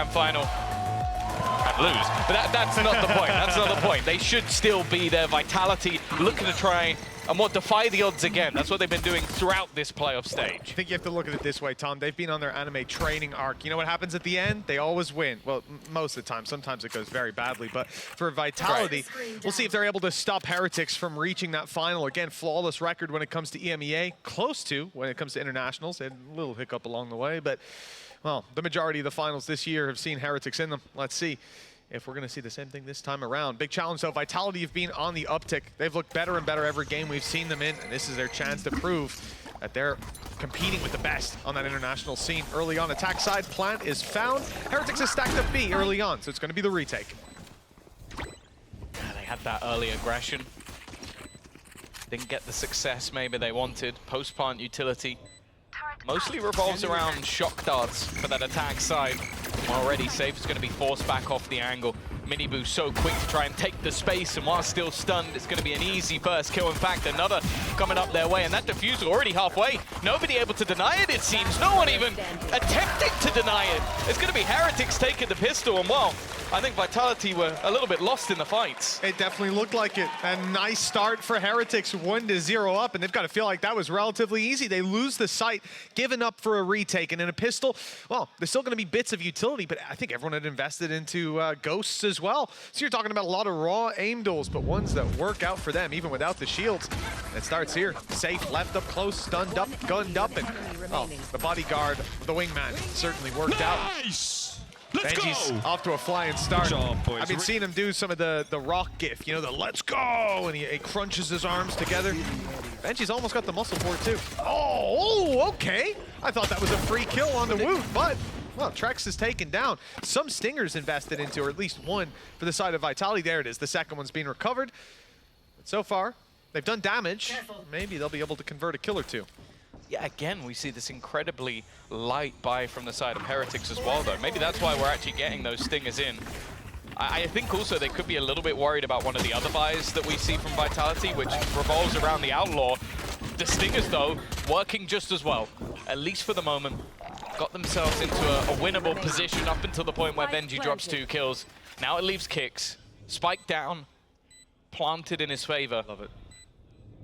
grand final and lose. But that's not the point. That's not the point. They should still be there. Vitality looking to try and defy the odds again. That's what they've been doing throughout this playoff stage. I think you have to look at it this way, Tom. They've been on their anime training arc. You know what happens at the end? They always win. Well, most of the time. Sometimes it goes very badly. But for Vitality, we'll see if they're able to stop Heretics from reaching that final. Again, flawless record when it comes to EMEA. Close to when it comes to internationals. They had a little hiccup along the way. But, well, the majority of the finals this year have seen Heretics in them. Let's see if we're going to see the same thing this time around. Big challenge, though. Vitality have been on the uptick. They've looked better and better every game we've seen them in, and this is their chance to prove that they're competing with the best on that international scene. Early on, attack side, plant is found. Heretics has stacked up B early on, so it's going to be the retake. Yeah, they had that early aggression. Didn't get the success maybe they wanted. Post-plant utility mostly revolves around shock darts for that attack side. Already Safe is going to be forced back off the angle. Minibu so quick to try and take the space, and while still stunned, it's going to be an easy first kill. In fact, another coming up their way, and that diffuser already halfway. Nobody able to deny it, it seems. No one even attempting to deny it. It's going to be Heretics taking the pistol, and well, I think Vitality were a little bit lost in the fights. It definitely looked like it. A nice start for Heretics, 1-0 up, and they've got to feel like that was relatively easy. They lose the sight, given up for a retake, and in a pistol, well, there's still going to be bits of utility, but I think everyone had invested into ghosts as well. So you're talking about a lot of raw aim duels, but ones that work out for them, even without the shields. It starts here. Safe, left up close, stunned up, gunned up, and well, the bodyguard, the wingman, certainly worked out. Benji's off to a flying start. I've been seeing him do some of the rock gif, you know, the let's go, and he crunches his arms together. Benji's almost got the muscle for it too. Oh, okay. I thought that was a free kill on the Woot, but well, Trex is taken down. Some stingers invested into, or at least one for the side of Vitality. There it is. The second one's being recovered. But so far, they've done damage. Maybe they'll be able to convert a kill or two. Yeah, again, we see this incredibly light buy from the side of Heretics as well, though. Maybe that's why we're actually getting those stingers in. I think also they could be a little bit worried about one of the other buys that we see from Vitality, which revolves around the Outlaw. The stingers, though, working just as well, at least for the moment. Got themselves into a winnable position up until the point where Benji drops 2 kills. Now it leaves Kicks. Spike down, planted in his favor. Love it.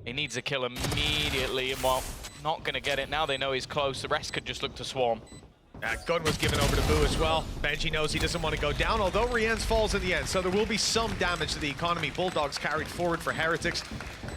He needs a kill immediately, and well, not going to get it. Now they know he's close. The rest could just look to swarm. That gun was given over to Boo as well. Benji knows he doesn't want to go down, although Rien's falls in the end, so there will be some damage to the economy. Bulldogs carried forward for Heretics,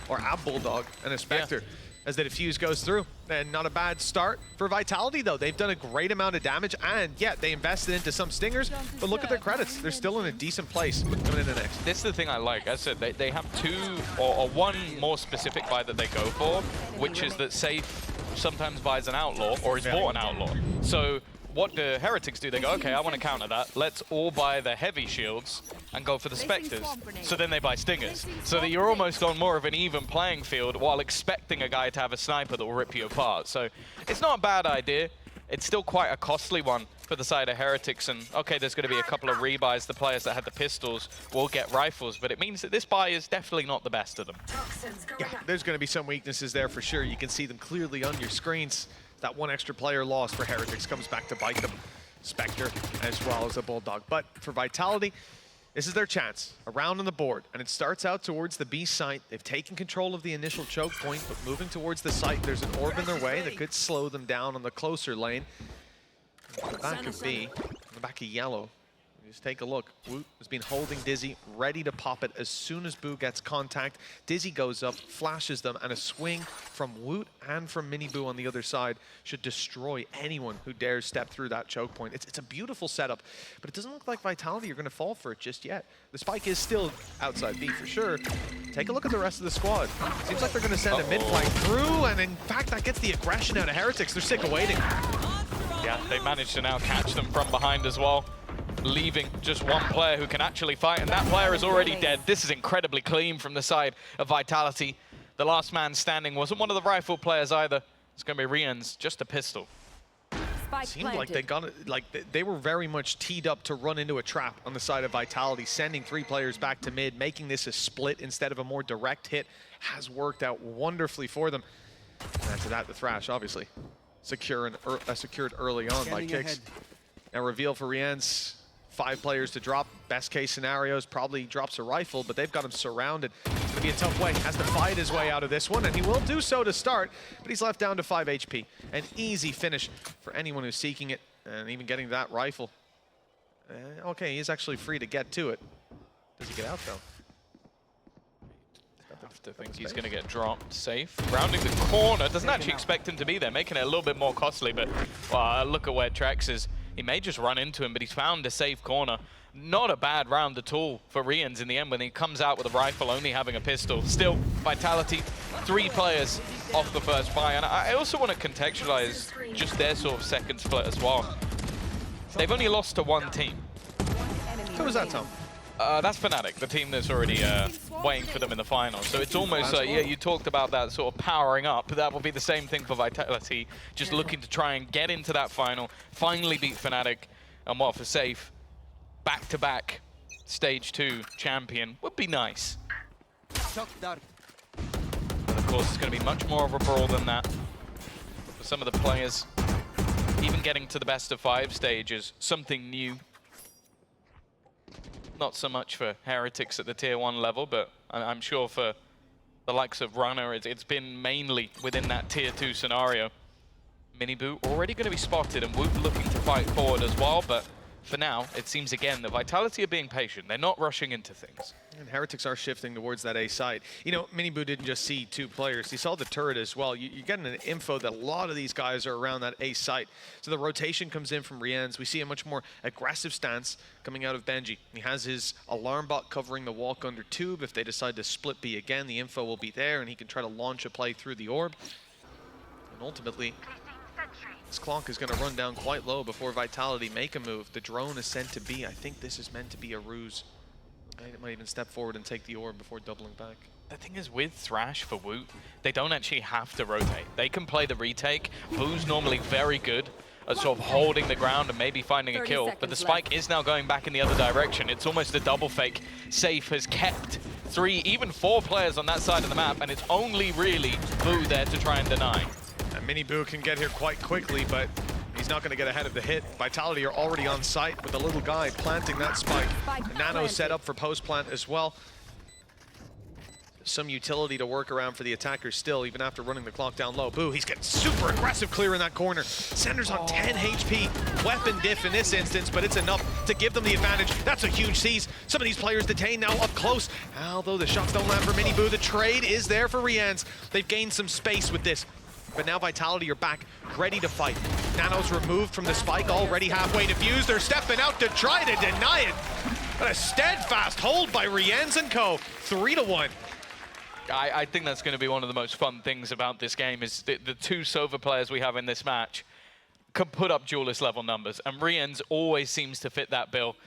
or a Bulldog and a Spectre, as the defuse goes through. And not a bad start for Vitality, though. They've done a great amount of damage, and yeah, they invested into some stingers, but look at their credits. They're still in a decent place coming into next. This is the thing I like. As I said, they have 2 or one more specific buy that they go for, which is that Safe sometimes buys an Outlaw or is bought an Outlaw. So what the Heretics do, they go, okay, I want to counter that. Let's all buy the heavy shields and go for the Spectres. So then they buy Stingers. So that you're almost on more of an even playing field while expecting a guy to have a sniper that will rip you apart. So it's not a bad idea. It's still quite a costly one for the side of Heretics. And okay, there's going to be a couple of rebuys. The players that had the pistols will get rifles, but it means that this buy is definitely not the best of them. Yeah, there's going to be some weaknesses there for sure. You can see them clearly on your screens. That one extra player lost for Heretics comes back to bite them. Spectre as well as a Bulldog. But for Vitality, this is their chance. A round on the board, and it starts out towards the B site. They've taken control of the initial choke point, but moving towards the site, there's an orb in their way that could slow them down on the closer lane. On the back of B, on the back of Yellow. Just take a look. Woot has been holding Dizzy, ready to pop it as soon as Boo gets contact. Dizzy goes up, flashes them, and a swing from Woot and from Minibu on the other side should destroy anyone who dares step through that choke point. It's a beautiful setup, but it doesn't look like Vitality are going to fall for it just yet. The spike is still outside B for sure. Take a look at the rest of the squad. Seems like they're going to send a mid flank through, and in fact, that gets the aggression out of Heretics. They're sick of waiting. Yeah, they managed to now catch them from behind as well, leaving just one player who can actually fight, and that player is already dead. This is incredibly clean from the side of Vitality. The last man standing wasn't one of the rifle players either. It's going to be Rien's, just a pistol. Seemed like they got it, like they were very much teed up to run into a trap on the side of Vitality, sending 3 players back to mid, making this a split instead of a more direct hit has worked out wonderfully for them. And after that, the Thrash, obviously, secured early on by Kicks. Now reveal for Rien's 5 players to drop. Best case scenarios, probably drops a rifle, but they've got him surrounded. It's going to be a tough way. Has to fight his way out of this one, and he will do so to start, but he's left down to 5 HP. An easy finish for anyone who's seeking it, and even getting that rifle. Okay, he is actually free to get to it. Does he get out, though? I have to think he's going to get dropped safe. Rounding the corner, doesn't actually expect him to be there, making it a little bit more costly, but look at where Trex is. He may just run into him, but he's found a safe corner. Not a bad round at all for Rians in the end when he comes out with a rifle, only having a pistol. Still, Vitality, 3 players off the first buy. And I also want to contextualize just their sort of second split as well. They've only lost to 1 team. Who was that, Tom? That's Fnatic, the team that's already waiting for them in the final. So it's almost, yeah, you talked about that sort of powering up. That will be the same thing for Vitality, just looking to try and get into that final, finally beat Fnatic, and what for safe, back-to-back Stage 2 champion would be nice. But of course, it's going to be much more of a brawl than that. For some of the players, even getting to the best of 5 stages, something new. Not so much for Heretics at the Tier 1 level, but I'm sure for the likes of Runner, it's been mainly within that Tier 2 scenario. Miniboo already going to be spotted, and Whoop looking to fight forward as well, but for now, it seems again that Vitality are being patient. They're not rushing into things. And Heretics are shifting towards that A side. You know, Miniboo didn't just see 2 players. He saw the turret as well. You're getting an info that a lot of these guys are around that A site. So the rotation comes in from Rien's. We see a much more aggressive stance coming out of Benji. He has his alarm bot covering the walk under tube. If they decide to split B again, the info will be there, and he can try to launch a play through the orb. And ultimately, this clock is going to run down quite low before Vitality make a move. The drone is sent to B. I think this is meant to be a ruse. It might even step forward and take the orb before doubling back. The thing is, with Thrash for Woot, they don't actually have to rotate. They can play the retake. Boo's normally very good at sort of holding the ground and maybe finding a kill, but the spike is now going back in the other direction. It's almost a double fake. Safe has kept 3, even 4 players on that side of the map, and it's only really Boo there to try and deny. And Miniboo can get here quite quickly, but he's not going to get ahead of the hit. Vitality are already on site with the little guy planting that spike. Nano set up for post plant as well. Some utility to work around for the attackers still, even after running the clock down low. Boo, he's getting super aggressive clear in that corner. Sender's on 10 HP. Weapon diff in this instance, but it's enough to give them the advantage. That's a huge seize. Some of these players detained now up close. Although the shots don't land for Miniboo, the trade is there for Rians. They've gained some space with this. But now Vitality are back, ready to fight. Nano's removed from the spike, already halfway defused. They're stepping out to try to deny it. But a steadfast hold by Rien's and Co. 3-1. I think that's going to be one of the most fun things about this game is the 2 Sova players we have in this match can put up duelist level numbers, and Rien's always seems to fit that bill.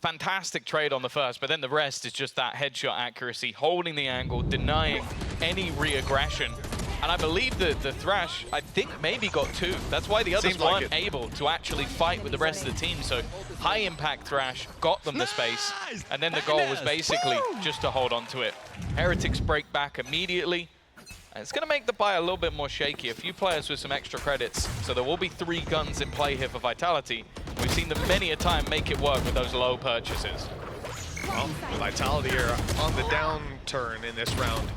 Fantastic trade on the first, but then the rest is just that headshot accuracy, holding the angle, denying any re-aggression. And I believe that the Thrash, I think, maybe got 2. That's why the others weren't able to actually fight with the rest of the team. So high impact Thrash got them the space, and then the goal was basically just to hold on to it. Heretics break back immediately, and it's going to make the buy a little bit more shaky. A few players with some extra credits, so there will be 3 guns in play here for Vitality. We've seen them many a time make it work with those low purchases. Well, Vitality are on the downturn in this round.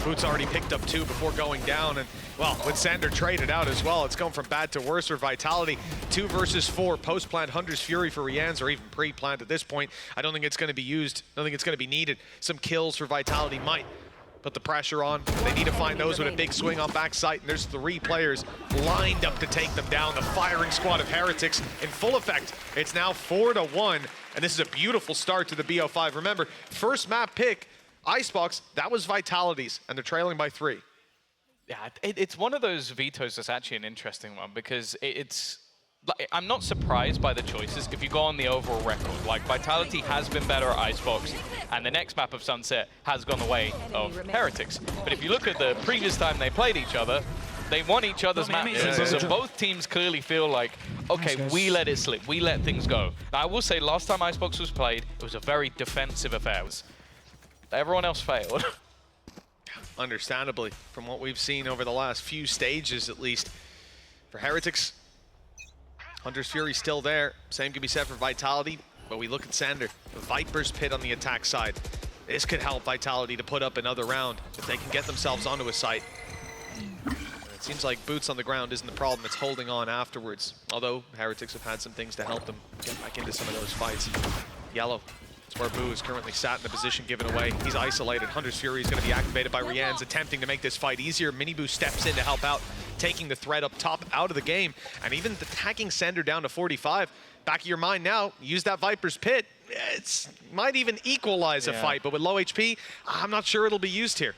Boots already picked up 2 before going down, and well, with Sander traded out as well, it's going from bad to worse for Vitality. 2 versus 4, post-plant Hunter's Fury for Rians, or even pre-plant at this point. I don't think it's going to be used. I don't think it's going to be needed. Some kills for Vitality might put the pressure on. They need to find those with a big swing on backside, and there's 3 players lined up to take them down. The firing squad of Heretics in full effect. It's now 4-1, and this is a beautiful start to the BO5. Remember, first map pick, Icebox, that was Vitality's, and they're trailing by 3. Yeah, it's one of those vetoes that's actually an interesting one because it's... I'm not surprised by the choices if you go on the overall record. Like, Vitality has been better at Icebox, and the next map of Sunset has gone the way of Heretics. But if you look at the previous time they played each other, they won each other's maps. So both teams clearly feel like, okay, we let it slip, we let things go. Now, I will say, last time Icebox was played, it was a very defensive affair. Everyone else failed. Understandably, from what we've seen over the last few stages at least. For Heretics, Hunter's Fury still there. Same can be said for Vitality, but we look at Sander. The Viper's Pit on the attack side. This could help Vitality to put up another round if they can get themselves onto a site. It seems like boots on the ground isn't the problem, it's holding on afterwards. Although Heretics have had some things to help them get back into some of those fights. Yellow. It's where Boo is currently sat in the position given away. He's isolated. Hunter's Fury is going to be activated by Rian's, attempting to make this fight easier. Miniboo steps in to help out, taking the threat up top out of the game, and even tagging Sender down to 45. Back of your mind now, use that Viper's Pit. It might even equalize a fight, but with low HP, I'm not sure it'll be used here.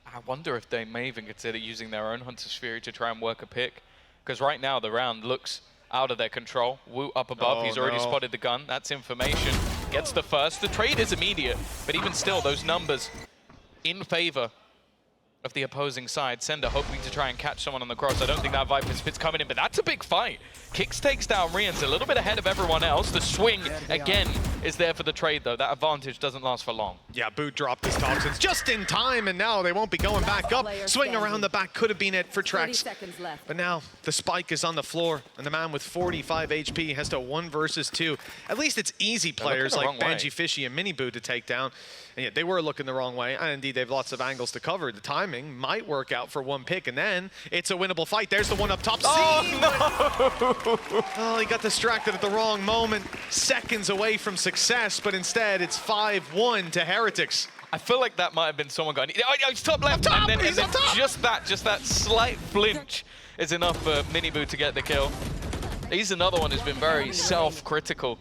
I wonder if they may even consider using their own Hunter's Fury to try and work a pick, because right now the round looks out of their control. Woot up above, he's already spotted the gun. That's information. Gets the first. The trade is immediate, but even still, those numbers in favor of the opposing side. Sender hoping to try and catch someone on the cross. I don't think that Viper's Pit's coming in, but that's a big fight. Kicks takes down Rian's a little bit ahead of everyone else. The swing, again, is there for the trade, though. That advantage doesn't last for long. Yeah, Boot dropped his toxins just in time, and now they won't be going back up. Swing around the back could have been it for Trex. But now the spike is on the floor, and the man with 45 HP has to 1 versus 2. At least it's easy players like Benji, Fishy, and Miniboo to take down. And yet they were looking the wrong way, and indeed they have lots of angles to cover. The timing might work out for one pick, and then it's a winnable fight. There's the one up top. Oh, no! Oh, he got distracted at the wrong moment. Seconds away from success, but instead it's 5-1 to Heretics. I feel like that might have been someone going, oh, he's top left, top, and then top. just that slight flinch is enough for Miniboo to get the kill. He's another one who's been very self-critical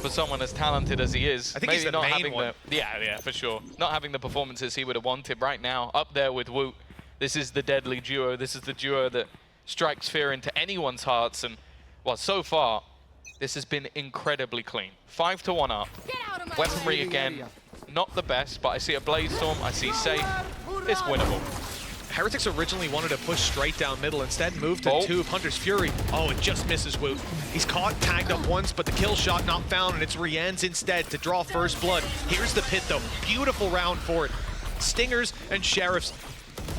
for someone as talented as he is. I think maybe he's the not main having one. yeah, for sure. Not having the performances he would have wanted right now. Up there with Woot. This is the deadly duo. This is the duo that strikes fear into anyone's hearts. And, well, so far, this has been incredibly clean. 5-1 up. Weaponry again, not the best, but I see a Blaze Storm, I see Safe. It's winnable. Heretics originally wanted to push straight down middle, instead moved to Tube. Hunter's Fury. Oh, it just misses Woot. He's caught, tagged up once, but the kill shot not found, and it's Rian's instead to draw first blood. Here's the pit, though. Beautiful round for it. Stingers and Sheriffs,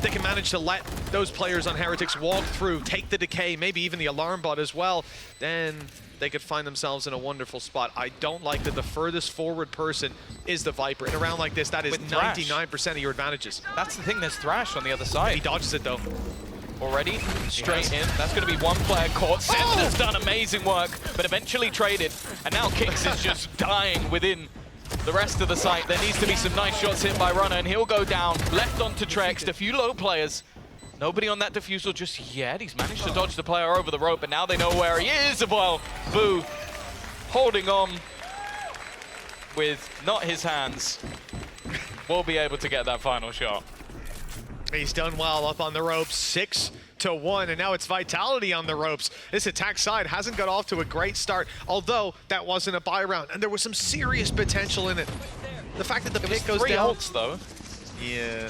they can manage to let those players on Heretics walk through, take the decay, maybe even the alarm bot as well. Then they could find themselves in a wonderful spot. I don't like that the furthest forward person is the Viper. In a round like this, that is 99% of your advantages. That's the thing, there's Thrash on the other side. He dodges it, though. Already, straight in. That's going to be one player caught. Sender's done amazing work, but eventually traded. And now Kix is just dying within the rest of the site. There needs to be some nice shots hit by Runner, and he'll go down. Left onto Trex, a few low players. Nobody on that defusal just yet. He's managed to dodge the player over the rope, but now they know where he is. Well, Boo holding on with not his hands. Will be able to get that final shot. He's done well up on the ropes, 6-1, and now it's Vitality on the ropes. This attack side hasn't got off to a great start, although that wasn't a buy round, and there was some serious potential in it. The fact that the pick goes down. Ults, though. Yeah.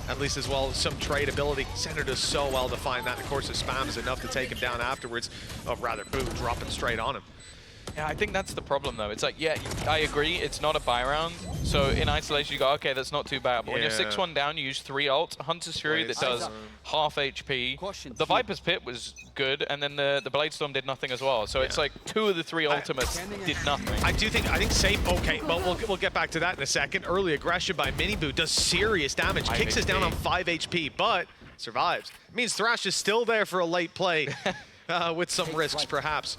At least as well as some trade ability. Sender does so well to find that. Of course, the spam is enough to take him down afterwards. Or rather, Boo dropping straight on him. Yeah, I think that's the problem, though. It's like, yeah, I agree, it's not a buy round. So in isolation, you go, okay, that's not too bad. But when you're 6-1 down, you use 3 ults. Hunter's Fury that does half HP. The Viper's Pit was good, and then the Blade Storm did nothing as well. So it's like 2 of the 3 ultimates did nothing. I think Safe, okay, but we'll get back to that in a second. Early aggression by Miniboo does serious damage. Kix is down on 5 HP, but survives. It means Thrash is still there for a late play with some risks, perhaps.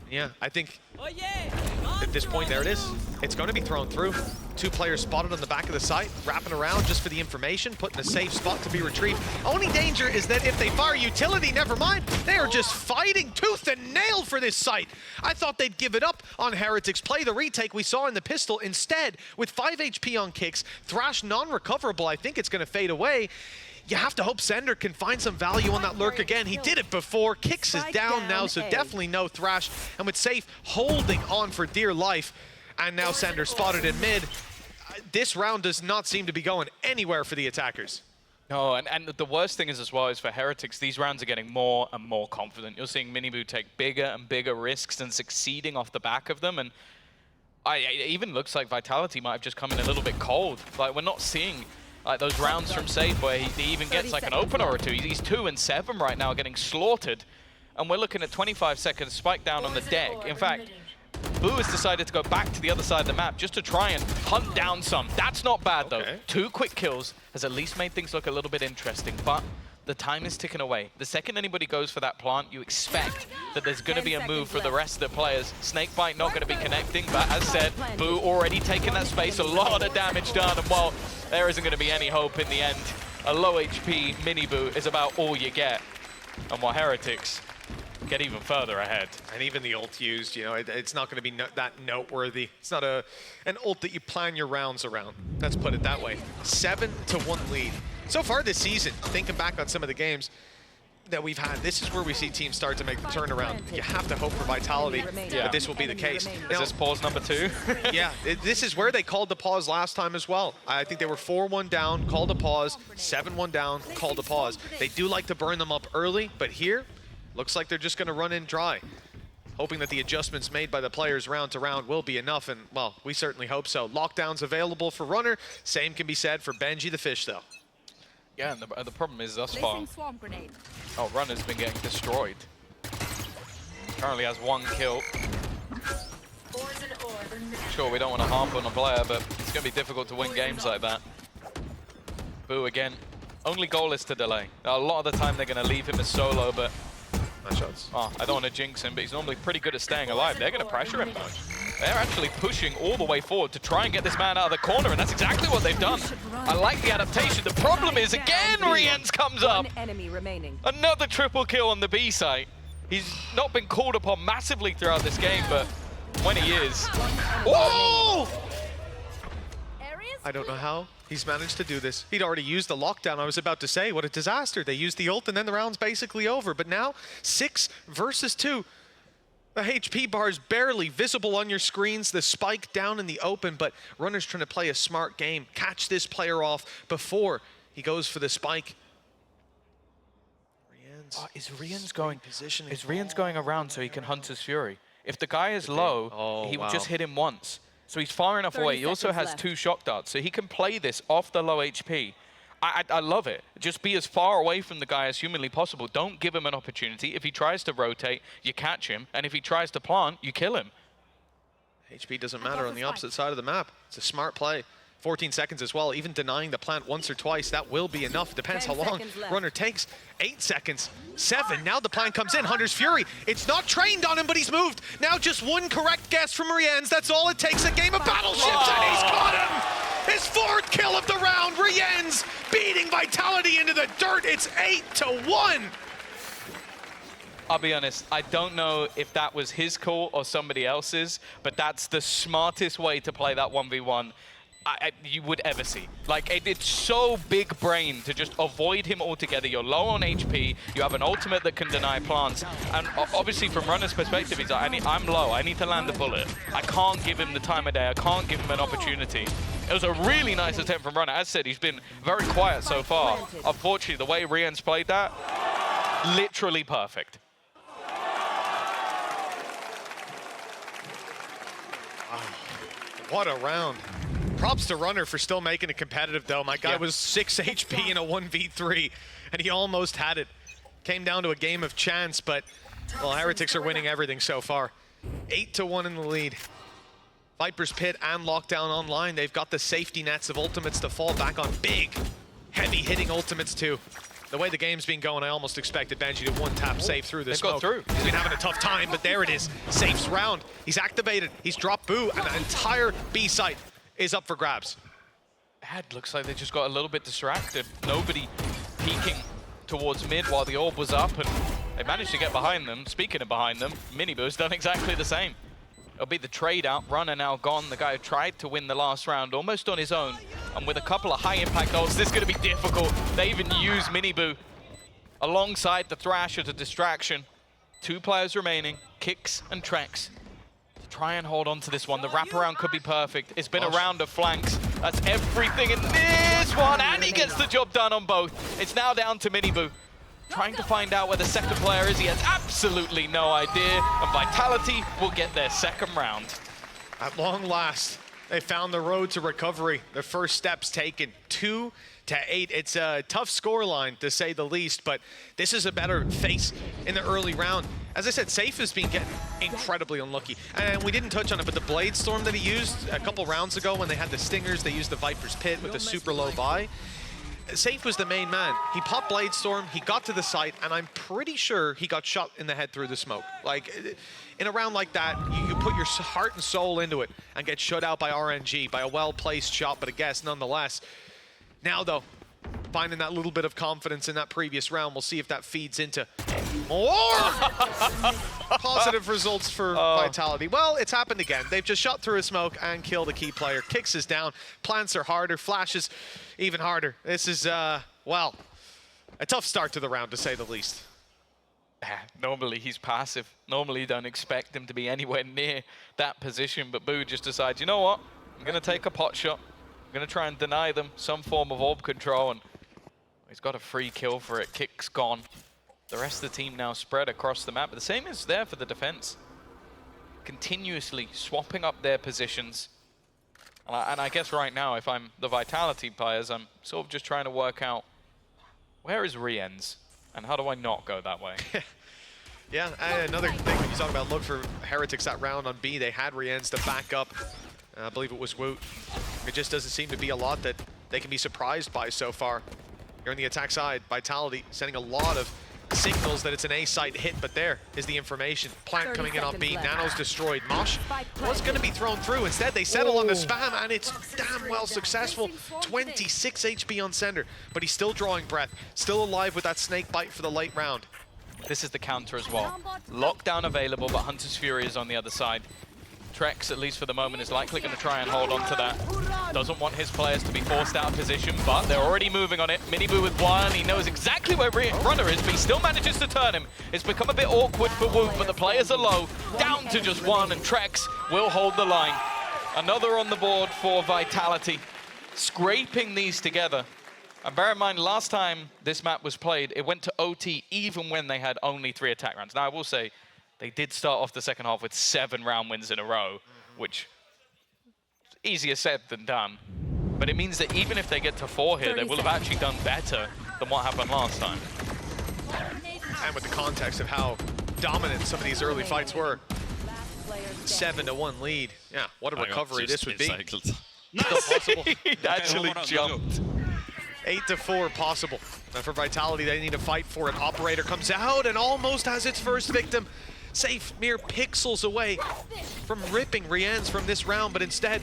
Yeah, I think at this point, there it is. It's going to be thrown through. 2 players spotted on the back of the site, wrapping around just for the information, put in a safe spot to be retrieved. Only danger is that if they fire utility, never mind, they are just fighting tooth and nail for this site. I thought they'd give it up on Heretics, play the retake we saw in the pistol. Instead, with 5 HP on Kix, Thrash non-recoverable, I think it's going to fade away. You have to hope Sender can find some value on that lurk again. He did it before. Kix is down now, so definitely no Thrash. And with Safe holding on for dear life, and now Sender spotted in mid, this round does not seem to be going anywhere for the attackers. No, and the worst thing is as well is for Heretics, these rounds are getting more and more confident. You're seeing Miniboo take bigger and bigger risks and succeeding off the back of them. And it even looks like Vitality might have just come in a little bit cold. Like, we're not seeing like those rounds from Safe where he even gets like an opener or 2. He's 2 and 7 right now, getting slaughtered. and we're looking at 25 seconds spike down on the deck. In fact, Boo has decided to go back to the other side of the map just to try and hunt down some. That's not bad, though. 2 quick kills has at least made things look a little bit interesting, but the time is ticking away. The second anybody goes for that plant, you expect that there's going to be a move for the rest of the players. Snakebite not going to be connecting, but as said, Boo already taking that space, a lot of damage done, and while there isn't going to be any hope in the end, a low HP mini Boo is about all you get. And while Heretics get even further ahead. And even the ult used, you know, it's not going to be that noteworthy. It's not an ult that you plan your rounds around. Let's put it that way. 7-1 lead. So far this season, thinking back on some of the games that we've had, this is where we see teams start to make the turnaround. You have to hope for vitality that this will be the case. Is this pause number 2? Yeah, this is where they called the pause last time as well. I think they were 4-1 down, called a pause, 7-1 down, called a pause. They do like to burn them up early, but here, looks like they're just going to run in dry, hoping that the adjustments made by the players round to round will be enough, and, well, we certainly hope so. Lockdowns available for Runner. Same can be said for Benji the Fish, though. Yeah, and the problem is thus far, Runner's been getting destroyed. Currently has 1 kill. Sure, we don't want to harp on a player, but it's going to be difficult to win games like that. Boo again. Only goal is to delay. A lot of the time they're going to leave him as solo, but nice shots. Oh, I don't want to jinx him, but he's normally pretty good at staying alive. They're going to pressure him, though. They're actually pushing all the way forward to try and get this man out of the corner, and that's exactly what they've done. I like the adaptation. The problem is, again, Riens comes up. Another triple kill on the B site. He's not been called upon massively throughout this game, but when he is... Whoa! I don't know how he's managed to do this. He'd already used the lockdown. I was about to say, what a disaster. They used the ult, and then the round's basically over. But now, 6 versus 2. The HP bar is barely visible on your screens. The spike down in the open, but Runner's trying to play a smart game. Catch this player off before he goes for the spike. Is Riens going around so he can hunt his Fury? If the guy is low, he will just hit him once. So he's far enough away. He also has 2 shock darts, so he can play this off the low HP. I love it. Just be as far away from the guy as humanly possible. Don't give him an opportunity. If he tries to rotate, you catch him. And if he tries to plant, you kill him. HP doesn't matter on the opposite side of the map. It's a smart play. 14 seconds as well. Even denying the plant once or twice, that will be enough. Depends how long Runner takes. 8 seconds. 7. Now the plant comes in. Hunter's Fury. It's not trained on him, but he's moved. Now just 1 correct guess from Riens. That's all it takes. A game of battleships, and he's caught him! His 4th kill of the round. Riens beating Vitality into the dirt. It's 8-1. I'll be honest, I don't know if that was his call or somebody else's, but that's the smartest way to play that 1v1 you would ever see. Like, it's so big brain to just avoid him altogether. You're low on HP, you have an ultimate that can deny plants, and obviously from Runner's perspective, he's like, I'm low, I need to land a bullet. I can't give him the time of day, I can't give him an opportunity. It was a really nice attempt from Runner. As said, he's been very quiet so far. Unfortunately, the way Riens played that, literally perfect. What a round. Props to Runner for still making it competitive, though. My guy was 6 HP in a 1v3, and he almost had it. Came down to a game of chance, but, well, Heretics are winning everything so far. 8-1 in the lead. Viper's Pit and Lockdown online. They've got the safety nets of ultimates to fall back on. Big, heavy-hitting ultimates, too. The way the game's been going, I almost expected Benji to one-tap safe through this smoke. Through. He's been having a tough time, but there it is. Safe's round. He's activated. He's dropped Boo, and the entire B site is up for grabs. Looks like they just got a little bit distracted. Nobody peeking towards mid while the orb was up, and they managed to get behind them. Speaking of behind them, Miniboo's done exactly the same. It'll be the trade out. Runner now gone. The guy who tried to win the last round almost on his own. And with a couple of high impact ults, this is going to be difficult. They even use Miniboo alongside the Thrash as a distraction. 2 players remaining, Kicks and Trex. Try and hold on to this one. The wraparound could be perfect. It's been a round of flanks. That's everything in this one, and he gets the job done on both. It's now down to Miniboo. Trying to find out where the second player is. He has absolutely no idea, and Vitality will get their second round. At long last, they found the road to recovery. Their first steps taken. 2 to 8. It's a tough scoreline, to say the least, but this is a better face in the early round. As I said, Safe has been getting incredibly unlucky. And we didn't touch on it, but the Blade Storm that he used a couple rounds ago when they had the Stingers, they used the Viper's Pit with the super low buy. Safe was the main man. He popped Blade Storm, he got to the site, and I'm pretty sure he got shot in the head through the smoke. Like, in a round like that, you put your heart and soul into it and get shut out by RNG, by a well-placed shot, but a guess nonetheless. Now, though, finding that little bit of confidence in that previous round, we'll see if that feeds into more positive results for Vitality. Well, it's happened again. They've just shot through a smoke and killed a key player. Kicks is down, plants are harder, flashes even harder. This is, well, a tough start to the round, to say the least. Normally he's passive. Normally you don't expect him to be anywhere near that position, but Boo just decides, you know what? I'm going to take a pot shot. I'm going to try and deny them some form of orb control, and he's got a free kill for it. Kick's gone. The rest of the team now spread across the map, but the same is there for the defense. Continuously swapping up their positions. And I guess right now, if I'm the Vitality players, I'm sort of just trying to work out, where is Rienz? And how do I not go that way? Yeah, and another thing when you talk about look for Heretics that round on B, they had Rienz to back up. I believe it was Woot. It just doesn't seem to be a lot that they can be surprised by so far. Here on the attack side, Vitality sending a lot of signals that it's an A site hit, but there is the information. Plant coming in on B, Nano's destroyed. Mosh was going to be thrown through. Instead, they settle on the spam, and it's damn well successful. 26 HP on Sender, but he's still drawing breath, still alive with that snake bite for the late round. This is the counter as well. Lockdown available, but Hunter's Fury is on the other side. Trex, at least for the moment, is likely going to try and hold on to that. Doesn't want his players to be forced out of position, but they're already moving on it. Miniboo with one, he knows exactly where Runner is, but he still manages to turn him. It's become a bit awkward for Woot, but the players are low, down to just one, and Trex will hold the line. Another on the board for Vitality, scraping these together. And bear in mind, last time this map was played, it went to OT even when they had only 3 attack rounds. Now, I will say, they did start off the second half with 7 round wins in a row, which is easier said than done. But it means that even if they get to 4 here, they will have actually done better than what happened last time. And with the context of how dominant some of these early fights were. 7-1 lead. Yeah, what a recovery this would be. Still possible. He actually jumped. 8-4 possible. Now for Vitality, they need to fight for it. Operator comes out and almost has its first victim. Safe mere pixels away from ripping Rienz from this round, but instead,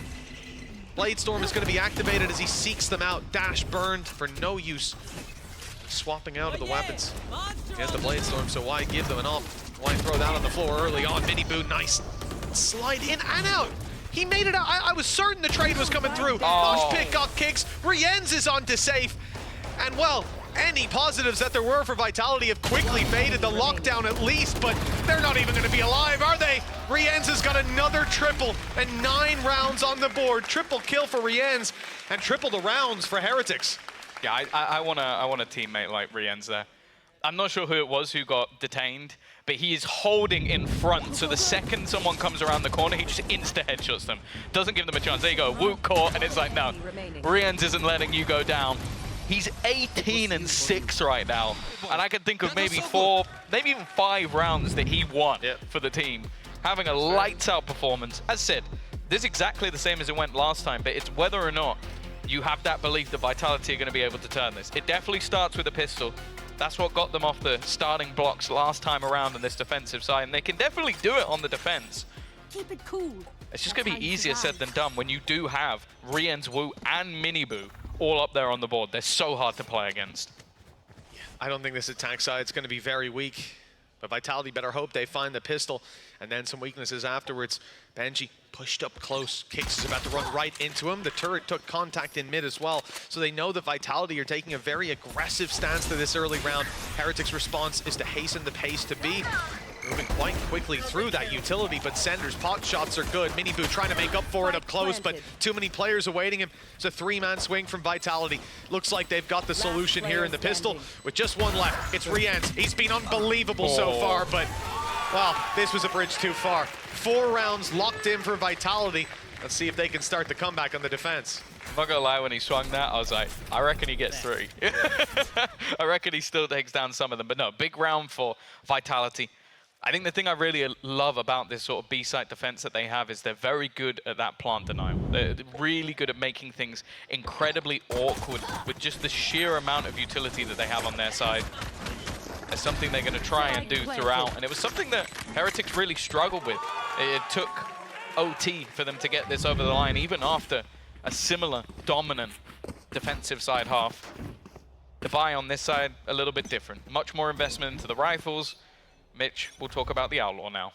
Blade Storm is going to be activated as he seeks them out. Dash burned for no use. Swapping out of the weapons. He has the Blade Storm, so why give them an off? Why throw that on the floor early on? Miniboo, nice. Slide in and out. He made it out. I was certain the trade was coming through. Mosh Pit got kicks. Rienz is on to Safe. And well, any positives that there were for Vitality have quickly faded. The lockdown at least, but they're not even going to be alive, are they? Rienz has got another triple and 9 rounds on the board. Triple kill for Rienz and triple the rounds for Heretics. Yeah, I want a teammate like Rienz there. I'm not sure who it was who got detained, but he is holding in front, so the second someone comes around the corner, he just insta-headshots them. Doesn't give them a chance. There you go, Woot caught, and it's like, no, Rienz isn't letting you go down. He's 18-6 right now, and I can think of maybe 4, maybe even 5 rounds that he won for the team. Having a lights-out performance. As said, this is exactly the same as it went last time, but it's whether or not you have that belief that Vitality are going to be able to turn this. It definitely starts with a pistol. That's what got them off the starting blocks last time around on this defensive side, and they can definitely do it on the defense. Keep it cool. It's just going to be easier said than done when you do have Rienz, Woot, and Miniboo all up there on the board. They're so hard to play against. Yeah, I don't think this attack side is going to be very weak, but Vitality better hope they find the pistol and then some weaknesses afterwards. Benji pushed up close. Kicks is about to run right into him. The turret took contact in mid as well, so they know that Vitality are taking a very aggressive stance to this early round. Heretics' response is to hasten the pace to B. Moving quite quickly through that utility, but Sender's pot shots are good. Miniboo trying to make up for it up close, but too many players awaiting him. It's a 3-man swing from Vitality. Looks like they've got the solution here in the pistol with just 1 left. It's Rienz. He's been unbelievable so far, but Well, this was a bridge too far. 4 rounds locked in for Vitality. Let's see if they can start the comeback on the defense. I'm not gonna lie, when he swung that, I was like, I reckon he gets 3. I reckon he still takes down some of them, but no, big round for Vitality. I think the thing I really love about this sort of B-site defense that they have is they're very good at that plant denial. They're really good at making things incredibly awkward with just the sheer amount of utility that they have on their side. It's something they're gonna try and do throughout, and it was something that Heretics really struggled with. It took OT for them to get this over the line, even after a similar dominant defensive side half. The buy on this side, a little bit different. Much more investment into the rifles. Mitch, we'll talk about the Outlaw now.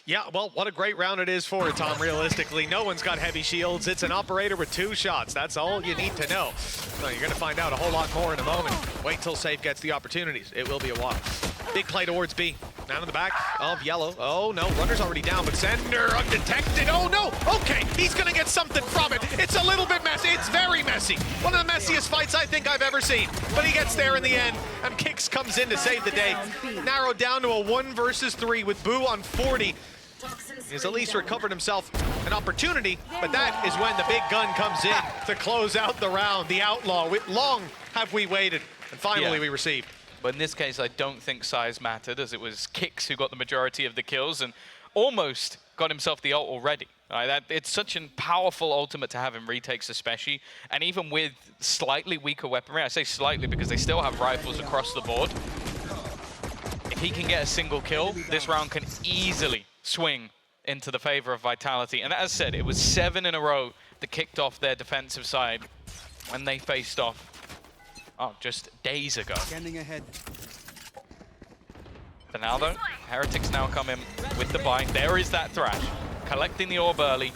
Yeah, well, what a great round it is for it, Tom, realistically. No one's got heavy shields. It's an operator with 2 shots. That's all you need to know. Well, you're going to find out a whole lot more in a moment. Wait till Safe gets the opportunities. It will be a while. Big play towards B. Down in the back of Yellow. Oh, no, runner's already down, but Sender undetected. Oh, no. Okay, he's going to get something from it. It's a little bit messy. It's very messy. One of the messiest fights I think I've ever seen. But he gets there in the end, and Kicks comes in to save the day. Narrowed down to a 1 versus 3 with Boo on 40. He's at least recovered himself an opportunity, but that is when the big gun comes in to close out the round. The Outlaw. Long have we waited, and finally we received. But in this case, I don't think size mattered, as it was Kicks who got the majority of the kills and almost got himself the ult already. It's such a powerful ultimate to have in retakes especially, and even with slightly weaker weaponry, I say slightly because they still have rifles across the board. If he can get a single kill, this round can easily swing into the favor of Vitality. And as said, it was 7 in a row that kicked off their defensive side when they faced off just days ago. Scanning ahead. But now though, Heretics now come in with the buy. There is that Thrash, collecting the orb early.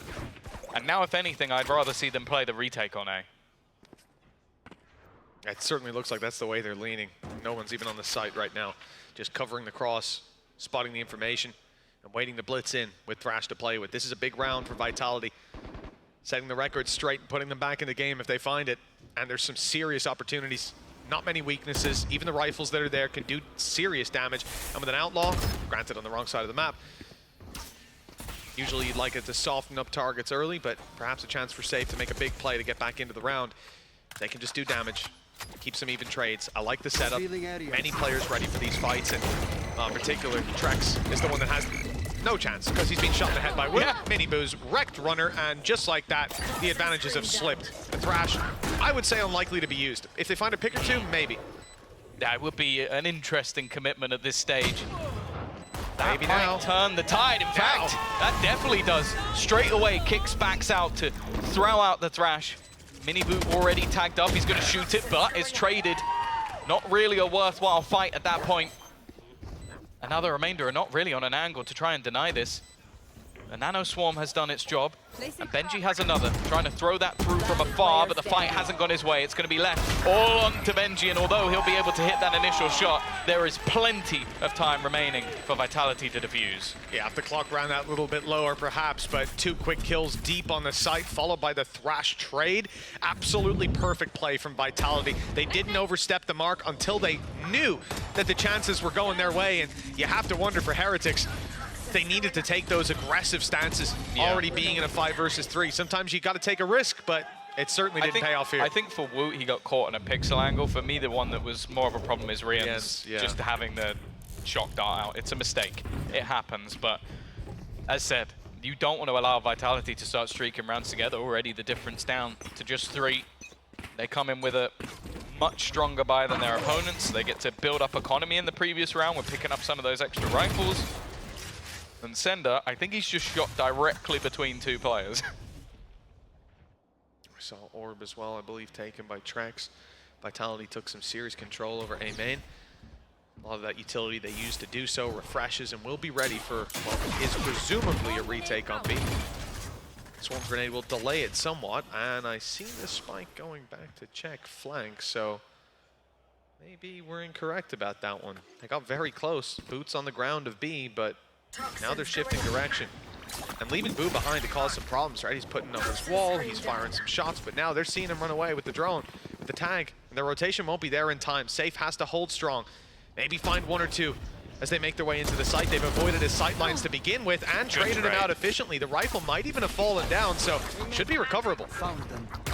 And now, if anything, I'd rather see them play the retake on A. It certainly looks like that's the way they're leaning. No one's even on the site right now. Just covering the cross, spotting the information, and waiting to blitz in with Thrash to play with. This is a big round for Vitality. Setting the record straight and putting them back in the game if they find it. And there's some serious opportunities. Not many weaknesses. Even the rifles that are there can do serious damage. And with an Outlaw, granted on the wrong side of the map, usually you'd like it to soften up targets early, but perhaps a chance for Safe to make a big play to get back into the round. They can just do damage. Keep some even trades. I like the setup. Many players ready for these fights, and in particular, Trex is the one that has no chance because he's been shot in the head by Will. Mini Boo's wrecked runner, and just like that, the advantages have slipped. The Thrash, I would say unlikely to be used. If they find a pick or two, maybe. That would be an interesting commitment at this stage. That Maybe might now. turn the tide. In fact, that definitely does. Straight away, Kicks backs out to throw out the Thrash. Miniboot already tagged up. He's going to shoot it, but it's traded. Not really a worthwhile fight at that point. And now the remainder are not really on an angle to try and deny this. The Nano Swarm has done its job, and Benji has another, trying to throw that through from afar, but the fight hasn't gone his way. It's going to be left all on to Benji, and although he'll be able to hit that initial shot, there is plenty of time remaining for Vitality to defuse. Yeah, if the clock ran that little bit lower perhaps, but 2 quick kills deep on the site, followed by the Thrash trade. Absolutely perfect play from Vitality. They didn't overstep the mark until they knew that the chances were going their way, and you have to wonder for Heretics, they needed to take those aggressive stances, already being in a 5 versus 3. Sometimes you got to take a risk, but it certainly didn't pay off here. I think for Woot, he got caught in a pixel angle. For me, the one that was more of a problem is Rian's just having the shock dart out. It's a mistake. It happens, but as said, you don't want to allow Vitality to start streaking rounds together. Already the difference down to just 3. They come in with a much stronger buy than their opponents. They get to build up economy in the previous round. We're picking up some of those extra rifles. And Sender, I think he's just shot directly between 2 players. We saw Orb as well, I believe, taken by Trex. Vitality took some serious control over A main. A lot of that utility they used to do so refreshes and will be ready for what is presumably a retake on B. Swarm Grenade will delay it somewhat, and I see the spike going back to check flank, so maybe we're incorrect about that one. They got very close. Boots on the ground of B, but now they're shifting direction and leaving Boo behind to cause some problems, right? He's putting up his wall, he's firing some shots, but now they're seeing him run away with the drone, with the tag, and the rotation won't be there in time. Safe has to hold strong, maybe find 1 or 2. as they make their way into the site. They've avoided his sight lines to begin with and traded him out efficiently. The rifle might even have fallen down, so should be recoverable.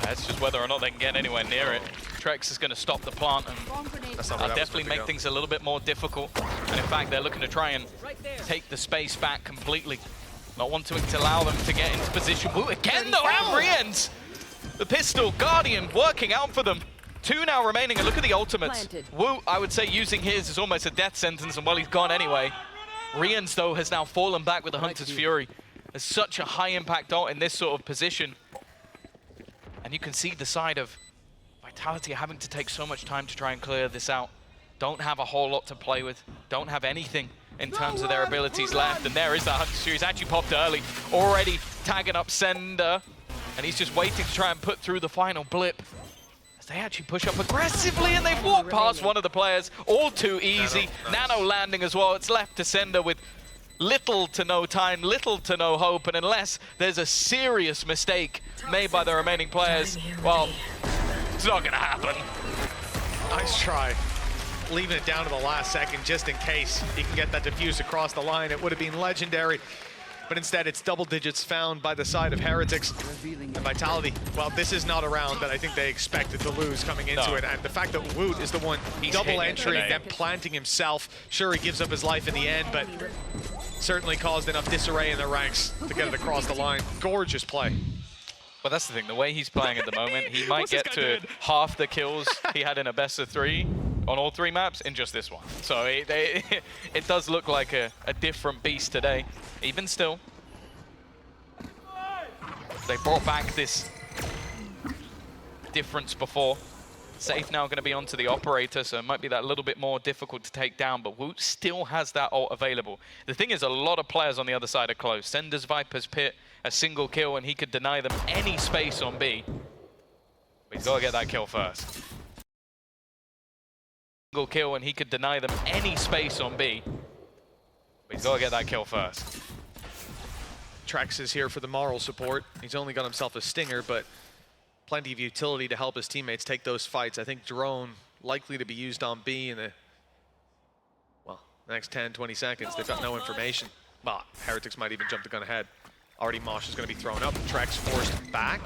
It's just whether or not they can get anywhere near it. Trex is going to stop the plant and definitely make things a little bit more difficult. And in fact, they're looking to try and take the space back completely. Not wanting to allow them to get into position. Woo, again though, and Riens! The pistol, Guardian, working out for them. 2 now remaining, and look at the ultimates. Woo, I would say using his is almost a death sentence, and well, he's gone anyway. Riens, though, has now fallen back with the Hunter's Fury. There's such a high impact ult in this sort of position. And you can see the side of Vitality having to take so much time to try and clear this out. Don't have a whole lot to play with. Don't have anything in terms of their abilities left. And there is that Hunter's Fury. He's actually popped early, already tagging up Sender. And he's just waiting to try and put through the final blip. As they actually push up aggressively, and they've walked past one of the players. All too easy. Nano landing as well. It's left to Sender with little to no time, little to no hope. And unless there's a serious mistake made by the remaining players, well, it's not going to happen. Nice try. Leaving it down to the last second just in case he can get that diffuse across the line. It would have been legendary. But instead, it's double digits found by the side of Heretics. And Vitality, well, this is not a round that I think they expected to lose coming into it. And the fact that Woot is the one double entering, then planting himself. Sure, he gives up his life in the end, but certainly caused enough disarray in their ranks to get it across the line. Gorgeous play. But that's the thing, the way he's playing at the moment, he might get to half the kills he had in a best of 3 on all 3 maps in just this one. So it does look like a different beast today. Even still, they brought back this difference before. Safe now going to be onto the operator, so it might be that little bit more difficult to take down, but Woot still has that ult available. The thing is, a lot of players on the other side are close. Sender's Viper's Pit, a single kill, and he could deny them any space on B. But he's got to get that kill first. Single kill, and he could deny them any space on B. But he's got to get that kill first. Trex is here for the moral support. He's only got himself a stinger, but plenty of utility to help his teammates take those fights. I think drone likely to be used on B in the, well, the next 10, 20 seconds. They've got no information. Well, Heretics might even jump the gun ahead. Already Mosh is going to be thrown up. Trex forced back.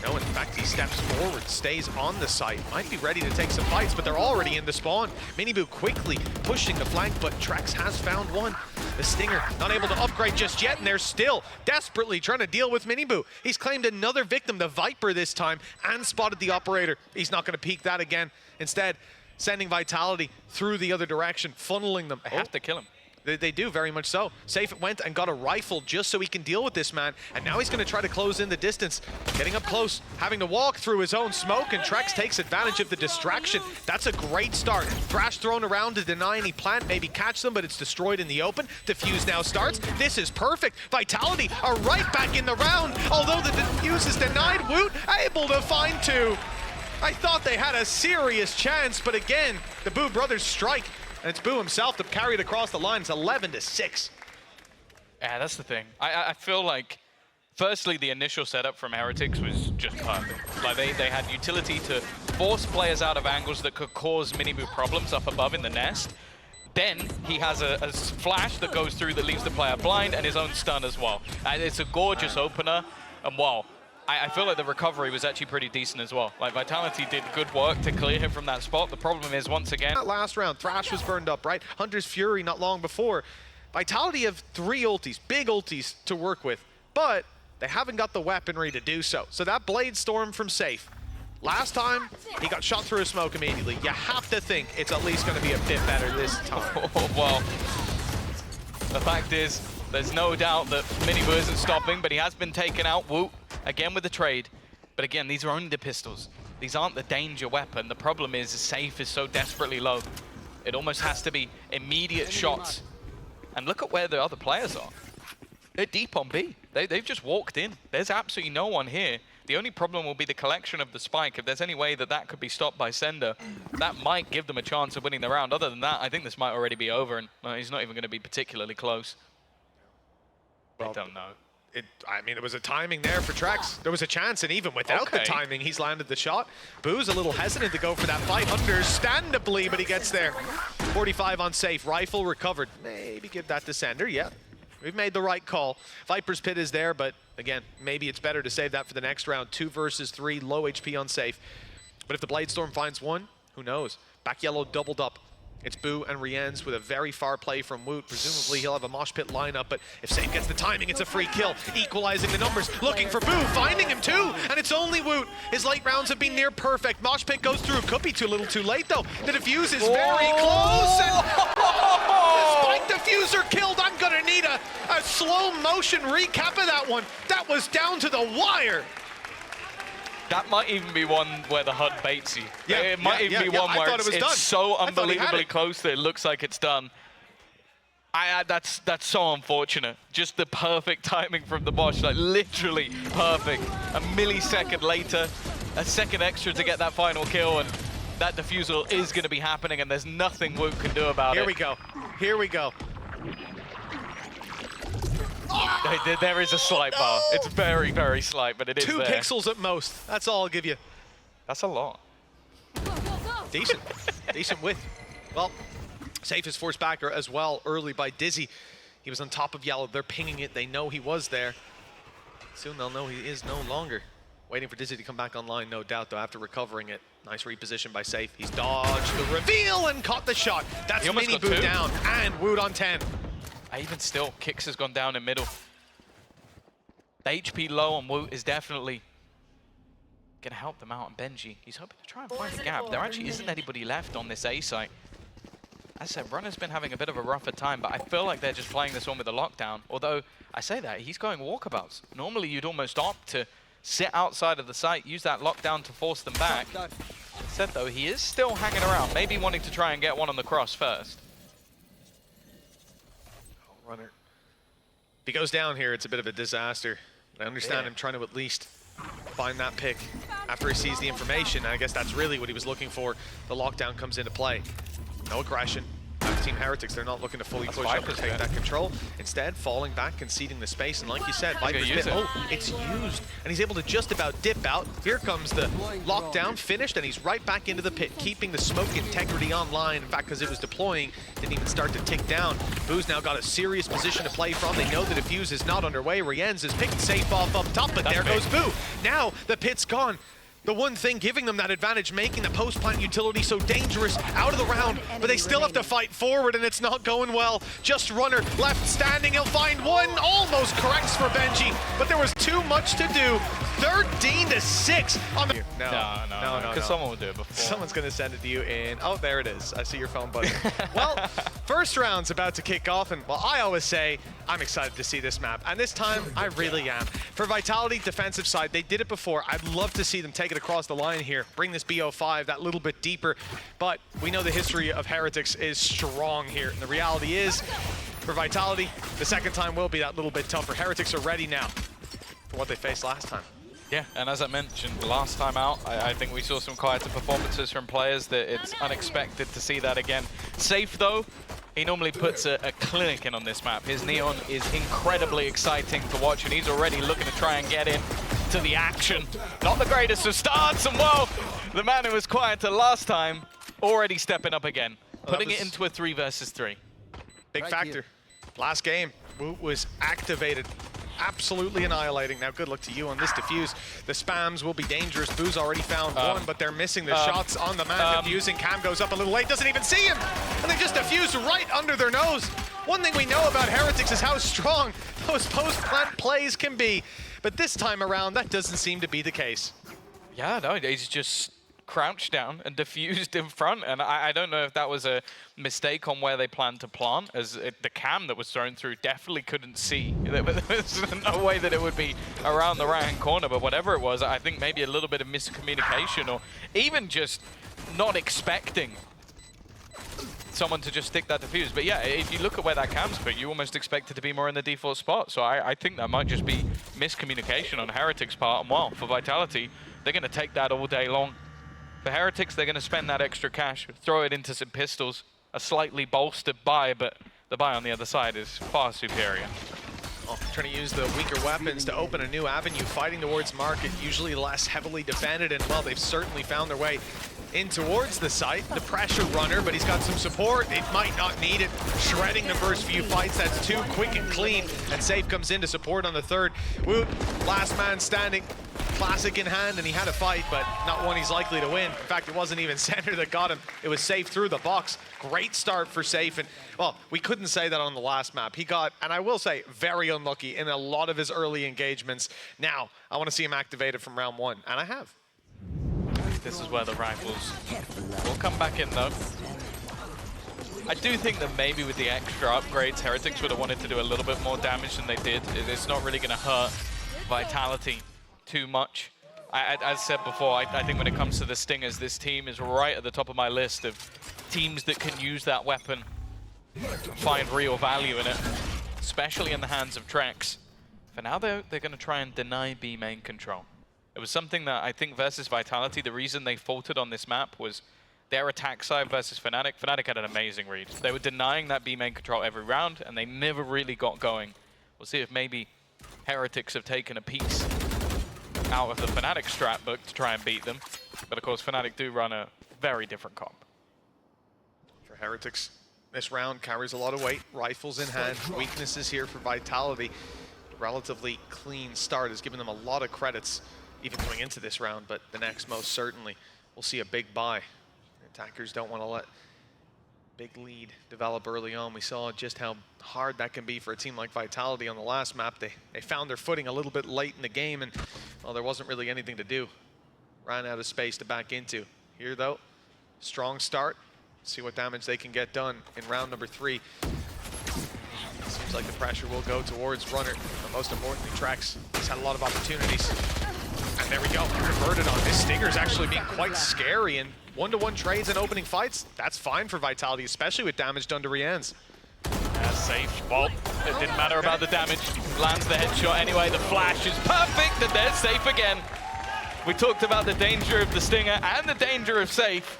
No, in fact, he steps forward, stays on the site. Might be ready to take some fights, but they're already in the spawn. Miniboo quickly pushing the flank, but Trex has found one. The Stinger not able to upgrade just yet, and they're still desperately trying to deal with Miniboo. He's claimed another victim, the Viper this time, and spotted the operator. He's not going to peek that again. Instead, sending Vitality through the other direction, funneling them. They have to kill him. They do, very much so. Safe went and got a rifle just so he can deal with this man. And now he's going to try to close in the distance. Getting up close, having to walk through his own smoke, and Trex takes advantage of the distraction. That's a great start. Thrash thrown around to deny any plant, maybe catch them, but it's destroyed in the open. Diffuse now starts. This is perfect. Vitality are right back in the round. Although the diffuse is denied, Woot able to find 2. I thought they had a serious chance, but again, the Boo brothers strike. And it's Boo himself to carry it across the line. It's 11-6. Yeah, that's the thing. I feel like, firstly, the initial setup from Heretics was just perfect. Like, they had utility to force players out of angles that could cause Miniboo problems up above in the nest. Then he has a flash that goes through that leaves the player blind, and his own stun as well. And it's a gorgeous opener, and wow. I feel like the recovery was actually pretty decent as well. Like, Vitality did good work to clear him from that spot. The problem is, once again... That last round, Thrash was burned up, right? Hunter's Fury not long before. Vitality have 3 ultis, big ultis to work with, but they haven't got the weaponry to do so. So that Blade Storm from Safe. Last time, he got shot through a smoke immediately. You have to think it's at least going to be a bit better this time. Well, the fact is, there's no doubt that Miniboo isn't stopping, but he has been taken out. Woot, again with the trade. But again, these are only the pistols. These aren't the danger weapon. The problem is Safe is so desperately low. It almost has to be immediate shots. And look at where the other players are. They're deep on B. They've just walked in. There's absolutely no one here. The only problem will be the collection of the spike. If there's any way that that could be stopped by Sender, that might give them a chance of winning the round. Other than that, I think this might already be over, and he's not even going to be particularly close. Well, I don't know. I mean, it was a timing there for Trex. There was a chance, and even without the timing, he's landed the shot. Boo's a little hesitant to go for that fight, understandably, but he gets there. 45 on safe. Rifle recovered. Maybe give that to Sender. Yeah, we've made the right call. Viper's Pit is there, but again, maybe it's better to save that for the next round. 2 versus 3, low HP on safe. But if the Bladestorm finds one, who knows? Back yellow doubled up. It's Boo and Rienz with a very far play from Woot. Presumably he'll have a mosh pit lineup, but if Safe gets the timing, it's a free kill. Equalizing the numbers, looking for Boo, finding him too, and it's only Woot. His late rounds have been near perfect. Mosh pit goes through, could be a little too late though. The defuse is very close, and Spike diffuser killed. I'm gonna need a slow motion recap of that one. That was down to the wire. That might even be one where the HUD baits you. Yeah, it might even be one where it's so unbelievably close that it looks like it's done. That's so unfortunate. Just the perfect timing from the Bosch, like literally perfect. A millisecond later, a second extra to get that final kill, and that defusal is going to be happening, and there's nothing Woot can do about it. Here we go. Here we go. There is a slight bar. It's very, very slight, but it is 2 there. pixels at most. That's all I'll give you. That's a lot. Decent. Decent width. Well, Safe is forced back as well early by Dizzy. He was on top of yellow. They're pinging it. They know he was there. Soon they'll know he is no longer. Waiting for Dizzy to come back online, no doubt, though, after recovering it. Nice reposition by Safe. He's dodged the reveal and caught the shot. That's Mini Boo down, and Woot on 10. Even still, Kicks has gone down in middle. The HP low on Woot is definitely going to help them out on Benji. He's hoping to try and find a gap. There actually isn't anybody left on this A site. As I said, Runner's been having a bit of a rougher time, but I feel like they're just playing this one with a lockdown. Although, I say that, he's going walkabouts. Normally, you'd almost opt to sit outside of the site, use that lockdown to force them back. Instead, though, he is still hanging around, maybe wanting to try and get one on the cross first. Runner. If he goes down here, it's a bit of a disaster. I understand him trying to at least find that pick after he sees the information. I guess that's really what he was looking for. The lockdown comes into play. No aggression. Team Heretics, they're not looking to fully push up and take that control. Instead, falling back, conceding the space, and like you said, Viper's Pit, it's used. And he's able to just about dip out. Here comes the lockdown, finished, and he's right back into the pit, keeping the smoke integrity online. In fact, because it was deploying, didn't even start to tick down. Boo's now got a serious position to play from. They know the defuse is not underway. Rienz is picked Safe off up top, but there goes Boo. Now the pit's gone. The one thing giving them that advantage, making the post-plant utility so dangerous out of the round, but they still have to fight forward, and it's not going well. Just Runner left standing, he'll find one, almost corrects for Benji, but there was too much to do. 13-6 on the... No, because someone will do it before. Someone's gonna send it to you in, oh, there it is. I see your phone button. Well, first round's about to kick off, and well, I always say, I'm excited to see this map, and this time, I really am. For Vitality defensive side, they did it before. I'd love to see them take it across the line here, bring this BO5 that little bit deeper, but we know the history of Heretics is strong here, and the reality is, for Vitality, the second time will be that little bit tougher. Heretics are ready now for what they faced last time. Yeah, and as I mentioned last time out, I think we saw some quieter performances from players that it's unexpected to see that again. Safe though, he normally puts a clinic in on this map. His Neon is incredibly exciting to watch, and he's already looking to try and get in to the action. Not the greatest of starts, and well, the man who was quieter last time, already stepping up again, putting it into a 3 versus 3. Big factor. Last game, Woot was activated. Absolutely annihilating. Now, good luck to you on this defuse. The spams will be dangerous. Boo's already found one, but they're missing the shots on the man defusing. Cam goes up a little late, doesn't even see him, and they just defuse right under their nose. One thing we know about Heretics is how strong those post-plant plays can be, but this time around, that doesn't seem to be the case. Yeah, no, he's just crouched down and diffused in front, and I don't know if that was a mistake on where they planned to plant, as the cam that was thrown through definitely couldn't see. There's no way that it would be around the right-hand corner, but whatever it was, I think maybe a little bit of miscommunication, or even just not expecting someone to just stick that defuse. But yeah, if you look at where that cam's put, you almost expect it to be more in the default spot, so I think that might just be miscommunication on Heretics' part, and well, for Vitality, they're going to take that all day long. For Heretics, they're going to spend that extra cash, throw it into some pistols, a slightly bolstered buy, but the buy on the other side is far superior. Oh, trying to use the weaker weapons to open a new avenue, fighting towards market, usually less heavily defended, and well, they've certainly found their way in towards the site. The pressure runner, but he's got some support. It might not need it. Shredding the first few fights. That's too quick and clean. And Safe comes in to support on the third. Woot, last man standing. Classic in hand, and he had a fight, but not one he's likely to win. In fact, it wasn't even Center that got him. It was Safe through the box. Great start for Safe, and well, we couldn't say that on the last map. He got, and I will say, very unlucky in a lot of his early engagements. Now, I want to see him activated from round one, and I have. This is where the rifles will come back in, though. I do think that maybe with the extra upgrades, Heretics would have wanted to do a little bit more damage than they did. It's not really going to hurt Vitality too much. As said before, I think when it comes to the Stingers, this team is right at the top of my list of teams that can use that weapon, find real value in it, especially in the hands of Trex. For now, they're going to try and deny B main control. It was something that I think versus Vitality, the reason they faltered on this map was their attack side versus Fnatic. Fnatic had an amazing read. They were denying that B main control every round, and they never really got going. We'll see if maybe Heretics have taken a piece out of the Fnatic strat book to try and beat them. But of course, Fnatic do run a very different comp. For Heretics, this round carries a lot of weight. Rifles in hand, weaknesses here for Vitality. Relatively clean start has given them a lot of credits, even coming into this round, but the next most certainly. We'll see a big buy. Attackers don't want to let big lead develop early on. We saw just how hard that can be for a team like Vitality on the last map. They found their footing a little bit late in the game, and well, there wasn't really anything to do. Ran out of space to back into. Here though, strong start. See what damage they can get done in round number 3. Seems like the pressure will go towards Runner, but most importantly, Trex. He's had a lot of opportunities. And there we go, converted on this. Stinger's actually being quite scary, and one-to-one trades and opening fights, that's fine for Vitality, especially with damage done to Rian's. Safe. Well, it didn't matter about the damage. Lands the headshot anyway. The flash is perfect, and there's Safe again. We talked about the danger of the Stinger and the danger of Safe,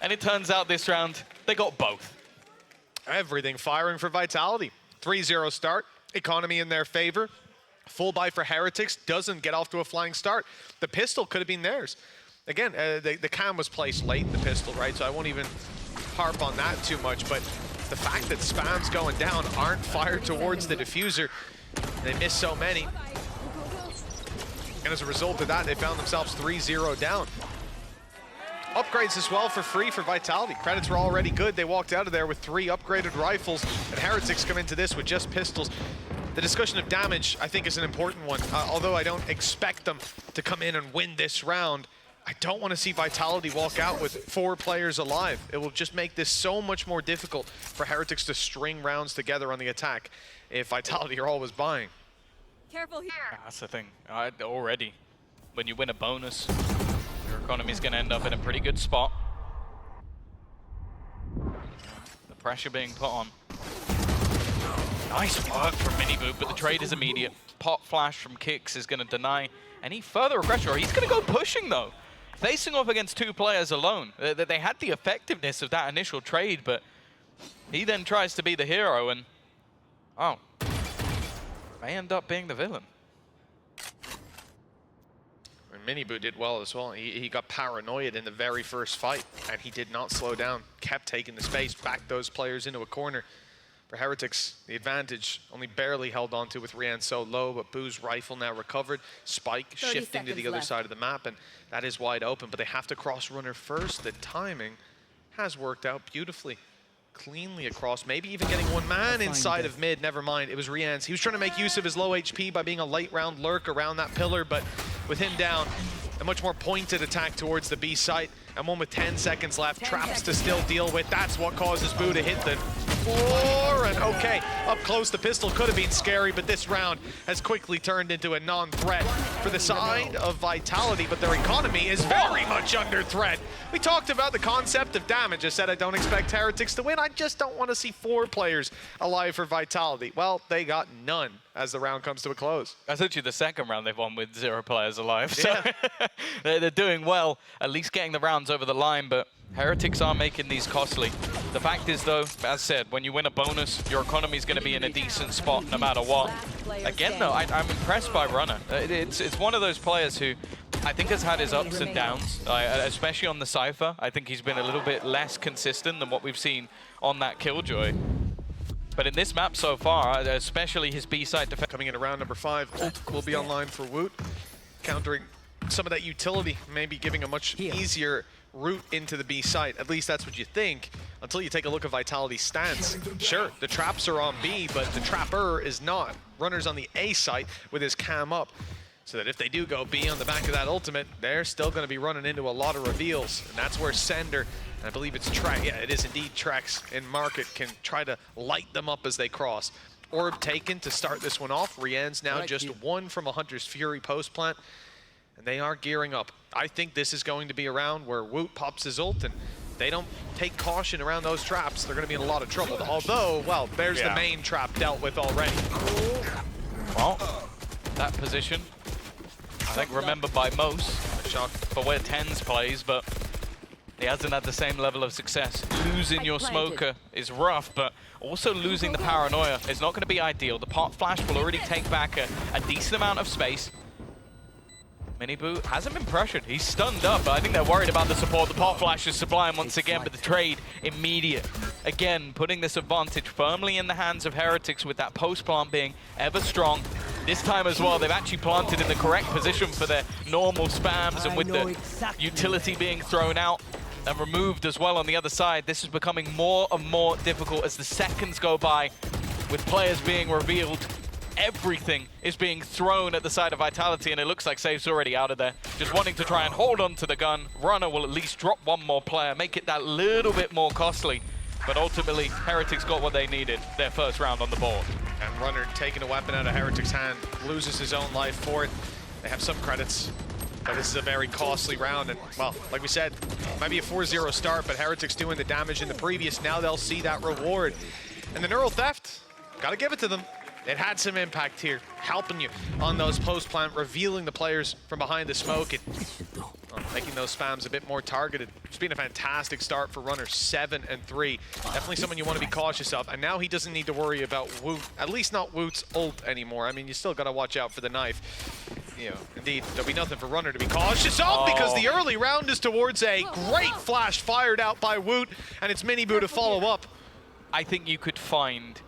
and it turns out this round, they got both. Everything firing for Vitality. 3-0 start, economy in their favor. Full buy for Heretics, doesn't get off to a flying start. The pistol could have been theirs. Again, the cam was placed late in the pistol, right? So I won't even harp on that too much, but the fact that spams going down aren't fired towards the diffuser, they miss so many. And as a result of that, they found themselves 3-0 down. Upgrades as well for free for Vitality. Credits were already good. They walked out of there with 3 upgraded rifles, and Heretics come into this with just pistols. The discussion of damage, I think, is an important one. Although I don't expect them to come in and win this round, I don't want to see Vitality walk out with 4 players alive. It will just make this so much more difficult for Heretics to string rounds together on the attack if Vitality are always buying. Careful here. That's the thing. Already, when you win a bonus, your economy's going to end up in a pretty good spot. The pressure being put on. Nice work from Miniboot, but the trade is immediate. Pop flash from Kicks is going to deny any further aggression, or he's going to go pushing though. Facing off against 2 players alone. They had the effectiveness of that initial trade, but he then tries to be the hero and, oh, may end up being the villain. And Miniboot did well as well. He got paranoid in the very first fight, and he did not slow down. Kept taking the space, backed those players into a corner. For Heretics, the advantage only barely held on to with Rian so low, but Boo's rifle now recovered. Spike shifting to the other side of the map, and that is wide open, but they have to cross Runner first. The timing has worked out beautifully. Cleanly across, maybe even getting one man inside of mid. Never mind, it was Rian's. He was trying to make use of his low HP by being a late round lurk around that pillar, but with him down, a much more pointed attack towards the B site, and one with 10 seconds left. Traps to still deal with. That's what causes Boo to hit the floor, and okay, up close the pistol could have been scary, but this round has quickly turned into a non-threat for the side of Vitality, but their economy is very much under threat. We talked about the concept of damage. I said I don't expect Heretics to win. I just don't want to see 4 players alive for Vitality. Well, they got none as the round comes to a close. That's actually the second round they've won with 0 players alive. Yeah. So they're doing well, at least getting the rounds over the line, but Heretics are making these costly. The fact is though, as said, when you win a bonus, your economy is going to be in a decent spot no matter what. Again though, I'm impressed by Runner. It's one of those players who I think has had his ups and downs, especially on the Cypher. I think he's been a little bit less consistent than what we've seen on that Killjoy. But in this map so far, especially his B-side defense. Coming in around number 5, ult will be online for Woot, countering some of that utility, maybe giving a much easier route into the B site. At least that's what you think, until you take a look at Vitality's stance. Sure, the traps are on B, but the trapper is not. Runner's on the A site with his cam up, so that if they do go B on the back of that ultimate, they're still going to be running into a lot of reveals. And that's where Sender, and I believe it's Trex, yeah, it is indeed Trex in Market, can try to light them up as they cross. Orb taken to start this one off. Rian's now just one from a Hunter's Fury post plant, and they are gearing up. I think this is going to be a round where Woot pops his ult, and they don't take caution around those traps, they're going to be in a lot of trouble. Although, well, there's the main trap dealt with already. Well, that position, I think, remembered by most for where Tens plays, but he hasn't had the same level of success. Losing your smoker is rough, but also losing the paranoia is not going to be ideal. The pot flash will already take back a decent amount of space. Miniboo hasn't been pressured. He's stunned up, but I think they're worried about the support. The pot flash is sublime once again, but the trade immediate. Again, putting this advantage firmly in the hands of Heretics with that post plant being ever strong. This time as well, they've actually planted in the correct position for their normal spams, and with the utility being thrown out and removed as well on the other side, this is becoming more and more difficult as the seconds go by with players being revealed. Everything is being thrown at the side of Vitality, and it looks like Safe's already out of there. Just wanting to try and hold on to the gun. Runner will at least drop one more player, make it that little bit more costly. But ultimately, Heretics got what they needed, their first round on the board. And Runner taking a weapon out of Heretics' hand, loses his own life for it. They have some credits, but this is a very costly round. And, well, like we said, it might be a 4-0 start, but Heretics doing the damage in the previous. Now they'll see that reward. And the Neural Theft, gotta give it to them. It had some impact here, helping you on those post-plant, revealing the players from behind the smoke, and making those spams a bit more targeted. It's been a fantastic start for Runner, 7-3. Definitely someone you want to be cautious of. And now he doesn't need to worry about Woot, at least not Woot's ult anymore. I mean, you still got to watch out for the knife. You know, indeed, there'll be nothing for Runner to be cautious of, because the early round is towards a great flash fired out by Woot, and it's Miniboo to follow up. I think you could find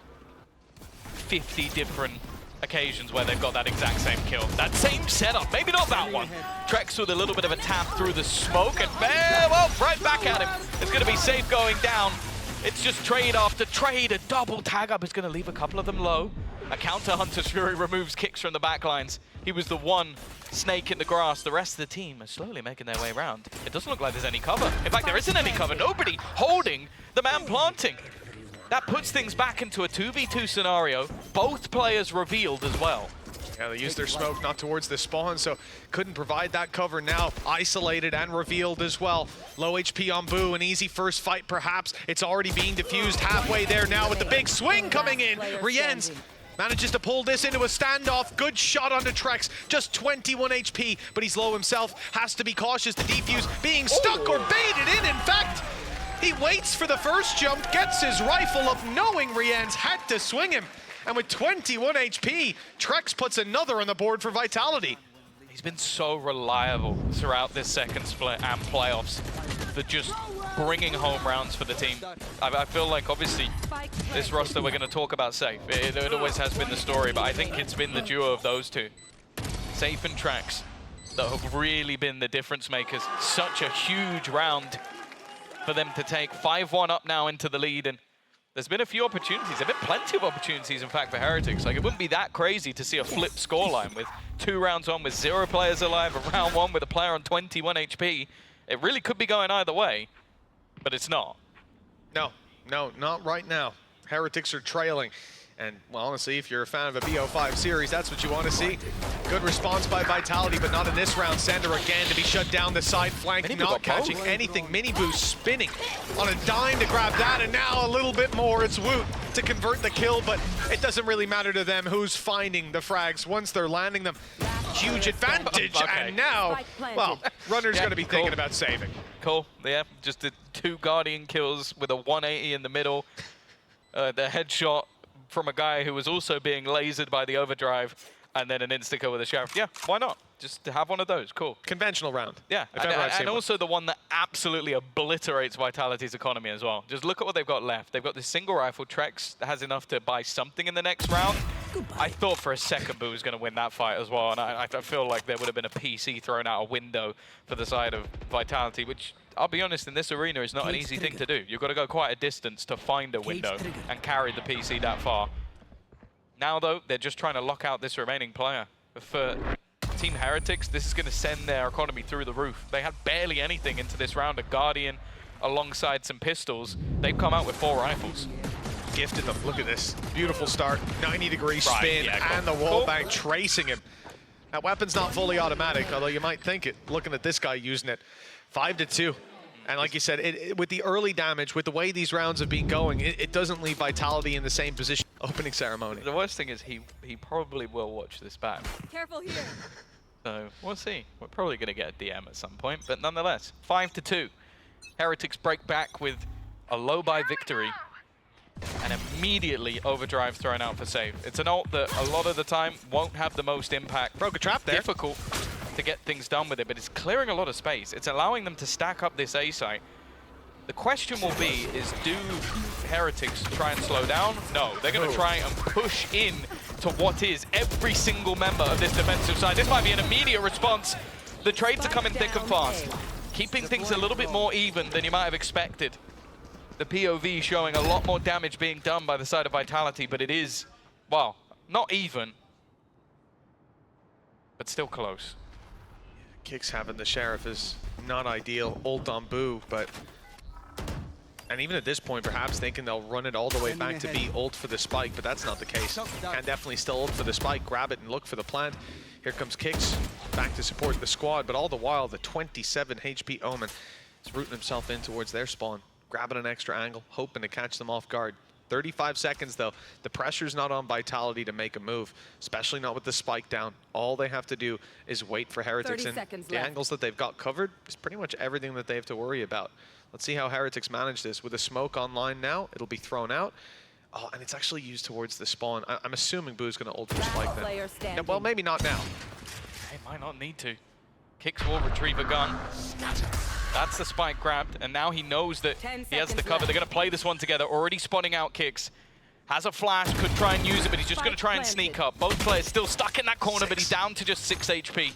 50 different occasions where they've got that exact same kill. That same setup, maybe not that one. Trex with a little bit of a tap through the smoke, and well, right back at him. It's going to be Safe going down. It's just trade after trade. A double tag up is going to leave a couple of them low. A counter Hunter's Fury removes kicks from the backlines. He was the one snake in the grass. The rest of the team are slowly making their way around. It doesn't look like there's any cover. In fact, there isn't any cover. Nobody holding the man planting. That puts things back into a 2v2 scenario. Both players revealed as well. Yeah, they used their smoke not towards the spawn, so couldn't provide that cover. Now isolated and revealed as well. Low HP on Boo, an easy first fight perhaps. It's already being diffused halfway there now with the big swing coming in. Rienz manages to pull this into a standoff. Good shot onto Trex, just 21 HP, but he's low himself. Has to be cautious. The defuse being stuck or baited in fact. He waits for the first jump, gets his rifle up, knowing Rienz had to swing him. And with 21 HP, Trex puts another on the board for Vitality. He's been so reliable throughout this second split and playoffs for just bringing home rounds for the team. I feel like, obviously, this roster we're going to talk about Safe. It always has been the story, but I think it's been the duo of those two. Safe and Trex that have really been the difference makers. Such a huge round for them to take. 5-1 up now into the lead, and there's been a few opportunities. There have been plenty of opportunities, in fact, for Heretics. Like, it wouldn't be that crazy to see a flip scoreline with 2 rounds on with 0 players alive, a round 1 with a player on 21 HP. It really could be going either way, but it's not. No, not right now. Heretics are trailing. And, well, honestly, if you're a fan of a BO5 series, that's what you want to see. Good response by Vitality, but not in this round. Sander again to be shut down the side flank, not catching anything. Miniboo spinning on a dime to grab that, and now a little bit more. It's Woot to convert the kill, but it doesn't really matter to them who's finding the frags once they're landing them. Huge advantage, and now, well, Runner's going to be thinking about saving. Cool, yeah, just the 2 Guardian kills with a 180 in the middle. The headshot from a guy who was also being lasered by the overdrive. and then an insta-kill with a Sheriff. Yeah, why not? Just to have one of those, cool. Conventional round. Yeah, and also the one that absolutely obliterates Vitality's economy as well. Just look at what they've got left. They've got this single rifle. Trex has enough to buy something in the next round. I thought for a second Boo was going to win that fight as well, and I feel like there would have been a PC thrown out a window for the side of Vitality, which, I'll be honest, in this arena is not an easy thing to do. You've got to go quite a distance to find a window and carry the PC that far. Now, though, they're just trying to lock out this remaining player. For Team Heretics, this is going to send their economy through the roof. They had barely anything into this round. A Guardian alongside some pistols. They've come out with 4 rifles. Gifted them. Look at this. Beautiful start. 90-degree spin, and the wallbang tracing him. That weapon's not fully automatic, although you might think it, looking at this guy using it. 5-2. And like you said, with the early damage, with the way these rounds have been going, it doesn't leave Vitality in the same position. Opening ceremony. The worst thing is he probably will watch this back. Careful here. So we'll see. We're probably going to get a DM at some point, but nonetheless, 5-2. Heretics break back with a low-buy victory and immediately overdrive thrown out for save. It's an ult that a lot of the time won't have the most impact. Broke a trap there. Difficult to get things done with it, but it's clearing a lot of space. It's allowing them to stack up this A site. The question will be, do Heretics try and slow down? No, they're going to try and push in to what is every single member of this defensive side. This might be an immediate response. The trades are coming thick and fast, keeping things a little bit more even than you might have expected. The POV showing a lot more damage being done by the side of Vitality, but it is, well, not even, but still close. Kicks having the Sheriff is not ideal. Ult on Boo, but... And even at this point, perhaps thinking they'll run it all the way back to be ult for the spike, but that's not the case. Can definitely still ult for the spike, grab it and look for the plant. Here comes Kicks, back to support the squad, but all the while, the 27 HP Omen is rooting himself in towards their spawn, grabbing an extra angle, hoping to catch them off guard. 35 seconds though. The pressure's not on Vitality to make a move, especially not with the spike down. All they have to do is wait for Heretics, and the angles that they've got covered is pretty much everything that they have to worry about. Let's see how Heretics manage this. With a smoke online now, it'll be thrown out. Oh, and it's actually used towards the spawn. I'm assuming Boo's going to ult for spike then. Yeah, well, maybe not now. They might not need to. Kicks will retrieve a gun. That's the spike grabbed, and now he knows that he has the cover. They're going to play this one together. Already spotting out Kicks. Has a flash, could try and use it, but he's just going to try and sneak up. Both players still stuck in that corner, but he's down to just 6 HP.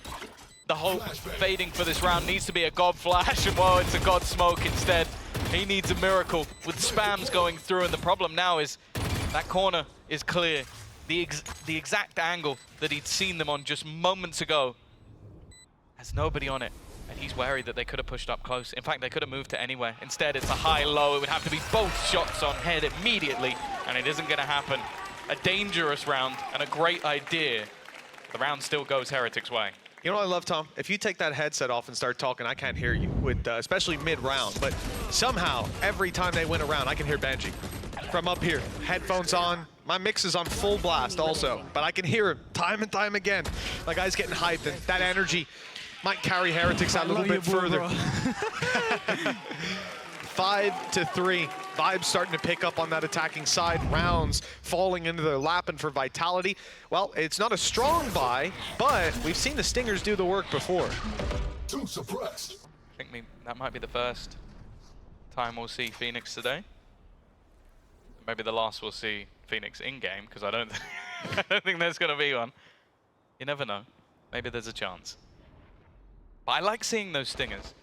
The hope fading for this round needs to be a God flash, and well, it's a God smoke instead. He needs a miracle with spams going through, and the problem now is that corner is clear. The exact angle that he'd seen them on just moments ago has nobody on it, and he's wary that they could have pushed up close. In fact, they could have moved to anywhere. Instead, it's a high-low. It would have to be both shots on head immediately, and it isn't going to happen. A dangerous round and a great idea. The round still goes Heretics' way. You know what I love, Tom? If you take that headset off and start talking, I can't hear you, with especially mid-round. But somehow, every time they win a round, I can hear Benji from up here. Headphones on. My mix is on full blast also, but I can hear him time and time again. My guy's getting hyped, and that energy might carry Heretics out a little bit further. 5-3. Vibes starting to pick up on that attacking side. Rounds falling into their lap, and for Vitality, well, it's not a strong buy, but we've seen the Stingers do the work before. Too suppressed. I think that might be the first time we'll see Phoenix today. Maybe the last we'll see Phoenix in-game, because I don't think there's going to be one. You never know. Maybe there's a chance. But I like seeing those Stingers.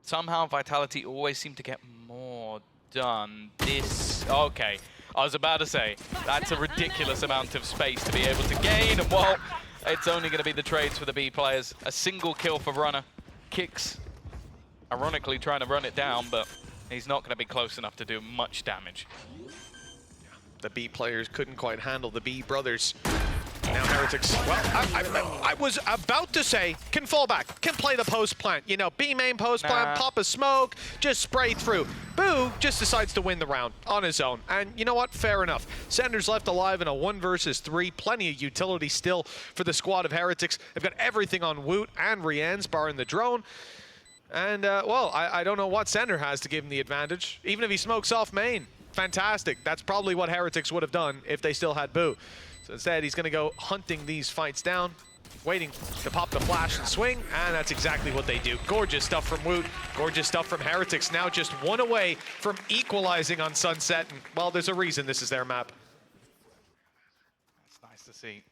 Somehow Vitality always seem to get more done. Okay, I was about to say, that's a ridiculous amount of space to be able to gain, and well, it's only going to be the trades for the B players. A single kill for Runner. Kicks, ironically trying to run it down, but he's not going to be close enough to do much damage. The B players couldn't quite handle the B brothers. Now Heretics, well, I was about to say, can fall back, can play the post plant. You know, B main post plant, pop a smoke, just spray through. Boo just decides to win the round on his own. And you know what? Fair enough. Sender's left alive in a 1 versus 3. Plenty of utility still for the squad of Heretics. They've got everything on Woot and Rien's, barring the drone. And, well, I don't know what Sender has to give him the advantage. Even if he smokes off main, fantastic. That's probably what Heretics would have done if they still had Boo. So instead, he's going to go hunting these fights down, waiting to pop the flash and swing, and that's exactly what they do. Gorgeous stuff from Woot, gorgeous stuff from Heretics, now just one away from equalizing on Sunset, and well, there's a reason this is their map. It's nice to see.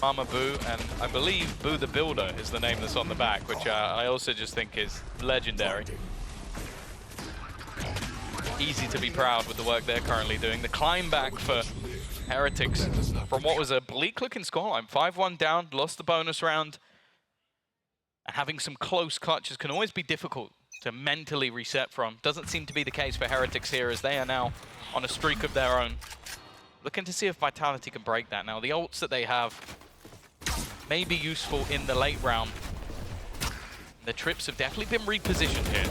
Mama Boo, and I believe Boo the Builder is the name that's on the back, which I also just think is legendary. Easy to be proud with the work they're currently doing. The climb back for Heretics from what was a bleak-looking scoreline. 5-1 down, lost the bonus round. And having some close clutches can always be difficult to mentally reset from. Doesn't seem to be the case for Heretics here, as they are now on a streak of their own. Looking to see if Vitality can break that now. The ults that they have may be useful in the late round. The trips have definitely been repositioned here.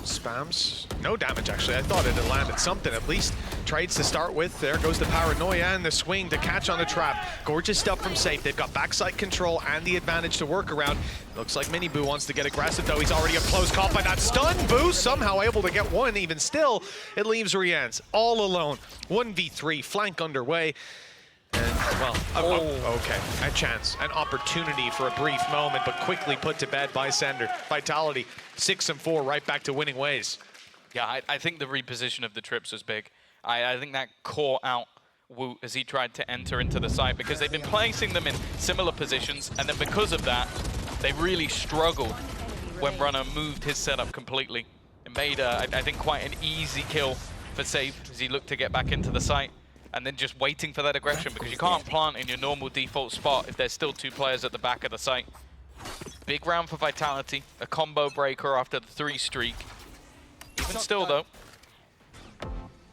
Spams, no damage actually. I thought it had landed something at least. Trades to start with. There goes the paranoia and the swing to catch on the trap. Gorgeous stuff from Safe. They've got backside control and the advantage to work around. Looks like Mini Boo wants to get aggressive though. He's already up close, caught by that stun. Boo somehow able to get one. Even still, it leaves Rians all alone. 1v3, flank underway. And, well, okay, a chance, an opportunity for a brief moment, but quickly put to bed by Sender. Vitality, 6-4, right back to winning ways. Yeah, I think the reposition of the trips was big. I think that caught out Woot as he tried to enter into the site, because they've been placing them in similar positions, and then because of that, they really struggled when Runner moved his setup completely. It made, I think, quite an easy kill for Safe as he looked to get back into the site. And then just waiting for that aggression, because you can't plant in your normal default spot if there's still two players at the back of the site. Big round for Vitality, a combo breaker after the 3 streak. Even still though,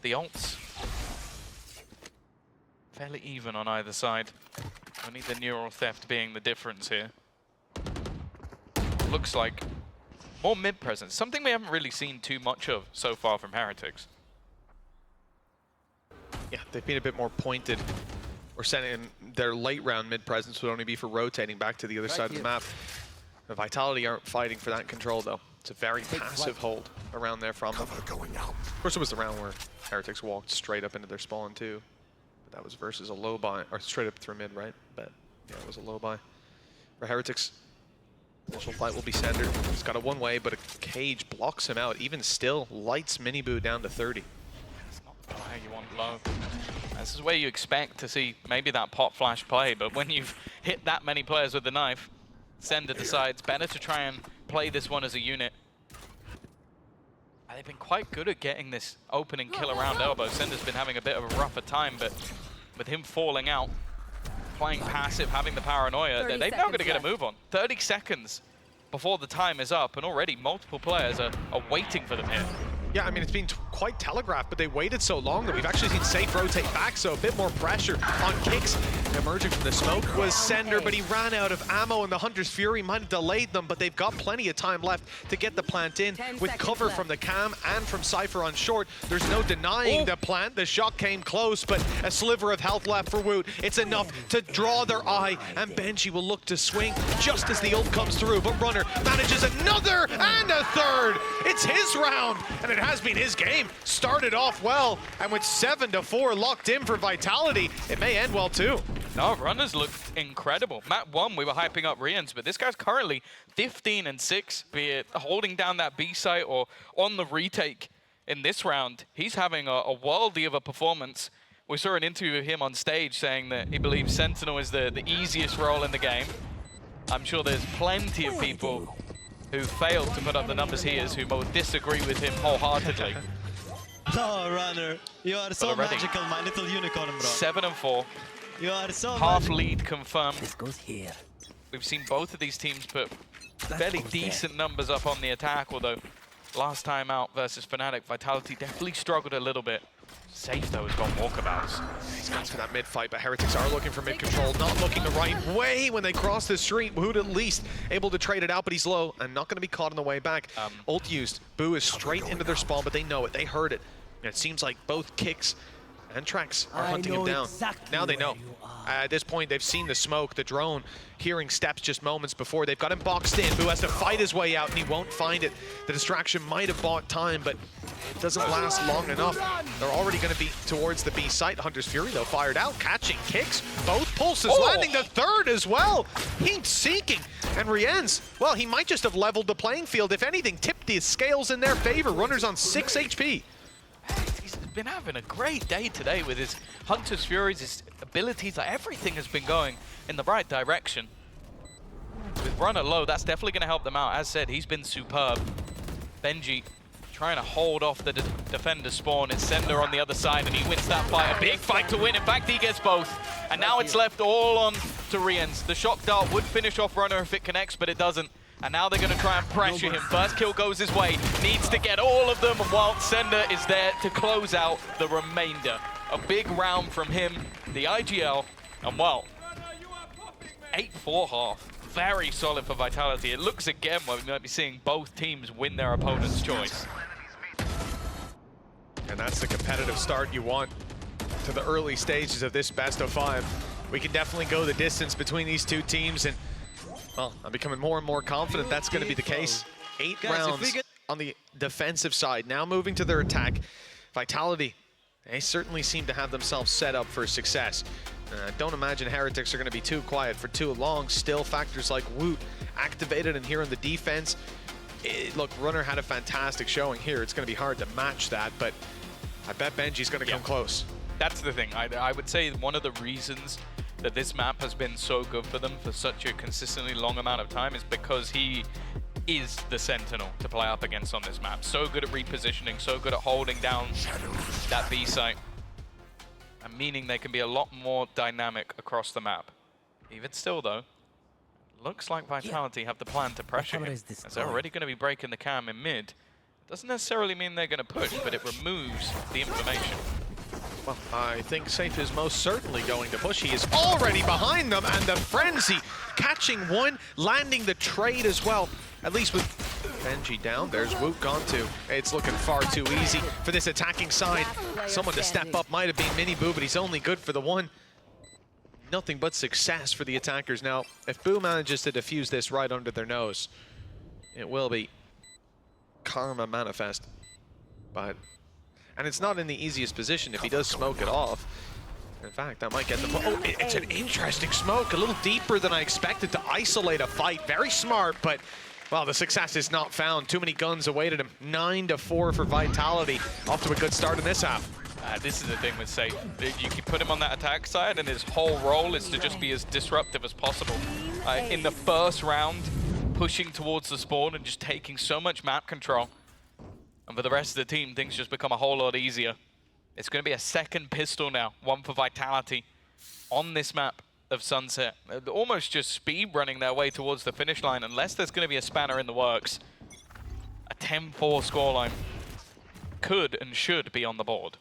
the ults, fairly even on either side. Only the neural theft being the difference here. Looks like more mid presence, something we haven't really seen too much of so far from Heretics. Yeah, they've been a bit more pointed. Or sending their late round mid presence would only be for rotating back to the other side of the map. The Vitality aren't fighting for that control though. It's a very passive hold around there from them. Of course it was the round where Heretics walked straight up into their spawn too. But that was versus a low buy, or straight up through mid, right? But yeah, it was a low buy. For Heretics, initial fight will be Sender. He's got a one-way, but a cage blocks him out. Even still, lights Mini Boo down to 30. Play you want low. This is where you expect to see maybe that pop flash play, but when you've hit that many players with the knife, Sender decides better to try and play this one as a unit. And they've been quite good at getting this opening kill around elbow. Sender's been having a bit of a rougher time, but with him falling out, playing passive, having the paranoia, they've now got to get a move on. 30 seconds before the time is up, and already multiple players are waiting for them here. Yeah, I mean, it's been quite telegraphed, but they waited so long that we've actually seen Safe rotate back, so a bit more pressure on Kicks. Emerging from the smoke was Sender, but he ran out of ammo, and the Hunter's Fury might have delayed them, but they've got plenty of time left to get the plant in. With cover from the Cam and from Cypher on short, there's no denying the plant. The shot came close, but a sliver of health left for Woot. It's enough to draw their eye, and Benji will look to swing just as the ult comes through, but Runner manages another and a third. It's his round, and it has been his game. Started off well, and with 7-4 locked in for Vitality, it may end well too. No, Runners look incredible. Map 1, we were hyping up Rians, but this guy's currently 15-6, be it holding down that B site or on the retake in this round. He's having a worldie of a performance. We saw an interview of him on stage saying that he believes Sentinel is the easiest role in the game. I'm sure there's plenty of people who failed to put up the numbers he is, who will disagree with him wholeheartedly. No, Runner, you are so magical, my little unicorn, bro. 7-4. You are so half lead confirmed. This goes here. We've seen both of these teams put fairly decent numbers up on the attack, although last time out versus Fnatic, Vitality definitely struggled a little bit. Safe though has gone walkabouts. He's gone for that mid fight, but Heretics are looking for mid control, not looking the right way when they cross the street. Woot at least able to trade it out, but he's low and not going to be caught on the way back. Ult used. Boo is straight into their spawn, but they know it. They heard it. And it seems like both Kicks Antrax are hunting him down. Now they know. At this point, they've seen the smoke, the drone, hearing steps just moments before. They've got him boxed in. Boo has to fight his way out, and he won't find it. The distraction might have bought time, but it doesn't last long enough. They're already going to be towards the B site. Hunter's Fury, though, fired out, catching kicks. Both pulses, landing the third as well. Heat seeking. And Rien's, well, he might just have leveled the playing field. If anything, tipped the scales in their favor. Runner's on 6 HP. He's been having a great day today with his Hunter's Furies, his abilities, everything has been going in the right direction. With Runner low, that's definitely going to help them out. As said, he's been superb. Benji trying to hold off the defender spawn. It's Sender on the other side, and he wins that fight. A big fight to win. In fact, he gets both. And now it's left all on to Rien's. The shock dart would finish off Runner if it connects, but it doesn't. And now they're going to try and pressure him. First kill goes his way. Needs to get all of them, while Sender is there to close out the remainder. A big round from him, the IGL, and well, 8-4 half. Very solid for Vitality. It looks again where we might be seeing both teams win their opponent's choice. And that's the competitive start you want to the early stages of this best of 5. We can definitely go the distance between these two teams, and well, I'm becoming more and more confident that's going to be the case. 8 rounds on the defensive side. Now moving to their attack. Vitality, they certainly seem to have themselves set up for success. Don't imagine Heretics are going to be too quiet for too long. Still, factors like Woot activated, and here on the defense, look, Runner had a fantastic showing here. It's going to be hard to match that, but I bet Benji's going to come close. That's the thing. I would say one of the reasons that this map has been so good for them for such a consistently long amount of time is because he is the Sentinel to play up against on this map. So good at repositioning, so good at holding down that B site. And meaning they can be a lot more dynamic across the map. Even still though, looks like Vitality have the plan to pressure him, as they're already going to be breaking the cam in mid. Doesn't necessarily mean they're going to push, but it removes the information. Well, I think Safe is most certainly going to push. He is already behind them, and the frenzy catching one, landing the trade as well. At least with Benji down, there's Woot gone too. It's looking far too easy for this attacking side. Someone to step up might have been Mini-Boo, but he's only good for the one. Nothing but success for the attackers. Now, if Boo manages to defuse this right under their nose, it will be karma manifest. And it's not in the easiest position if he does smoke it off. In fact, that might get the... Oh, it's an interesting smoke, a little deeper than I expected to isolate a fight. Very smart, but, well, the success is not found. Too many guns awaited him. 9-4 for Vitality. Off to a good start in this half. This is the thing with Safe. You can put him on that attack side, and his whole role is to just be as disruptive as possible. In the first round, pushing towards the spawn and just taking so much map control. And for the rest of the team, things just become a whole lot easier. It's going to be a second pistol now, one for Vitality, on this map of Sunset. They're almost just speed running their way towards the finish line, unless there's going to be a spanner in the works. A 10-4 scoreline could and should be on the board.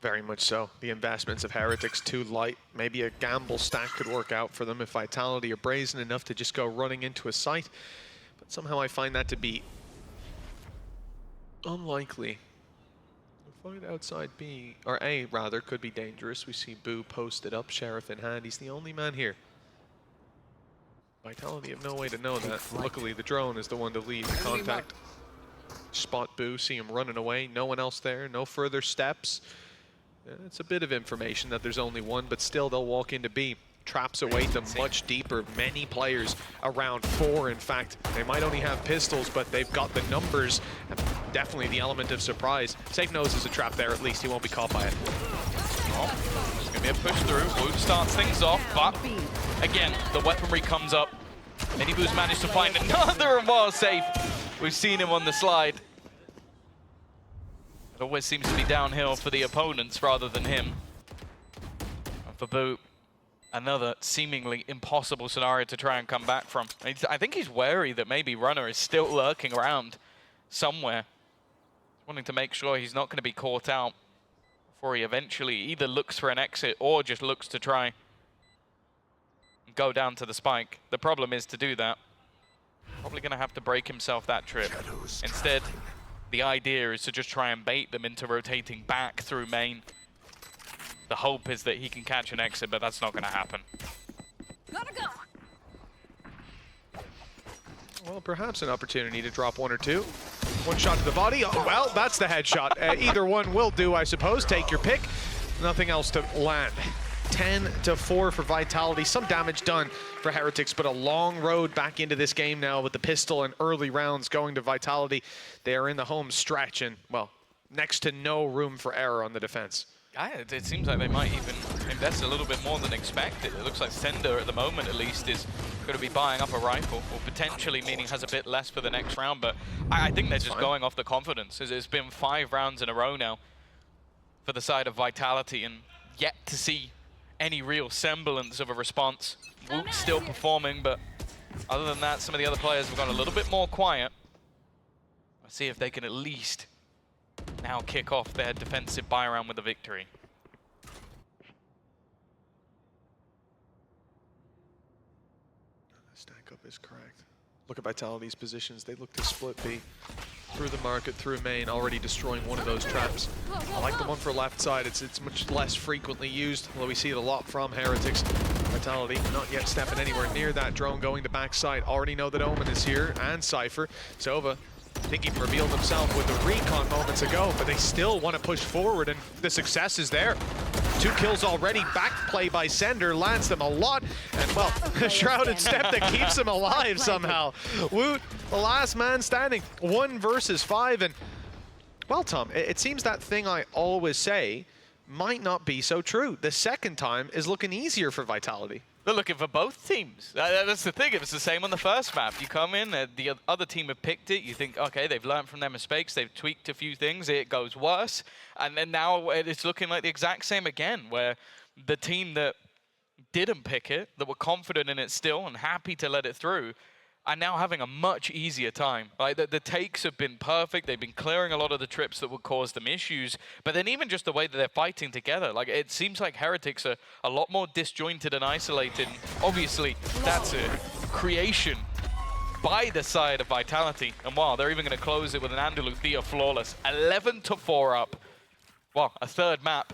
Very much so. The investments of Heretics too light. Maybe a gamble stack could work out for them if Vitality are brazen enough to just go running into a site. But somehow I find that to be unlikely. The fight outside B, or A rather, could be dangerous. We see Boo posted up, Sheriff in hand. He's the only man here. Vitality have no way to know that. Luckily, the drone is the one to lead the contact. Spot Boo, see him running away. No one else there, no further steps. It's a bit of information that there's only one, but still they'll walk into B. Traps await them much deeper. Many players, around 4 in fact. They might only have pistols, but they've got the numbers. And definitely the element of surprise. Safe knows there's a trap there, at least he won't be caught by it. Oh, there's going to be a push through. Woot starts things off, but again, the weaponry comes up. Mini-Boo's managed to find another while Safe. We've seen him on the slide. It always seems to be downhill for the opponents rather than him. And for Boo, another seemingly impossible scenario to try and come back from. I think he's wary that maybe Runner is still lurking around somewhere, wanting to make sure he's not going to be caught out before he eventually either looks for an exit or just looks to try and go down to the spike. The problem is to do that, probably going to have to break himself that trip. Instead, the idea is to just try and bait them into rotating back through main. The hope is that he can catch an exit, but that's not going to happen. Gotta go. Well, perhaps an opportunity to drop one or two. One shot to the body. Oh, well, that's the headshot. Either one will do, I suppose. Take your pick. Nothing else to land. 10-4 for Vitality. Some damage done for Heretics, but a long road back into this game now with the pistol and early rounds going to Vitality. They are in the home stretch and, well, next to no room for error on the defense. Yeah, it seems like they might even invest a little bit more than expected. It looks like Sender, at the moment at least, is going to be buying up a rifle, or potentially meaning has a bit less for the next round, but I think they're just going off the confidence. It's been 5 rounds in a row now for the side of Vitality, and yet to see any real semblance of a response. Woot's still performing, but other than that, some of the other players have gone a little bit more quiet. Let's see if they can at least now kick off their defensive buy round with a victory. Stack up is correct. Look at Vitality's positions. They look to split B through the market, through main, already destroying one of those traps. I like the one for left side. It's much less frequently used, although we see it a lot from Heretics. Vitality not yet stepping anywhere near that drone, going to backside. Already know that Omen is here, and Cypher. Sova, I think he revealed himself with the recon moments ago, but they still want to push forward, and the success is there. 2 kills already, back play by Sender, lands them a lot, and well, a shrouded step that keeps him alive somehow. Woot, the last man standing, 1 versus 5, and well, Tom, it seems that thing I always say might not be so true. The second time is looking easier for Vitality. They're looking for both teams. That's the thing. It was the same on the first map. You come in, the other team have picked it. You think, okay, they've learned from their mistakes. They've tweaked a few things. It goes worse. And then now it's looking like the exact same again, where the team that didn't pick it, that were confident in it still and happy to let it through, are now having a much easier time. Like the takes have been perfect. They've been clearing a lot of the trips that would cause them issues. But then even just the way that they're fighting together, like it seems like Heretics are a lot more disjointed and isolated. Obviously, that's a creation by the side of Vitality. And wow, they're even going to close it with an Andaluthia flawless. 11-4 up. Wow, a third map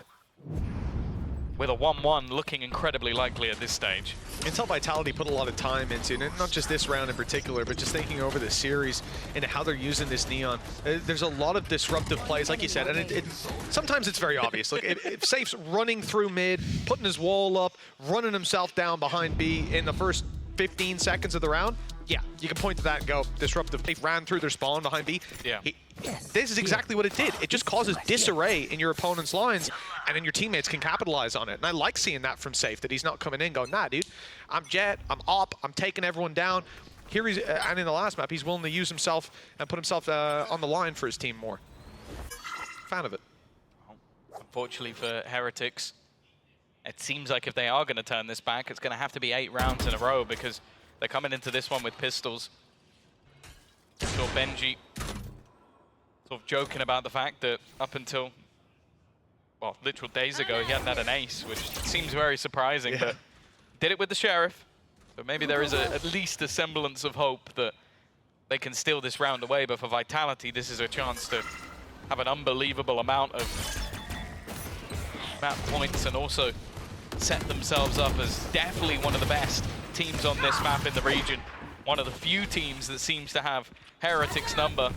with a 1-1 looking incredibly likely at this stage. Until Vitality put a lot of time into, and not just this round in particular, but just thinking over the series and how they're using this Neon. There's a lot of disruptive plays, like you said, and sometimes it's very obvious. Like if Safe's running through mid, putting his wall up, running himself down behind B in the first 15 seconds of the round, yeah, you can point to that and go, disruptive. They ran through their spawn behind B. Yeah. This is exactly what it did. It just causes disarray in your opponent's lines, and then your teammates can capitalize on it. And I like seeing that from Safe, that he's not coming in going, nah, dude, I'm Jet, I'm up, I'm taking everyone down. Here he's, and in the last map, he's willing to use himself and put himself on the line for his team more. Fan of it. Unfortunately for Heretics, it seems like if they are going to turn this back, it's going to have to be 8 rounds in a row, because they're coming into this one with pistols. So Benji sort of joking about the fact that up until, well, literal days ago, he hadn't had an ace, which seems very surprising, but did it with the Sheriff. So maybe there is at least a semblance of hope that they can steal this round away, but for Vitality, this is a chance to have an unbelievable amount of map points and also set themselves up as definitely one of the best teams on this map in the region. One of the few teams that seems to have Heretics' number.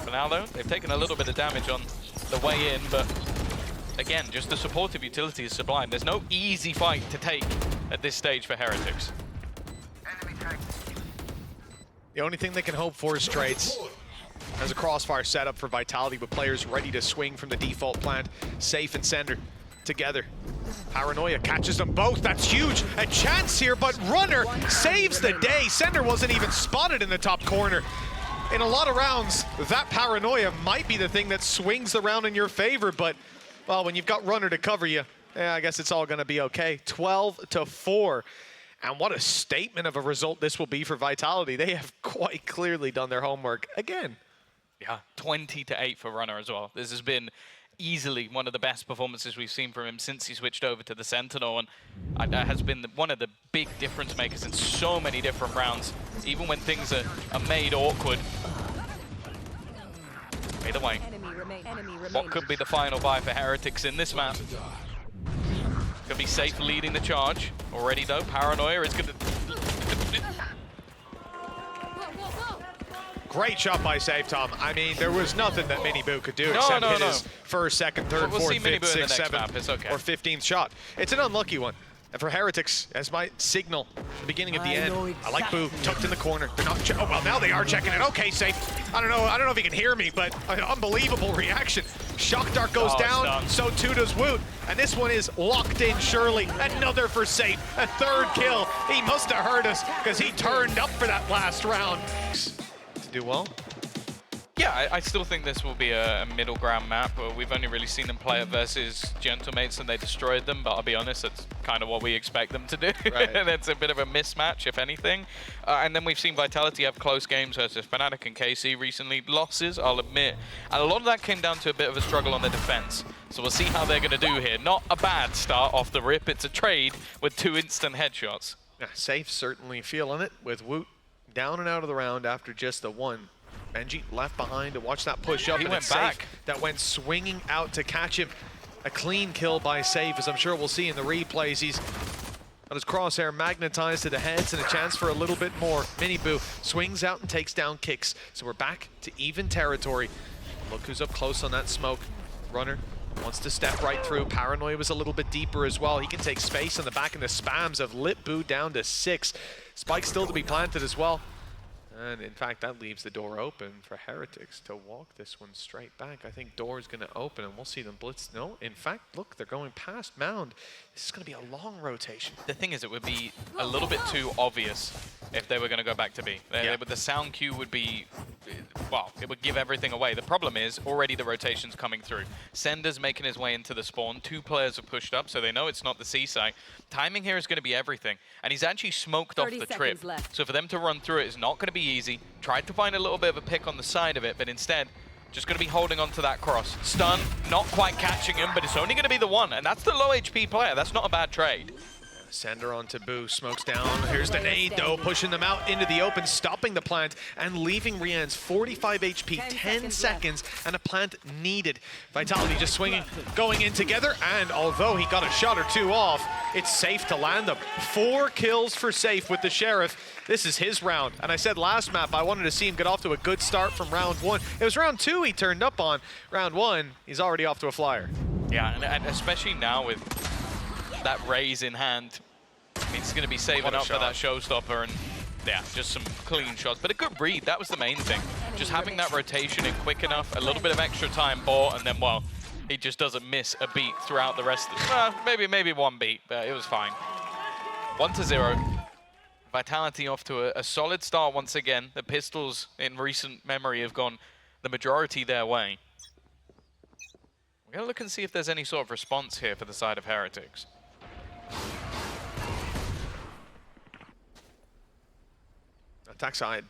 For now, though, they've taken a little bit of damage on the way in, but again, just the supportive utility is sublime. There's no easy fight to take at this stage for Heretics. The only thing they can hope for is trades. As a crossfire setup for Vitality with players ready to swing from the default plant. Safe and Sender together. Paranoia catches them both. That's huge. A chance here, but Runner saves the day. Sender wasn't even spotted in the top corner. In a lot of rounds, that Paranoia might be the thing that swings the round in your favor, but, well, when you've got Runner to cover you, I guess it's all going to be okay. 12-4. And what a statement of a result this will be for Vitality. They have quite clearly done their homework again. Yeah, 20-8 for Runner as well. This has been easily one of the best performances we've seen from him since he switched over to the Sentinel, and that has been one of the big difference makers in so many different rounds. Even when things are made awkward, Either way, Enemy what could be the final buy for Heretics in this map? Could be Safe leading the charge. Already though, Paranoia is going to... Great shot by Safe, Tom. I mean, there was nothing that Miniboo could do No, except no, hit no. his first, second, third, We'll fourth, see fifth, Miniboo in the sixth, next seventh, map. It's okay. or 15th shot. It's an unlucky one. And for Heretics, as my signal, the beginning of the end, I like Boo, tucked in the corner. They're not, oh, well, now they are checking it. Okay, Safe. I don't know if he can hear me, but an unbelievable reaction. Shock Dart goes down, done. so too does Woot. And this one is locked in, surely. Another for Safe, a third kill. He must have heard us, because he turned up for that last round. To do well. Yeah, I still think this will be a middle ground map. We've only really seen them play it versus Gentlemates and they destroyed them, but I'll be honest, that's kind of what we expect them to do. Right. And it's a bit of a mismatch, if anything. And then we've seen Vitality have close games versus Fnatic and KC recently. Losses, I'll admit. And a lot of that came down to a bit of a struggle on the defense. So we'll see how they're going to do here. Not a bad start off the rip. It's a trade with 2 instant headshots. Yeah, Safe certainly feeling it with Woot down and out of the round after just the one. Benji left behind to watch that push up. He and went it's Safe back. that went swinging out to catch him. A clean kill by Safe, as I'm sure we'll see in the replays. He's got his crosshair magnetized to the heads and a chance for a little bit more. Miniboo swings out and takes down kicks. So we're back to even territory. Look who's up close on that smoke. Runner wants to step right through. Paranoia was a little bit deeper as well. He can take space on the back, and the spams have lit Boo down to 6. Spike still to be planted as well. And in fact, that leaves the door open for Heretics to walk this one straight back. I think door is going to open and we'll see them blitz. No, in fact, look, they're going past Mound. This is going to be a long rotation. The thing is, it would be a little bit too obvious if they were going to go back to B. The sound cue would be, well, it would give everything away. The problem is, already the rotation's coming through. Sender's making his way into the spawn. 2 players are pushed up, so they know it's not the C site. Timing here is going to be everything. And he's actually smoked off the trip. Left. So for them to run through it is not going to be easy. Tried to find a little bit of a pick on the side of it, but instead, just going to be holding on to that cross. Stun, not quite catching him, but it's only going to be the one. And that's the low HP player. That's not a bad trade. Sender onto Boo, smokes down. Here's the nade though, pushing them out into the open, stopping the plant and leaving Rian's 45 HP, 10 seconds, and a plant needed. Vitality just swinging, going in together, and although he got a shot or 2 off, it's Safe to land them. 4 kills for Safe with the Sheriff. This is his round, and I said last map I wanted to see him get off to a good start from round 1. It was round 2 he turned up on. Round 1, he's already off to a flyer. Yeah, and especially now with that raise in hand, he's going to be saving up for that showstopper, and yeah, just some clean shots. But a good read, that was the main thing. Just having that rotation in quick enough, a little bit of extra time bought, and then, well, he just doesn't miss a beat throughout the rest of maybe 1 beat, but it was fine. 1-0. Vitality off to a solid start once again. The Pistols in recent memory have gone the majority their way. We're going to look and see if there's any sort of response here for the side of Heretics. Attack side,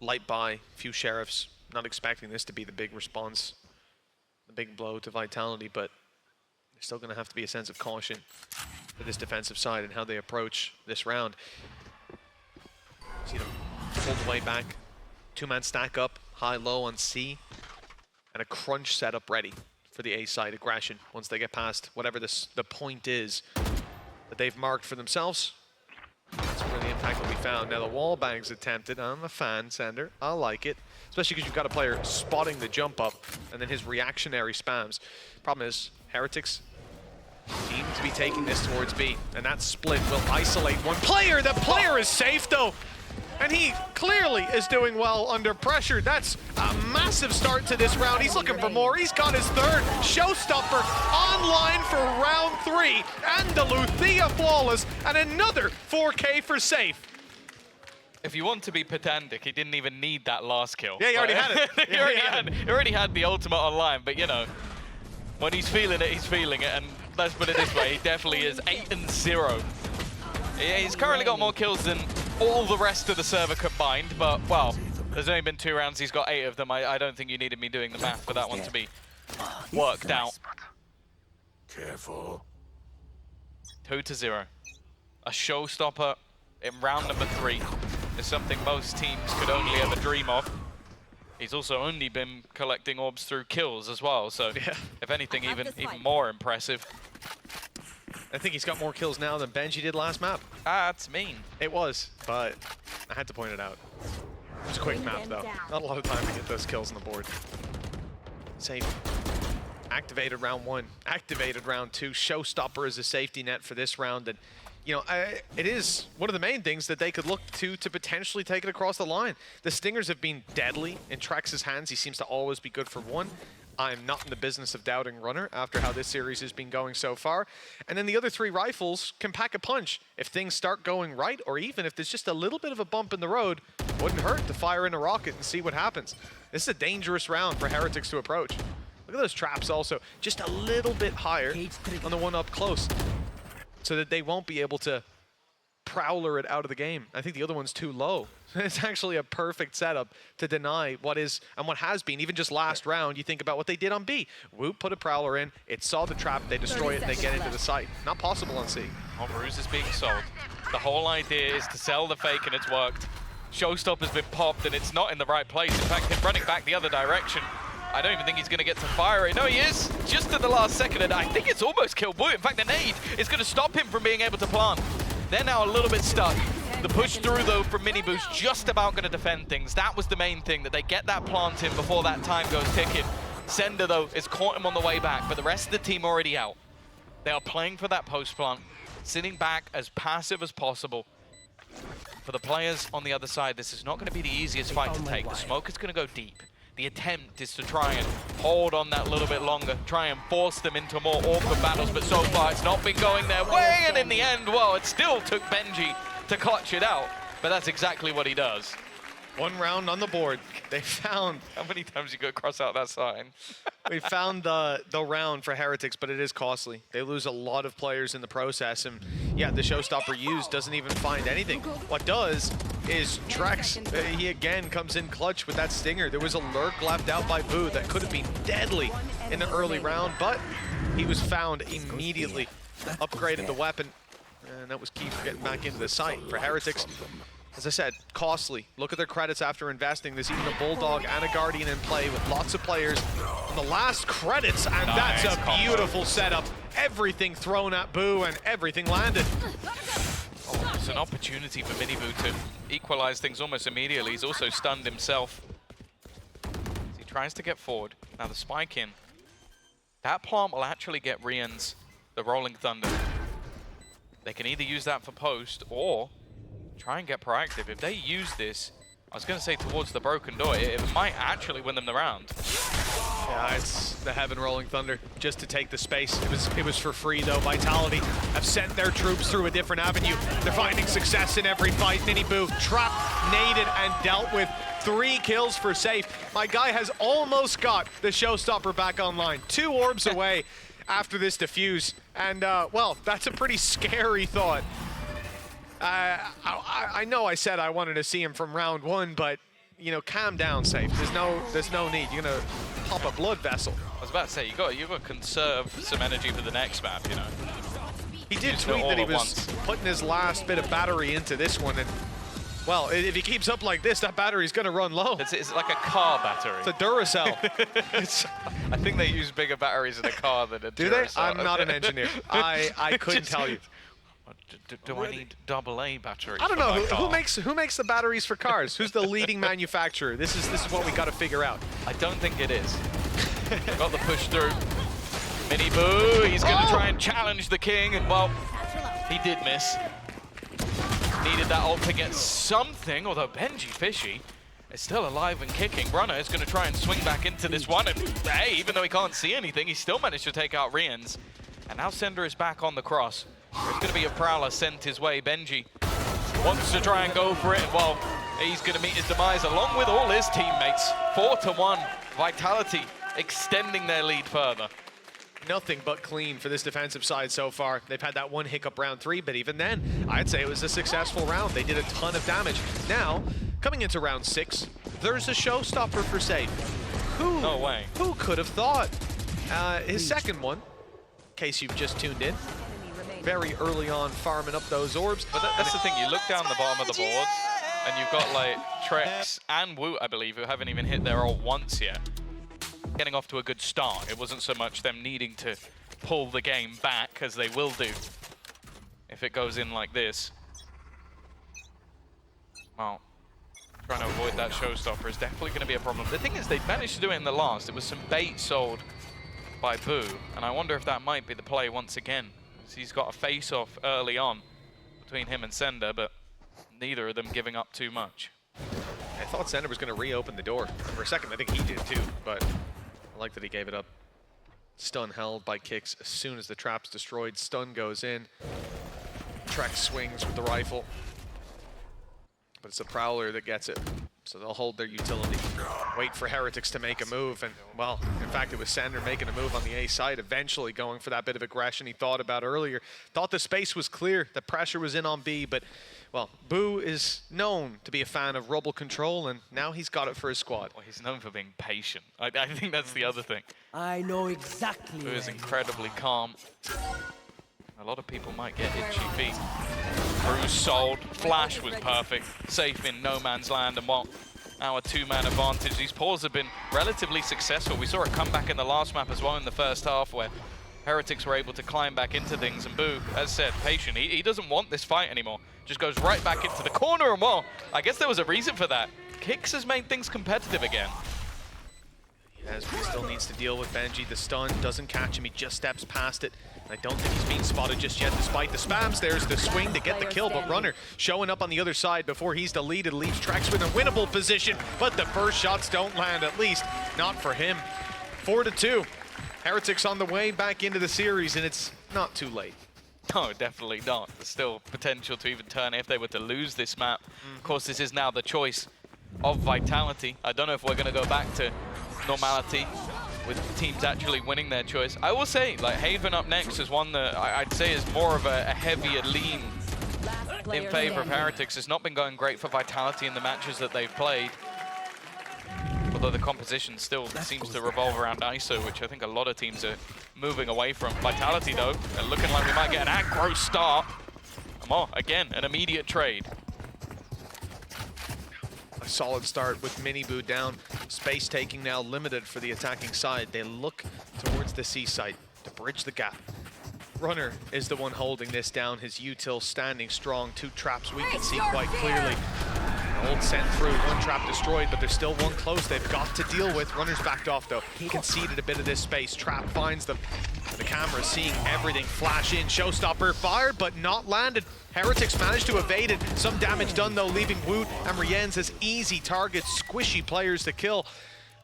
light buy, few Sheriffs. Not expecting this to be the big response, the big blow to Vitality, but there's still going to have to be a sense of caution for this defensive side and how they approach this round. See them pull the way back, 2-man stack up, high-low on C, and a crunch setup ready for the A side aggression once they get past whatever the point is that they've marked for themselves. That's where the impact will be found. Now the wall bang's attempted. I'm a fan, Sender. I like it. Especially because you've got a player spotting the jump up and then his reactionary spams. Problem is, Heretics seem to be taking this towards B. And that split will isolate one player. The player is safe though. And he clearly is doing well under pressure. That's a massive start to this round. He's looking for more. He's got his 3rd showstopper online for round 3. And the Luthia flawless, and another 4K for Safe. If you want to be pedantic, he didn't even need that last kill. Yeah, he already had it. He already had the ultimate online, but you know, when he's feeling it, he's feeling it. And let's put it this way, he definitely is 8-0. Yeah, he's currently got more kills than all the rest of the server combined, but, well, there's only been 2 rounds, he's got 8 of them. I don't think you needed me doing the math for that one to be worked out. Careful. 2-0. A showstopper in round number 3 is something most teams could only ever dream of. He's also only been collecting orbs through kills as well, so Yeah. if anything, even more impressive. I think he's got more kills now than Benji did last map. That's mean. It was, but I had to point it out. It was a quick map, though. Not a lot of time to get those kills on the board. Safe. Activated round 1. Activated round 2. Showstopper is a safety net for this round. And, you know, it is one of the main things that they could look to potentially take it across the line. The Stingers have been deadly in Trex's hands. He seems to always be good for one. I'm not in the business of doubting Runner after how this series has been going so far. And then the other 3 rifles can pack a punch. If things start going right, or even if there's just a little bit of a bump in the road, wouldn't hurt to fire in a rocket and see what happens. This is a dangerous round for Heretics to approach. Look at those traps also, just a little bit higher on the one up close, so that they won't be able to prowler it out of the game. I think the other one's too low. It's actually a perfect setup to deny what is, and what has been, even just last round, you think about what they did on B. Whoop put a prowler in, it saw the trap, they destroy it, and they get into the site. Not possible on C. Oh, Ruse is being sold. The whole idea is to sell the fake, and it's worked. Showstopper's been popped, and it's not in the right place. In fact, him running back the other direction, I don't even think he's going to get to fire it. No, he is, just at the last second, and I think it's almost killed Boy. In fact, the nade is going to stop him from being able to plant. They're now a little bit stuck. The push through, though, from Miniboo's just about going to defend things. That was the main thing, that they get that plant in before that time goes ticking. Sender, though, has caught him on the way back, but the rest of the team already out. They are playing for that post plant, sitting back as passive as possible. For the players on the other side, this is not going to be the easiest fight to take. The smoke is going to go deep. The attempt is to try and hold on that little bit longer, try and force them into more awkward battles, but so far it's not been going their way, and in the end, well, it still took Benji to clutch it out, but that's exactly what he does. 1 round on the board. They found... How many times you go cross out that sign? We found the round for Heretics, but it is costly. They lose a lot of players in the process, and yeah, the Showstopper used doesn't even find anything. What does is Trex, he again comes in clutch with that Stinger. There was a lurk left out by Boo that could have been deadly in the early round, but he was found immediately. Upgraded the weapon, and that was key for getting back into the site. For Heretics, as I said, costly. Look at their credits after investing. There's even a Bulldog and a Guardian in play with lots of players. The last credits, and nice that's a combo. beautiful setup. Everything thrown at Boo, and everything landed. Oh, it's an opportunity for Miniboo to equalize things almost immediately. He's also stunned himself. He tries to get forward. Now the spike in. That plant will actually get Rian's the Rolling Thunder. They can either use that for post or try and get proactive. If they use this, I was going to say towards the broken door, it might actually win them the round. Yeah, it's the Heaven Rolling Thunder just to take the space. It was for free though. Vitality have sent their troops through a different avenue. They're finding success in every fight. Miniboo trapped, naded, and dealt with. 3 kills for Safe. My guy has almost got the Showstopper back online. 2 orbs away after this defuse. And well, that's a pretty scary thought. I know I said I wanted to see him from round 1, but you know, calm down, Safe. There's no need. You're gonna pop a blood vessel. I was about to say, you got to conserve some energy for the next map, you know. He did Just tweet all that he at was once. putting his last bit of battery into this one, and well, if he keeps up like this, that battery's gonna run low. It's like a car battery. It's a Duracell. I think they use bigger batteries in a car than a Do they? Duracell. I'm not an engineer. I couldn't tell you. Do I need AA batteries? I don't for know my who makes the batteries for cars. Who's the leading manufacturer? This is what we got to figure out. I don't think it is. Got the push through. Miniboo, he's going to try and challenge the king, and well, he did miss. Needed that ult to get something, although Benji Fishy is still alive and kicking. Runner is going to try and swing back into this one, and hey, even though he can't see anything, he still managed to take out Rian's. And now Sender is back on the cross. There's going to be a Prowler sent his way. Benji wants to try and go for it, and well, he's going to meet his demise along with all his teammates. 4-1, Vitality extending their lead further. Nothing but clean for this defensive side so far. They've had that one hiccup round 3, but even then, I'd say it was a successful round. They did a ton of damage. Now, coming into round 6, there's a showstopper for Safe. No way. Who could have thought? His second one, in case you've just tuned in, very early on farming up those orbs. But that's the thing, you look down the bottom of the board, and you've got like Trex and Woot, I believe, who haven't even hit their ult once yet. Getting off to a good start. It wasn't so much them needing to pull the game back, as they will do if it goes in like this. Well, trying to avoid that showstopper is definitely going to be a problem. The thing is, they managed to do it in the last. It was some bait sold by Boo, and I wonder if that might be the play once again. He's got a face-off early on between him and Sender, but neither of them giving up too much. I thought Sender was going to reopen the door. For a second, I think he did too, but I like that he gave it up. Stun held by Kicks as soon as the trap's destroyed. Stun goes in. Trex swings with the rifle. But it's the Prowler that gets it. So they'll hold their utility. Wait for Heretics to make a move. And, well, in fact, it was Sander making a move on the A side, eventually going for that bit of aggression he thought about earlier. Thought the space was clear, the pressure was in on B, but, well, Boo is known to be a fan of rubble control, and now he's got it for his squad. Well, he's known for being patient. I think that's the other thing. I know exactly. Boo is incredibly calm. A lot of people might get itchy feet. Bruce sold. Flash was perfect. Safe in no man's land. And what? Our two-man advantage. These pawns have been relatively successful. We saw it come back in the last map as well in the first half, where Heretics were able to climb back into things. And Boo, as said, patient. He doesn't want this fight anymore. Just goes right back into the corner. And well, I guess there was a reason for that. Kicks has made things competitive again. As he still needs to deal with Benji. The stun doesn't catch him. He just steps past it. I don't think he's being spotted just yet, despite the spams. There's the swing to get the kill, but Runner showing up on the other side before he's deleted, leaves Trex with a winnable position, but the first shots don't land, at least not for him. 4-2. Heretics on the way back into the series, and it's not too late. No, definitely not. There's still potential to even turn if they were to lose this map. Of course, this is now the choice of Vitality. I don't know if we're going to go back to normality with teams actually winning their choice. I will say, like, Haven up next is one that I'd say is more of a heavier lean in favor of Heretics. It's not been going great for Vitality in the matches that they've played. Although the composition still seems to revolve around ISO, which I think a lot of teams are moving away from. Vitality, though, are looking like we might get an aggro start. Come on, again, an immediate trade. A solid start with Mini Boo down. Space taking now limited for the attacking side. They look towards the C site to bridge the gap. Runner is the one holding this down. His util standing strong. Two traps we can see quite clearly. Ult sent through, one trap destroyed, but there's still one close they've got to deal with. Runner's backed off though. He conceded a bit of this space. Trap finds them. The camera seeing everything flash in. Showstopper fired, but not landed. Heretics managed to evade it. Some damage done though, leaving Woot and Rienz as easy targets, squishy players to kill.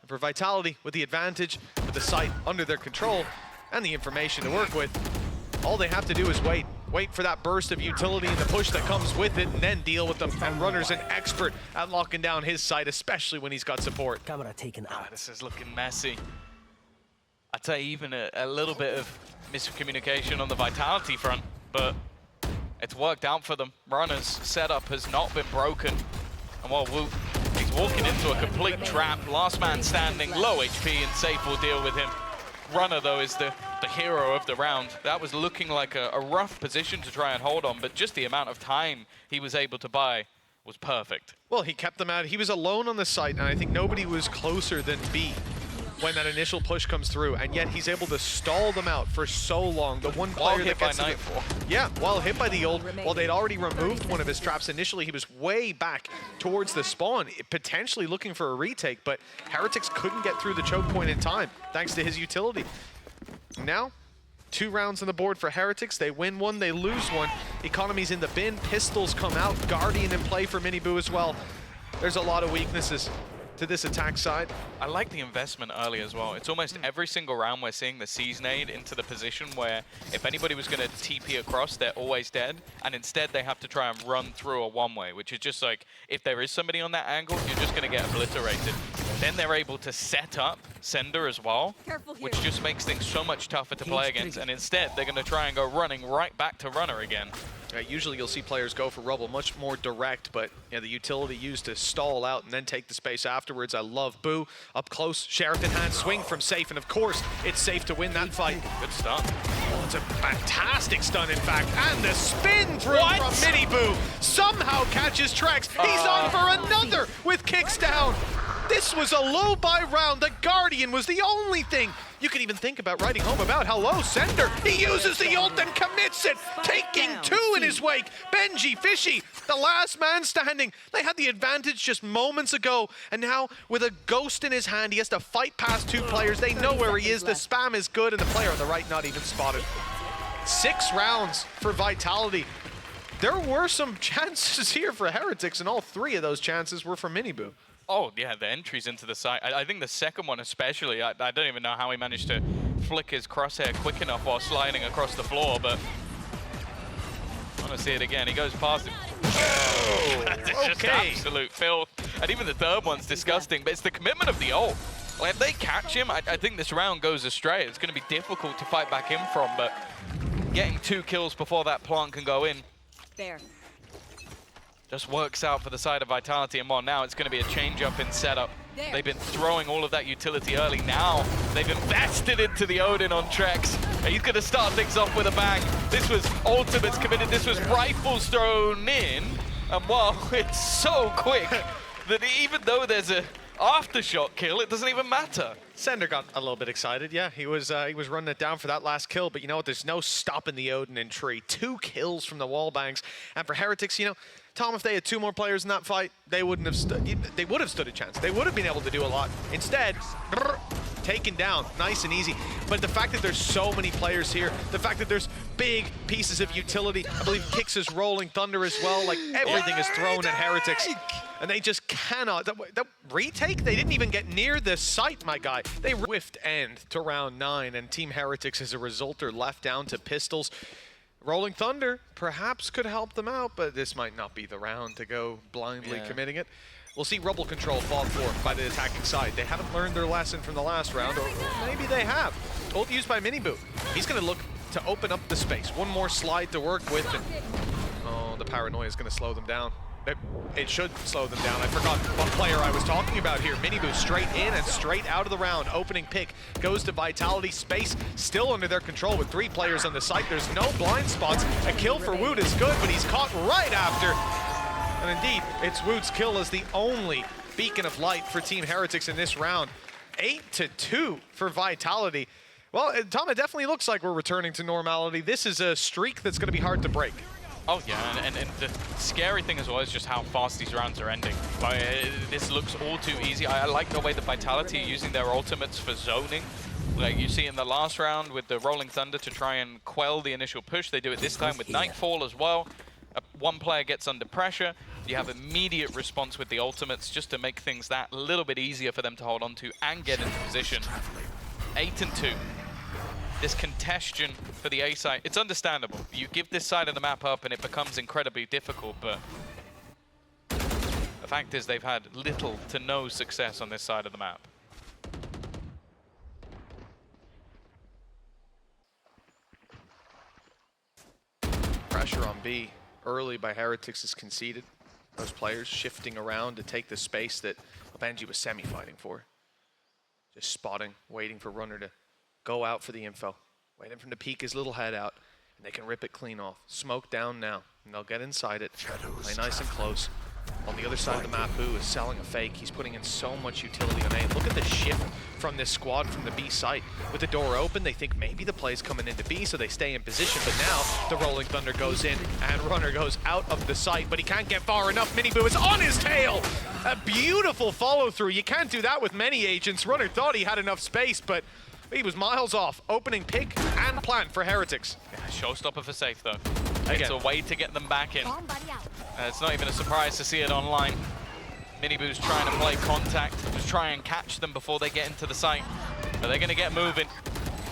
And for Vitality, with the advantage, with the site under their control and the information to work with, all they have to do is wait. Wait for that burst of utility and the push that comes with it, and then deal with them. And Runner's an expert at locking down his site, especially when he's got support. Camera taken out. This is looking messy. I'd say even a little bit of miscommunication on the Vitality front, but it's worked out for them. Runner's setup has not been broken. And while Woot, he's walking into a complete trap. Last man standing, low HP, and Safe will deal with him. Runner, though, is the hero of the round. That was looking like a rough position to try and hold on, but just the amount of time he was able to buy was perfect. Well, he kept them out. He was alone on the site, and I think nobody was closer than B when that initial push comes through, and yet he's able to stall them out for so long. The one player While hit that gets by to Nightfall. Yeah, while hit by the ult, while they'd already removed one of his traps initially, he was way back towards the spawn, potentially looking for a retake, but Heretics couldn't get through the choke point in time, thanks to his utility. Now, 2 rounds on the board for Heretics. They win one, they lose one. Economy's in the bin, pistols come out, Guardian in play for Mini Boo as well. There's a lot of weaknesses to this attack side. I like the investment early as well. It's almost every single round we're seeing the Seasonade into the position where if anybody was going to TP across, they're always dead, and instead they have to try and run through a one-way, which is just like, if there is somebody on that angle, you're just going to get obliterated. then they're able to set up Sender as well, Careful here. which just makes things so much tougher to play against. And instead, they're going to try and go running right back to Runner again. Usually you'll see players go for Rubble much more direct, but the utility used to stall out and then take the space afterwards. I love Boo. Up close, Sheriff in hand, swing from Safe, and of course, it's Safe to win that fight. Good stun. Oh, it's a fantastic stun, in fact, and the spin through from Mini Boo somehow catches Trex. He's on for another with kicks down. This was a low buy round. The Guardian was the only thing you could even think about writing home about. Hello, Sender. He uses the ult and commits it, taking two in his wake. Benji, Fishy, the last man standing. They had the advantage just moments ago, and now with a ghost in his hand, he has to fight past two players. They know where he is. The spam is good, and the player on the right not even spotted. 6 rounds for Vitality. There were some chances here for Heretics, and all 3 of those chances were for Miniboo. Oh, yeah, the entries into the site. I think the second one especially, I don't even know how he managed to flick his crosshair quick enough while sliding across the floor, but I want to see it again. He goes past him. Oh, it's just absolute filth. And even the third one's disgusting, but it's the commitment of the ult. Like, if they catch him, I think this round goes astray. It's going to be difficult to fight back in from, but getting 2 kills before that plant can go in. There. Just works out for the side of Vitality, and now it's going to be a change-up in setup. There. They've been throwing all of that utility early. Now they've invested into the Odin on Trex. He's going to start things off with a bang. This was ultimates committed. This was rifles thrown in. And it's so quick that even though there's a aftershock kill, it doesn't even matter. Sender got a little bit excited. Yeah, he was running it down for that last kill, but you know what? There's no stopping the Odin in tree. 2 kills from the wall bangs. And for Heretics, Tom, if they had 2 more players in that fight, they wouldn't have they would have stood a chance. They would have been able to do a lot. Instead, taken down, nice and easy. But the fact that there's so many players here, the fact that there's big pieces of utility, I believe Kix is rolling Thunder as well, like everything is thrown at Heretics. And they just cannot, that retake, they didn't even get near the site, my guy. They swift end to round 9, and Team Heretics as a result are left down to pistols. Rolling Thunder perhaps could help them out, but this might not be the round to go blindly committing it. We'll see Rubble control fought for by the attacking side. They haven't learned their lesson from the last round, or maybe they have. Ult used by Miniboo. He's going to look to open up the space. One more slide to work with, and oh, the paranoia is going to slow them down. It should slow them down. I forgot what player I was talking about here. Miniboo straight in and straight out of the round. Opening pick goes to Vitality. Space still under their control with 3 players on the site. There's no blind spots. A kill for Wood is good, but he's caught right after. And indeed, it's Wood's kill as the only beacon of light for Team Heretics in this round. 8-2 for Vitality. Well, Tom, it definitely looks like we're returning to normality. This is a streak that's going to be hard to break. Oh yeah, and the scary thing as well is just how fast these rounds are ending. Like, this looks all too easy. I like the way the Vitality are using their ultimates for zoning. Like you see in the last round with the Rolling Thunder to try and quell the initial push. They do it this time with Nightfall as well. One player gets under pressure. You have immediate response with the ultimates just to make things that little bit easier for them to hold on to and get into position. 8-2. This congestion for the A side, it's understandable. You give this side of the map up and it becomes incredibly difficult, but the fact is they've had little to no success on this side of the map. Pressure on B early by Heretics is conceded. Those players shifting around to take the space that Benji was semi-fighting for. Just spotting, waiting for Runner to go out for the info. Waiting for him to peek his little head out, and they can rip it clean off. Smoke down now, and they'll get inside it. Play nice and close. On the other side of the map, Boo is selling a fake. He's putting in so much utility on A. Look at the shift from this squad from the B site. With the door open, they think maybe the play's coming into B, so they stay in position. But now, the Rolling Thunder goes in, and Runner goes out of the site, but he can't get far enough. Miniboo is on his tail! A beautiful follow-through. You can't do that with many agents. Runner thought he had enough space, but he was miles off. Opening pick and plant for Heretics. Yeah, showstopper for Safe, though. It's a way to get them back in. It's not even a surprise to see it online. Miniboo's trying to play contact, just try and catch them before they get into the site. But they're going to get moving.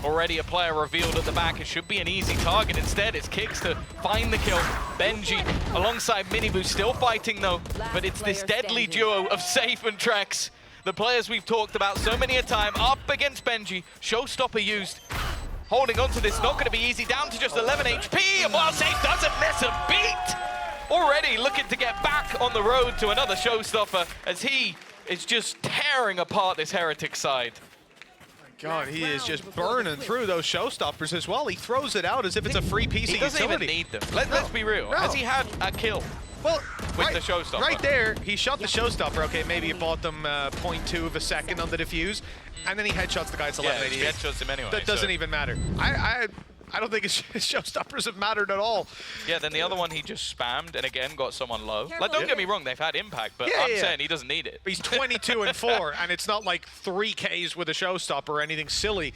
Already a player revealed at the back. It should be an easy target. Instead, it's Kix to find the kill. Benji alongside Miniboo still fighting, though. But it's this deadly duo of Safe and Trex the players we've talked about so many a time, up against Benji. Showstopper used. Holding on to this, not going to be easy. Down to just 11 HP, and while Safe doesn't miss a beat, already looking to get back on the road to another Showstopper as he is just tearing apart this Heretic side. God, he is just burning through those Showstoppers as well. He throws it out as if it's a free piece of utility. He doesn't even need them. Let's be real. Has he had a kill? Well, with the Showstopper. Right there, he shot the Showstopper. Okay, maybe it bought them 0.2 of a second on the defuse, and then he headshots the guy at 11 he headshots him anyway. That doesn't even matter. I don't think his Showstoppers have mattered at all. Yeah, then the other one he just spammed and again got someone low. Like, don't get me wrong, they've had impact, but I'm saying he doesn't need it. He's 22 and 4, and it's not like 3 Ks with a Showstopper or anything silly.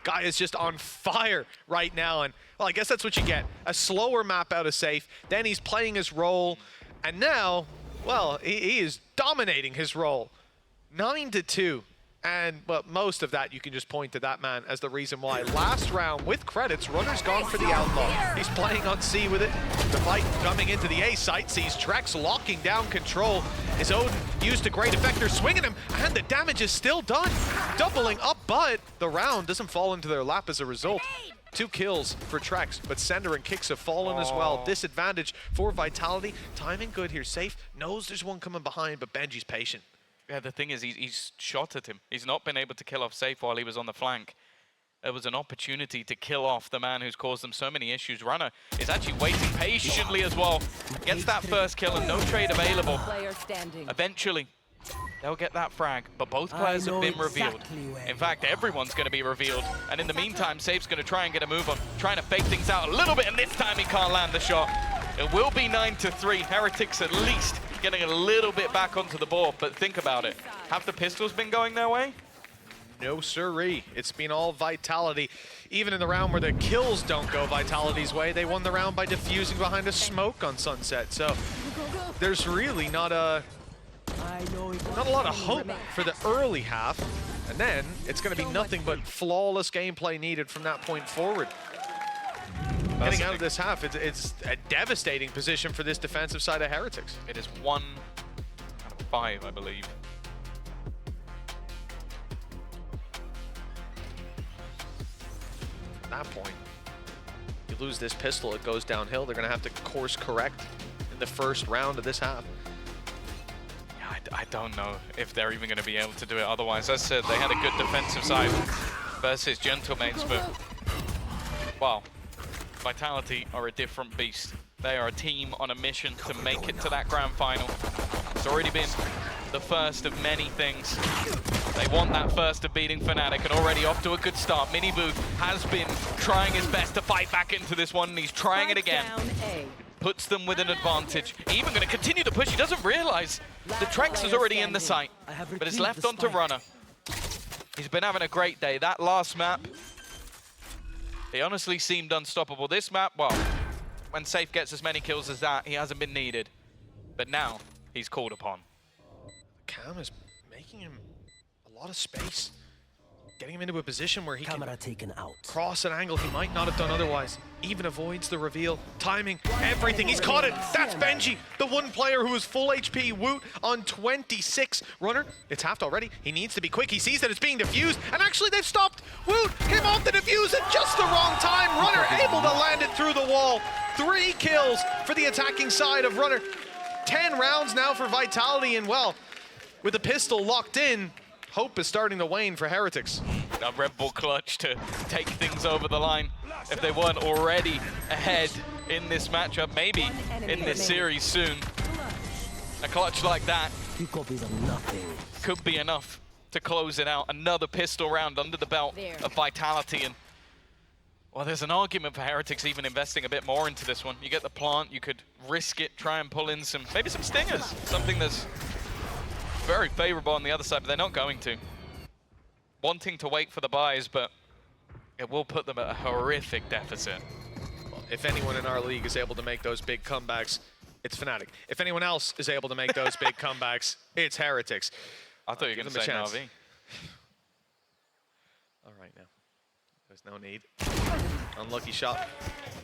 Guy is just on fire right now, and well, I guess that's what you get. A slower map out of Safe, then he's playing his role, and now, well, he is dominating his role. 9-2. And, well, most of that, you can just point to that man as the reason why. Last round, with credits, Runner's gone for the Outlaw. He's playing on C with it. The fight coming into the A site, sees Trex locking down control. Is Odin used to great effect. They're swinging him, and the damage is still done. Doubling up, but the round doesn't fall into their lap as a result. 2 kills for Trex, but Sender and Kicks have fallen as well. Disadvantage for Vitality. Timing good here. Safe knows there's one coming behind, but Benji's patient. Yeah, the thing is, he's shot at him. He's not been able to kill off Safe while he was on the flank. There was an opportunity to kill off the man who's caused them so many issues. Runner is actually waiting patiently as well. Gets that first kill and no trade available. Eventually, they'll get that frag, but both players have been revealed. In fact, everyone's going to be revealed. And in the meantime, Safe's going to try and get a move on, trying to fake things out a little bit, and this time he can't land the shot. It will be 9-3. Heretics at least getting a little bit back onto the board, but think about it. Have the pistols been going their way? No siree. It's been all Vitality. Even in the round where the kills don't go Vitality's way, they won the round by defusing behind a smoke on Sunset. So there's really not a lot of hope for the early half. And then it's going to be nothing but flawless gameplay needed from that point forward. Getting out of this half, it's a devastating position for this defensive side of Heretics. It is 1 out of 5, I believe. At that point, you lose this pistol, it goes downhill. They're going to have to course correct in the first round of this half. Yeah, I don't know if they're even going to be able to do it otherwise. As I said, they had a good defensive side versus Gentlemates, but, well, Vitality are a different beast. They are a team on a mission to make it to that grand final. It's already been the first of many things. They want that first of beating Fnatic, and already off to a good start. Miniboo has been trying his best to fight back into this one, and he's trying it again. Puts them with an advantage. Even going to continue to push. He doesn't realize the Trex is already in the site, but it's left onto Runner. He's been having a great day. That last map, he honestly seemed unstoppable. This map, well, when Safe gets as many kills as that, he hasn't been needed. But now, he's called upon. Cam is making him a lot of space. Getting him into a position where he can cross an angle he might not have done otherwise. Even avoids the reveal. Timing, everything. He's caught it. That's Benji, the one player who is full HP. Woot on 26. Runner, it's halved already. He needs to be quick. He sees that it's being diffused, and actually they've stopped. Woot came off the diffuse at just the wrong time. Runner able to land it through the wall. 3 kills for the attacking side of Runner. 10 rounds now for Vitality, and well, with the pistol locked in, hope is starting to wane for Heretics. A Red Bull clutch to take things over the line if they weren't already ahead in this matchup, maybe in this series soon. A clutch like that could be enough to close it out. Another pistol round under the belt of Vitality, and well, there's an argument for Heretics even investing a bit more into this one. You get the plant, you could risk it, try and pull in maybe some stingers, something that's very favorable on the other side, but they're not going to. Wanting to wait for the buys, but it will put them at a horrific deficit. Well, if anyone in our league is able to make those big comebacks, it's Fnatic. If anyone else is able to make those big comebacks, it's Heretics. I thought you were going to say Na'Vi. All right, now. There's no need. Unlucky shot.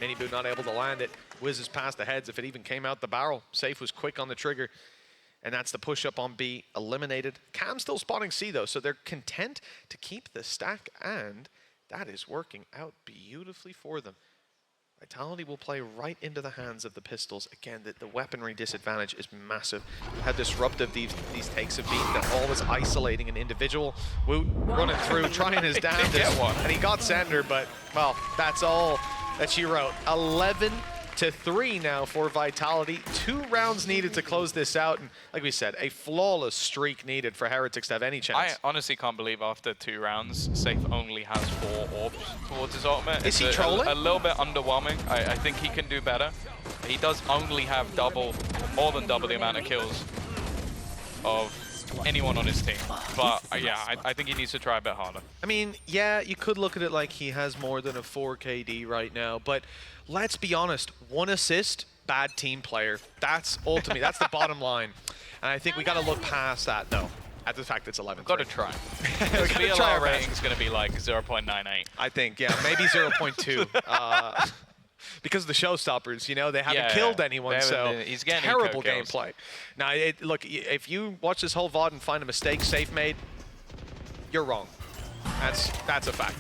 Miniboo not able to land it. Whizzes past the heads if it even came out the barrel. Safe was quick on the trigger. And that's the push-up on B, eliminated. Cam still spotting C, though, so they're content to keep the stack, and that is working out beautifully for them. Vitality will play right into the hands of the Pistols. Again, the weaponry disadvantage is massive. How disruptive these takes have been. They're always isolating an individual. Woot running through, trying his damnedest, and he got Sender, but, well, that's all that she wrote. 11-3 now for Vitality. 2 rounds needed to close this out, and like we said, a flawless streak needed for Heretics to have any chance. I honestly can't believe after 2 rounds, Safe only has 4 orbs towards his ultimate. Is he trolling? A little bit underwhelming. I think he can do better. He does only have more than double the amount of kills of anyone on his team. But yeah, I think he needs to try a bit harder. I mean, yeah, you could look at it like he has more than a 4 KD right now, but let's be honest, 1 assist, bad team player. That's ultimately, that's the bottom line. And I think we got to look past that, though, at the fact it's 11. Got to try. We gotta try VLR our rating's going to be like 0.98. I think, yeah, maybe 0.2. Because of the showstoppers, you know, they haven't killed anyone, so he's getting terrible eco kills. gameplay. Now, look, if you watch this whole VOD and find a mistake Safe made, you're wrong. That's a fact.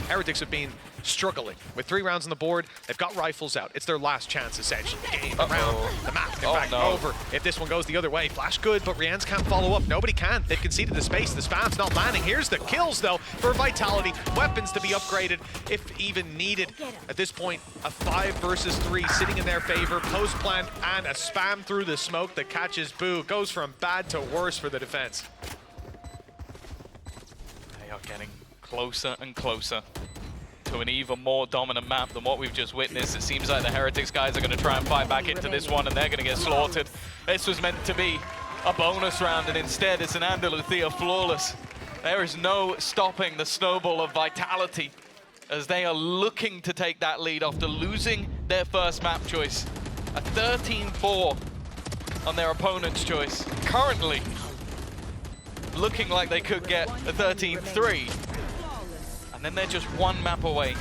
Heretics have been struggling with 3 rounds on the board. They've got rifles out. It's their last chance, essentially. Game around the map. In fact, over. If this one goes the other way, flash good, but Rian's can't follow up. Nobody can. They've conceded the space. The spam's not landing. Here's the kills, though, for Vitality. Weapons to be upgraded, if even needed. At this point, a 5 versus 3 sitting in their favor. Post plant and a spam through the smoke that catches Boo. Goes from bad to worse for the defense. They are getting closer and closer to an even more dominant map than what we've just witnessed. It seems like the Heretics guys are going to try and fight back into this one, and they're going to get slaughtered. This was meant to be a bonus round, and instead it's an Andalucia flawless. There is no stopping the snowball of Vitality as they are looking to take that lead after losing their first map choice. A 13-4 on their opponent's choice. Currently looking like they could get a 13-3. And then they're just 1 map away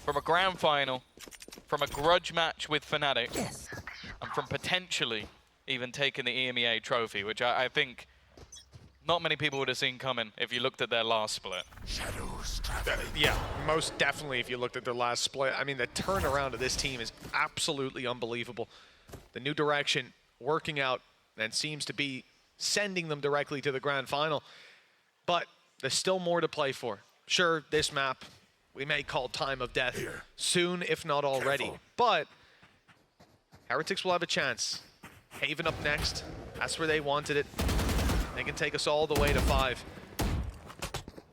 from a grand final, from a grudge match with Fnatic, and from potentially even taking the EMEA trophy, which I think not many people would have seen coming if you looked at their last split. Yeah, most definitely if you looked at their last split. I mean, the turnaround of this team is absolutely unbelievable. The new direction working out and seems to be sending them directly to the grand final. But there's still more to play for. Sure, this map we may call time of death soon, if not already. But Heretics will have a chance. Haven up next. That's where they wanted it. They can take us all the way to 5.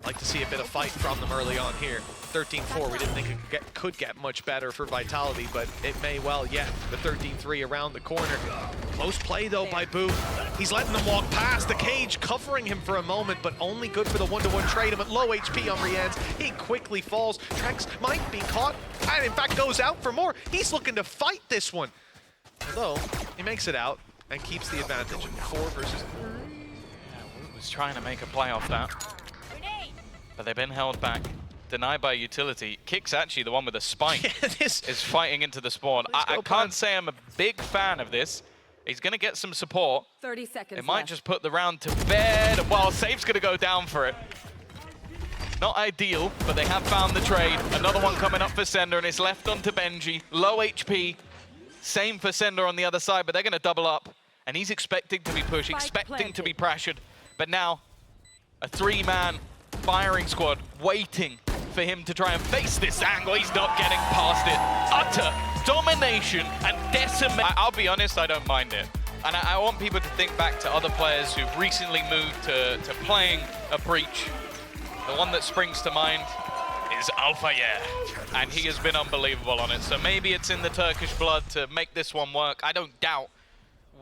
Like to see a bit of fight from them early on here. 13-4, we didn't think it could get much better for Vitality, but it may well yet. The 13-3 around the corner. Close play, though, by Boo. He's letting them walk past. The cage covering him for a moment, but only good for the 1-to-1 trade. Him at low HP on Rian's. He quickly falls. Trex might be caught, and in fact goes out for more. He's looking to fight this one. Although, he makes it out and keeps the advantage. 4 versus 3. Was trying to make a play off that, but they've been held back. Denied by utility. Kick's actually the one with the spike. Is fighting into the spawn. I can't say I'm a big fan of this. He's going to get some support. 30 seconds It might just put the round to bed. Well, Safe's going to go down for it. Not ideal, but they have found the trade. Another one coming up for Sender, and it's left onto Benji. Low HP. Same for Sender on the other side, but they're going to double up. And he's expecting to be pushed, expecting to be pressured. But now, a 3-man firing squad waiting for him to try and face this angle. He's not getting past it. Utter domination and decimation. I'll be honest, I don't mind it. And I want people to think back to other players who've recently moved to playing a Breach. The one that springs to mind is Alphayer, and he has been unbelievable on it. So maybe it's in the Turkish blood to make this one work. I don't doubt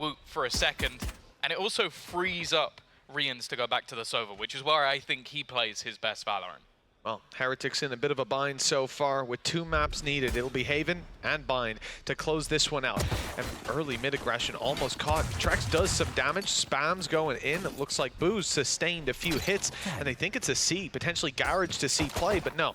Woot for a second. And it also frees up Rians to go back to the Sova, which is where I think he plays his best Valorant. Well, Heretics in a bit of a bind so far with 2 maps needed. It'll be Haven and Bind to close this one out. And early mid-aggression almost caught. Trex does some damage. Spam's going in. It looks like Boo's sustained a few hits, and they think it's a C, potentially Garage to C play, but no.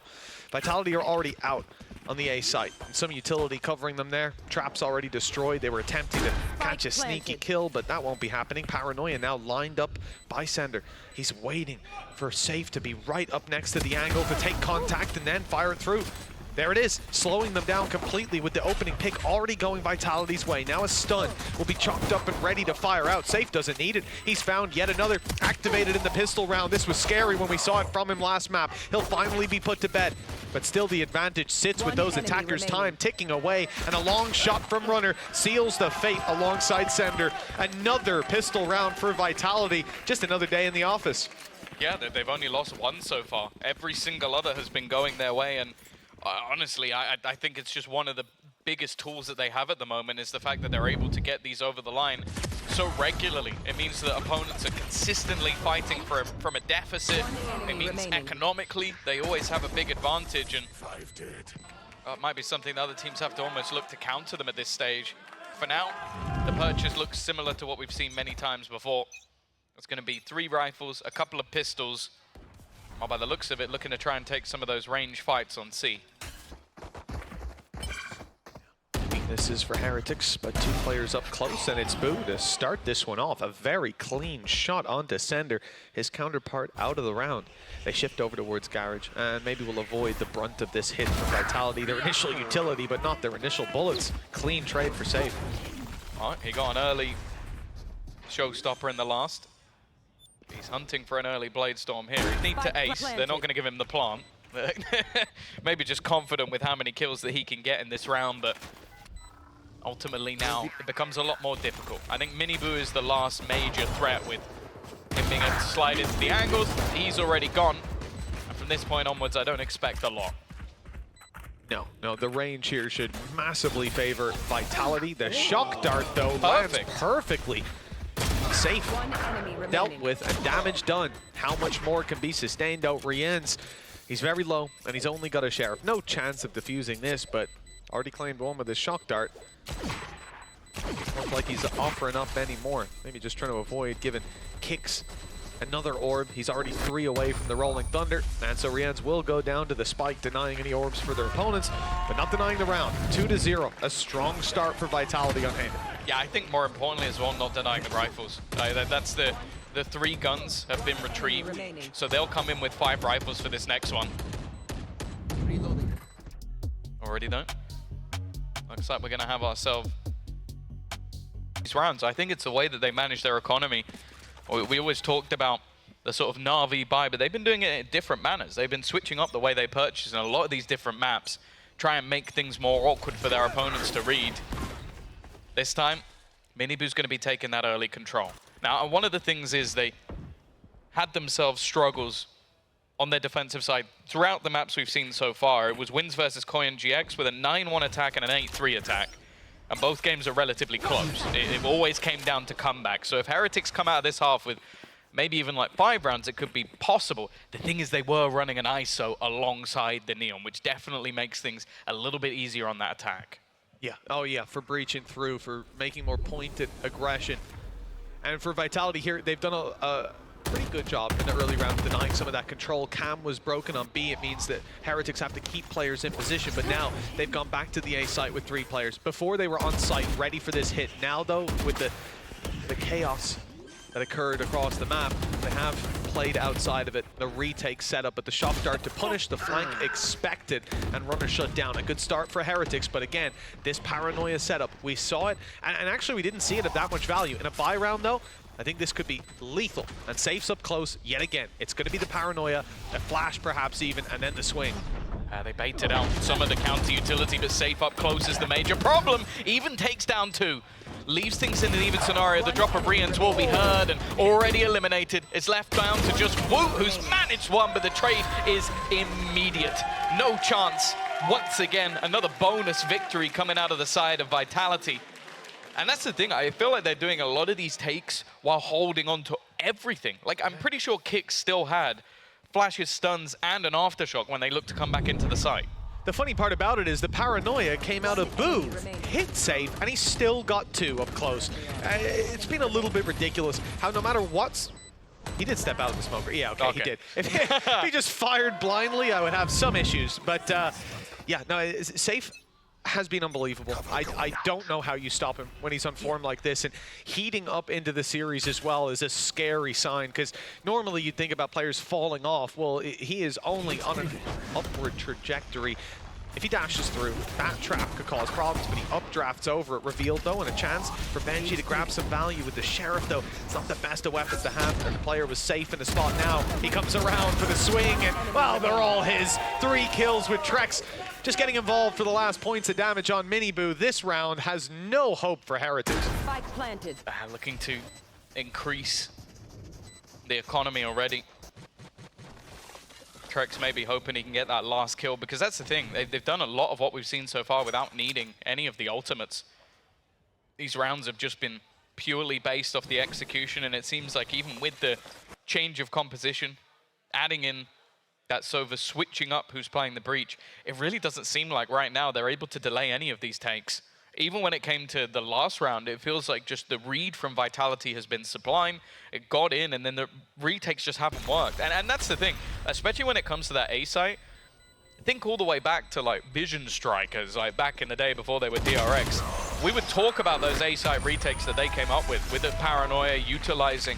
Vitality are already out. on the A site. Some utility covering them there. Traps already destroyed. They were attempting to catch a sneaky kill, but that won't be happening. Paranoia now lined up by Sender. He's waiting for Safe to be right up next to the angle to take contact and then fire it through. There it is, slowing them down completely with the opening pick already going Vitality's way. Now a stun will be chalked up and ready to fire out. Safe doesn't need it. He's found yet another activated in the pistol round. This was scary when we saw it from him last map. He'll finally be put to bed. But still the advantage sits with those attackers' time ticking away. And a long shot from Runner seals the fate alongside Sender. Another pistol round for Vitality. Just another day in the office. Yeah, they've only lost one so far. Every single other has been going their way, and honestly, I think it's just one of the biggest tools that they have at the moment is the fact that they're able to get these over the line so regularly. It means that opponents are consistently fighting from a deficit. It means economically, they always have a big advantage, and it might be something the other teams have to almost look to counter them at this stage. For now, the purchase looks similar to what we've seen many times before. It's going to be 3 rifles, a couple of pistols. Well, by the looks of it, looking to try and take some of those range fights on C. This is for Heretics, but 2 players up close, and it's Boo to start this one off. A very clean shot onto Sender, his counterpart out of the round. They shift over towards Garage, and maybe will avoid the brunt of this hit from Vitality. Their initial utility, but not their initial bullets. Clean trade for Safe. All right, he got an early showstopper in the last. He's hunting for an early Blade Storm here. He needs to ace. They're not going to give him the plant. Maybe just confident with how many kills that he can get in this round, but ultimately now it becomes a lot more difficult. I think Miniboo is the last major threat with him being able to slide into the angles. He's already gone. And from this point onwards, I don't expect a lot. No, the range here should massively favor Vitality. The shock dart, though, lands perfectly. Safe dealt with and damage done. How much more can be sustained out Rien's? He's very low, and he's only got a Sheriff. No chance of defusing this, but already claimed one with his shock dart. Doesn't look like he's offering up anymore. Maybe just trying to avoid giving kicks. Another orb. He's already 3 away from the Rolling Thunder, and so Rien's will go down to the spike, denying any orbs for their opponents, but not denying the round. 2-0. A strong start for Vitality on hand. Yeah, I think more importantly as well, not denying the rifles. That's the 3 guns have been retrieved, so they'll come in with 5 rifles for this next one. Already done. Looks like we're going to have ourselves these rounds. I think it's the way that they manage their economy. We always talked about the sort of Na'Vi buy, but they've been doing it in different manners. They've been switching up the way they purchase in a lot of these different maps, try and make things more awkward for their opponents to read. This time, Miniboo's going to be taking that early control. Now, one of the things is they had themselves struggles on their defensive side. Throughout the maps we've seen so far, it was Wins versus Koi and GX with a 9-1 attack and an 8-3 attack. And both games are relatively close. It always came down to comeback. So if Heretics come out of this half with maybe even like 5 rounds, it could be possible. The thing is they were running an ISO alongside the Neon, which definitely makes things a little bit easier on that attack. Yeah, oh yeah, for breaching through, for making more pointed aggression. And for Vitality here, they've done a pretty good job in the early round denying some of that control. Cam was broken on B. It means that Heretics have to keep players in position, but now they've gone back to the A site with 3 players. Before they were on site, ready for this hit. Now though, with the chaos that occurred across the map, they have played outside of it. The retake setup, but the shock dart to punish the flank expected, and Runner shut down. A good start for Heretics, but again, this Paranoia setup, we saw it, and actually we didn't see it at that much value. In a buy round though, I think this could be lethal, and Safe's up close yet again. It's going to be the Paranoia, a flash perhaps even, and then the swing. They baited out some of the counter utility, but Safe up close is the major problem. Even takes down 2. Leaves things in an even scenario. The drop of Rien's will be heard and already eliminated. It's left down to just Wu, who's managed one, but the trade is immediate. No chance. Once again, another bonus victory coming out of the side of Vitality. And that's the thing, I feel like they're doing a lot of these takes while holding on to everything. Like, I'm pretty sure Kicks still had flashes, stuns, and an aftershock when they looked to come back into the site. The funny part about it is the Paranoia came out of Boo, hit Safe, and he still got 2 up close. It's been a little bit ridiculous how no matter what's He did step out of the smoker. Yeah, okay, he Okay. did. If he just fired blindly, I would have some issues. But yeah, no, Safe has been unbelievable. I don't know how you stop him when he's on form like this, and heating up into the series as well is a scary sign, because normally you'd think about players falling off. Well, he is only on an upward trajectory. If he dashes through, that trap could cause problems, but he updrafts over it. Revealed, though, and a chance for Benji to grab some value with the Sheriff, though. It's not the best of weapons to have, and the player was safe in the spot now. He comes around for the swing, and, well, they're all his. 3 kills with Trex just getting involved for the last points of damage on Miniboo. This round has no hope for Heretics. Spike planted. Looking to increase the economy already. Trex may be hoping he can get that last kill, because that's the thing. They've done a lot of what we've seen so far without needing any of the ultimates. These rounds have just been purely based off the execution, and it seems like even with the change of composition, adding in that Sova switching up who's playing the breach, it really doesn't seem like right now they're able to delay any of these takes. Even when it came to the last round, it feels like just the read from Vitality has been sublime. It got in, and then the retakes just haven't worked. And that's the thing, especially when it comes to that A site. Think all the way back to like Vision Strikers, like back in the day before they were DRX. We would talk about those A site retakes that they came up with the Paranoia, utilizing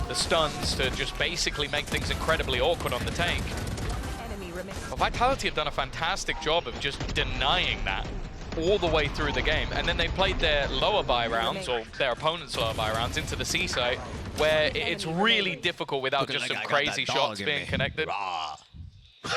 the stuns to just basically make things incredibly awkward on the take. Well, Vitality have done a fantastic job of just denying that all the way through the game, and then they played their lower buy rounds, or their opponent's lower buy rounds, into the C site, where it's really difficult without just some crazy shots being connected. Is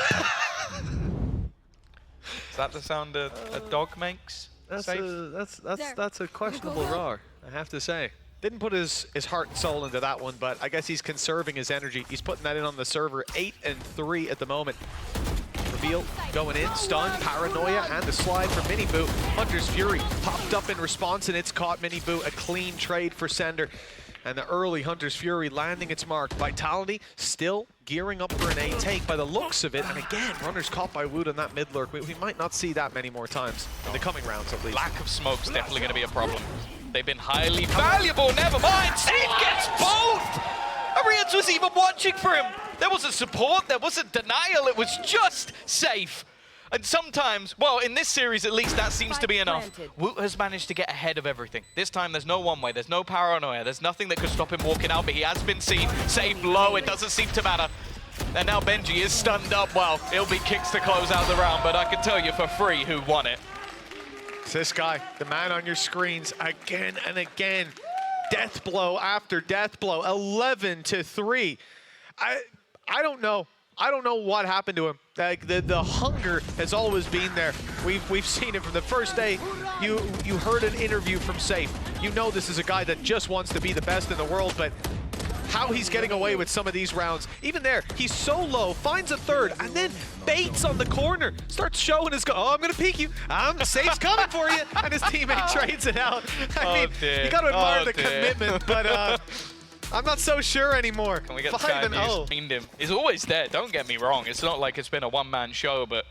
that the sound a dog makes? That's a questionable roar, I have to say. Didn't put his heart and soul into that one, but I guess he's conserving his energy. He's putting that in on the server. 8 and 3 at the moment. Reveal going in, stun, Paranoia, and the slide for Miniboo. Hunter's Fury popped up in response, and it's caught Miniboo. A clean trade for Sender. And the early Hunter's Fury landing its mark. Vitality still gearing up for an A take by the looks of it. And again, Runner's caught by Wood on that mid lurk. We might not see that many more times in the coming rounds, at least. Lack of smoke's definitely going to be a problem. They've been highly valuable, never mind. Safe gets both! Arians was even watching for him. There wasn't support, there wasn't denial, it was just Safe. And sometimes, well, in this series at least, that seems to be enough. Woot has managed to get ahead of everything. This time there's no one-way, there's no Paranoia, there's nothing that could stop him walking out, but he has been seen. Safe low, it doesn't seem to matter. And now Benji is stunned up. Well, it'll be kicks to close out the round, but I can tell you for free who won it. It's this guy, the man on your screens, again and again. Death blow after death blow, 11 to 3. I don't know. I don't know what happened to him. Like the hunger has always been there. We've seen it from the first day. You heard an interview from Safe. You know this is a guy that just wants to be the best in the world, but how he's getting away with some of these rounds. Even there, he's so low, finds a third, and then baits on the corner, starts showing his oh, I'm gonna peek you. Safe's coming for you, and his teammate trades it out. I mean, you gotta admire the commitment, but I'm not so sure anymore. Can we get this guy who's trained him? He's always there, don't get me wrong. It's not like it's been a one-man show, but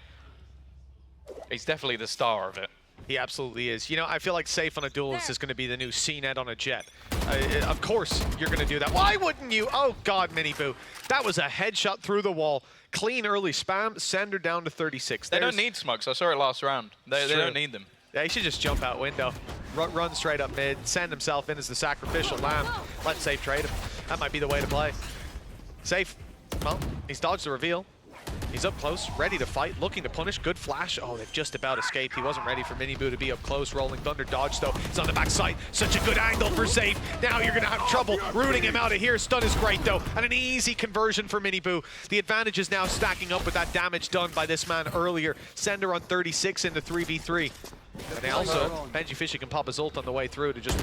he's definitely the star of it. He absolutely is. You know, I feel like Safe on a duelist is going to be the new CNET on a jet. Of course you're going to do that. Why wouldn't you? Oh, God, Miniboo. That was a headshot through the wall. Clean early spam, Sender down to 36. They don't need smokes. I saw it last round. They don't need them. Yeah, he should just jump out window. Run straight up mid, send himself in as the sacrificial lamb. Let Safe trade him. That might be the way to play. Safe, well, he's dodged the reveal. He's up close, ready to fight, looking to punish. Good flash. Oh, they've just about escaped. He wasn't ready for Miniboo to be up close. Rolling Thunder dodge, though. He's on the backside. Such a good angle for Safe. Now you're going to have trouble rooting him out of here. Stun is great, though, and an easy conversion for Miniboo. The advantage is now stacking up with that damage done by this man earlier. Sender on 36 into 3v3. And they also, Benji Fisher can pop his ult on the way through to just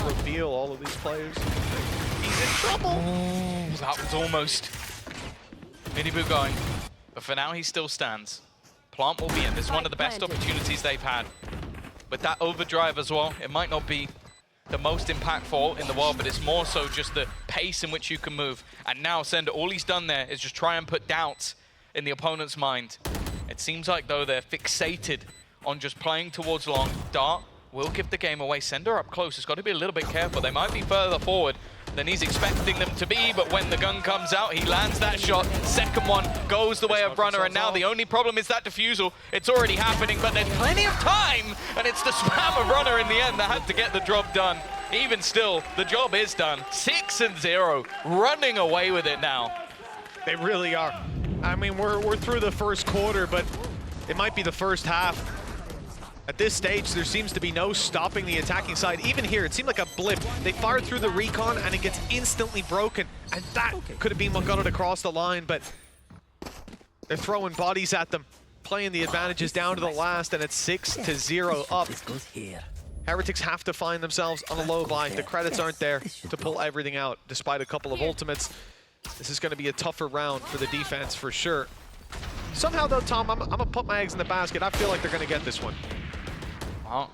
reveal all of these players. He's in trouble. Oh, that was almost. Miniboo going. But for now, he still stands. Plant will be in. This is one of the best opportunities they've had. With that overdrive as well, it might not be the most impactful in the world, but it's more so just the pace in which you can move. And now Sender, all he's done there is just try and put doubts in the opponent's mind. It seems like, though, they're fixated on just playing towards long. Dart will give the game away. Sender up close has got to be a little bit careful. They might be further forward, than he's expecting them to be, but when the gun comes out, he lands that shot. Second one goes the way of Runner, and now the only problem is that defusal. It's already happening, but there's plenty of time, and it's the spam of Runner in the end that had to get the job done. Even still, the job is done. 6-0, running away with it now. They really are. I mean, we're through the first quarter, but it might be the first half. At this stage, there seems to be no stopping the attacking side. Even here, it seemed like a blip. They fired through the recon, and it gets instantly broken. And that could have been what got it across the line, but they're throwing bodies at them, playing the advantages down to the last, and it's 6-0 up. This goes here. Heretics have to find themselves on a low buy. The credits aren't there to pull everything out, despite a couple of ultimates. This is going to be a tougher round for the defense, for sure. Somehow, though, Tom, I'm going to put my eggs in the basket. I feel like they're going to get this one. Well,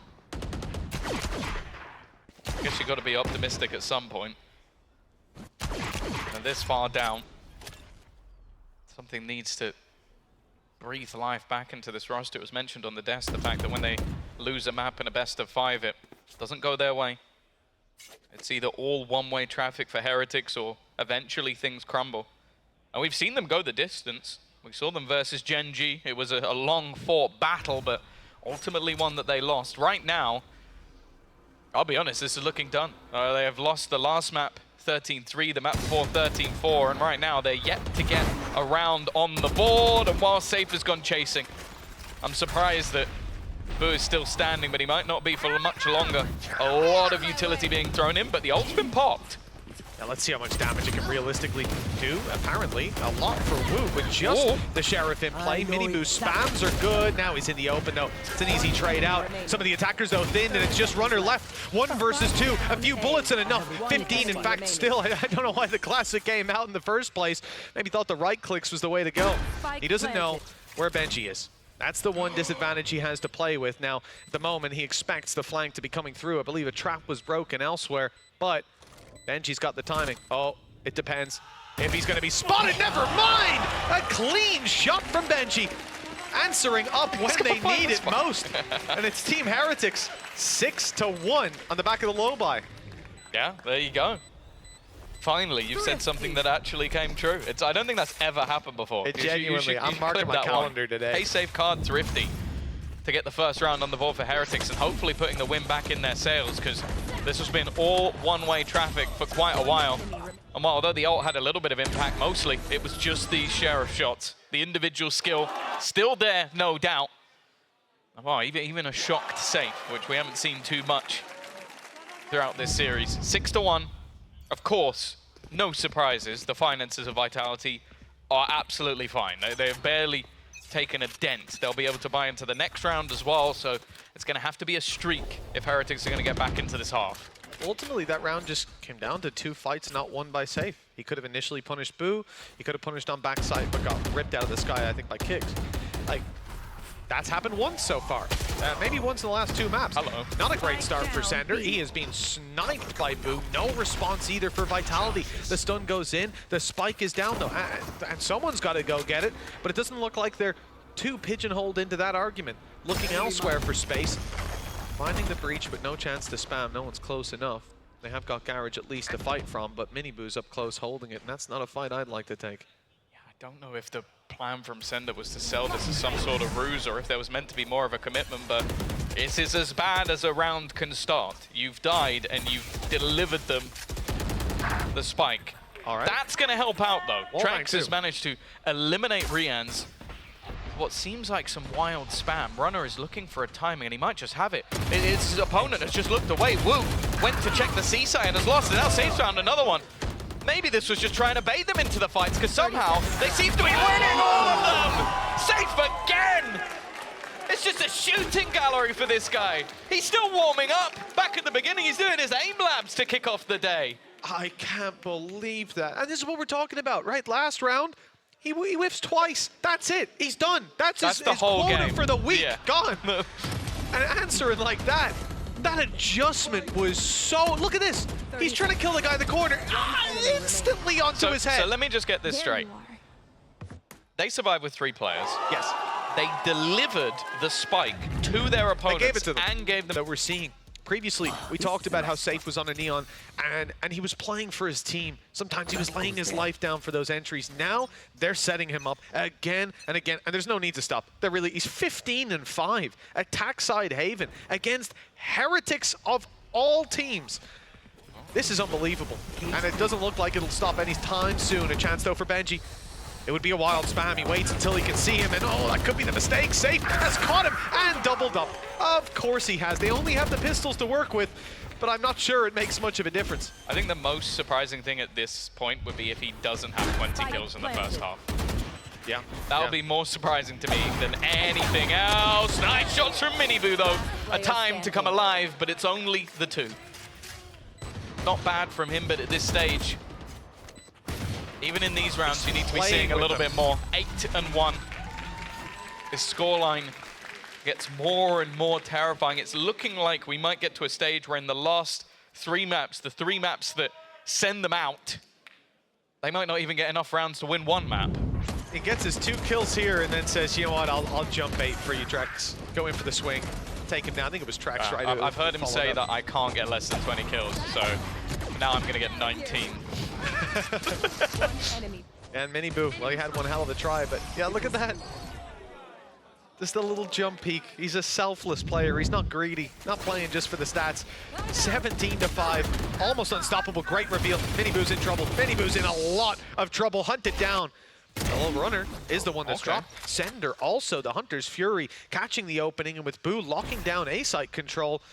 I guess you got to be optimistic at some point. And this far down, something needs to breathe life back into this roster. It was mentioned on the desk, the fact that when they lose a map in a best of 5, it doesn't go their way. It's either all one-way traffic for Heretics or eventually things crumble. And we've seen them go the distance. We saw them versus Gen G. It was a long-fought battle, but ultimately one that they lost. Right now, I'll be honest, this is looking done. They have lost the last map 13-3, the map before 13-4, and right now they're yet to get a round on the board, and while Safe has gone chasing, I'm surprised that Boo is still standing, but he might not be for much longer. A lot of utility being thrown in, but the ult's been popped. Now let's see how much damage it can realistically do. Apparently, a lot for Wu with just the Sheriff in play. Mini Boo spams are good. Now he's in the open, though. It's an easy trade out. Some of the attackers, though, thinned, and it's just Runner left. 1 versus 2. A few bullets and enough. 15, in fact, still. I don't know why the classic came out in the first place. Maybe thought the right clicks was the way to go. He doesn't know where Benji is. That's the one disadvantage he has to play with. Now, at the moment, he expects the flank to be coming through. I believe a trap was broken elsewhere, but Benji's got the timing. Oh, it depends. If he's going to be spotted, never mind! A clean shot from Benji. Answering up when they need it most. And it's Team Heretics 6-1 on the back of the low buy. Yeah, there you go. Finally, you've said something that actually came true. I don't think that's ever happened before. It genuinely, I'm marking my calendar today. Hey, Safe Card Thrifty to get the first round on the board for Heretics and hopefully putting the win back in their sails, because this has been all one-way traffic for quite a while. And although the ult had a little bit of impact, mostly it was just these Sheriff shots. The individual skill still there, no doubt. Wow, even a shocked Safe, which we haven't seen too much throughout this series. 6-1. Of course, no surprises. The finances of Vitality are absolutely fine. They have barely taken a dent. They'll be able to buy into the next round as well, so it's going to have to be a streak if Heretics are going to get back into this half. Ultimately, that round just came down to 2 fights not won by Safe. He could have initially punished Boo, he could have punished on backside, but got ripped out of the sky, I think, by kicks. Like, that's happened once so far. Maybe once in the last 2 maps. Hello. Not a great start for Sender. He is being sniped by Boo. No response either for Vitality. The stun goes in. The spike is down, though. And someone's got to go get it. But it doesn't look like they're too pigeonholed into that argument. Looking elsewhere for space. Finding the breach, but no chance to spam. No one's close enough. They have got Garage at least to fight from, but Mini Boo's up close holding it. And that's not a fight I'd like to take. I don't know if the plan from Sender was to sell this as some sort of ruse or if there was meant to be more of a commitment, but this is as bad as a round can start. You've died and you've delivered them the spike. All right. That's going to help out, though. Wall Trax has managed to eliminate Rian's. What seems like some wild spam. Runner is looking for a timing, and he might just have it. His opponent has just looked away. Wu went to check the seaside and has lost it. Now Safe's found another one. Maybe this was just trying to bait them into the fights, because somehow they seem to be winning all of them! Safe again! It's just a shooting gallery for this guy. He's still warming up. Back at the beginning, he's doing his aim labs to kick off the day. I can't believe that. And this is what we're talking about, right? Last round, he whiffs twice. That's it. He's done. That's his whole quota game for the week. Yeah. Gone. And answering like that, that adjustment was so... Look at this. He's trying to kill the guy in the corner. Instantly onto his head. So let me just get this straight. They survived with 3 players. Yes. They delivered the spike to their opponents They gave it to them. and gave them... That we're seeing Previously, we talked about how Safe was on a Neon, and he was playing for his team. Sometimes he was laying his life down for those entries. Now, they're setting him up again and again, and there's no need to stop. He's 15-5 at Tackside Haven against Heretics of all teams. This is unbelievable, and it doesn't look like it'll stop any time soon. A chance, though, for Benji. It would be a wild spam. He waits until he can see him, and oh, that could be the mistake. Safe has caught him and doubled up. Of course he has. They only have the pistols to work with, but I'm not sure it makes much of a difference. I think the most surprising thing at this point would be if he doesn't have 20 kills in the first half. Yeah. That would be more surprising to me than anything else. Nice shots from Miniboo, though. A time to come alive, but it's only the 2. Not bad from him, but at this stage, even in these rounds, you need to be seeing a little bit more. 8-1. This scoreline gets more and more terrifying. It's looking like we might get to a stage where in the last 3 maps, the 3 maps that send them out, they might not even get enough rounds to win 1 map. He gets his 2 kills here and then says, you know what, I'll jump bait for you, Trex. Go in for the swing. Take him down. I think it was Trex, right? I've heard him say that I can't get less than 20 kills, so now I'm going to get 19. And Miniboo, well, he had one hell of a try, but yeah, look at that. Just a little jump peek. He's a selfless player. He's not greedy, not playing just for the stats. 17-5, almost unstoppable. Great reveal. Miniboo's in trouble. Miniboo's in a lot of trouble. Hunted down. The runner is the one that's dropped. Sender also, the Hunter's Fury, catching the opening, and with Boo locking down A-site control.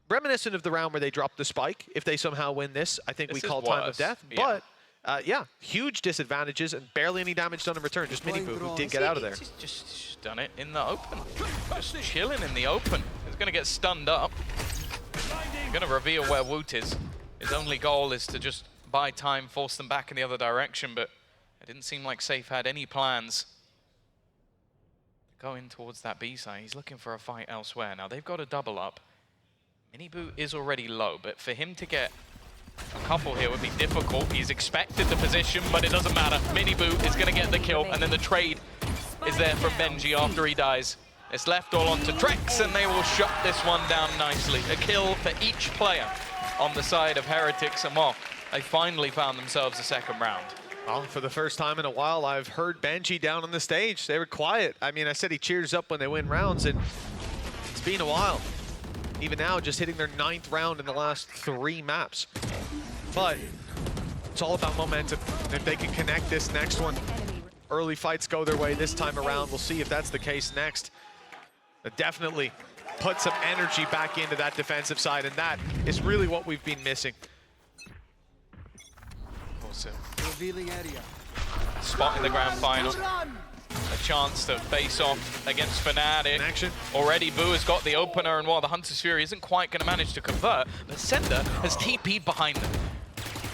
Reminiscent of the round where they dropped the spike. If they somehow win this, I think we call time of death. Yeah. But yeah, huge disadvantages and barely any damage done in return. Just Miniboo, who did get out of there. Just done it in the open. Just chilling in the open. He's going to get stunned up. He's going to reveal where Woot is. His only goal is to just buy time, force them back in the other direction, but it didn't seem like Safe had any plans going towards that B side. He's looking for a fight elsewhere. Now, they've got a double up. Miniboo is already low, but for him to get a couple here would be difficult. He's expected the position, but it doesn't matter. Miniboo is going to get the kill, and then the trade is there from Benji after he dies. It's left all onto Trex, and they will shut this one down nicely. A kill for each player on the side of Heretics, and well, they finally found themselves a second round. Well, for the first time in a while, I've heard Benji down on the stage. They were quiet. I mean, I said he cheers up when they win rounds, and it's been a while. Even now, just hitting their 9th round in the last 3 maps. But it's all about momentum. If they can connect this next one, early fights go their way this time around. We'll see if that's the case next. But definitely put some energy back into that defensive side, and that is really what we've been missing. Awesome. Revealing area. Spot in the grand final. A chance to face off against Fnatic. Action. Already Boo has got the opener, and while the Hunter's Fury isn't quite going to manage to convert, but Sender has TP'd behind them.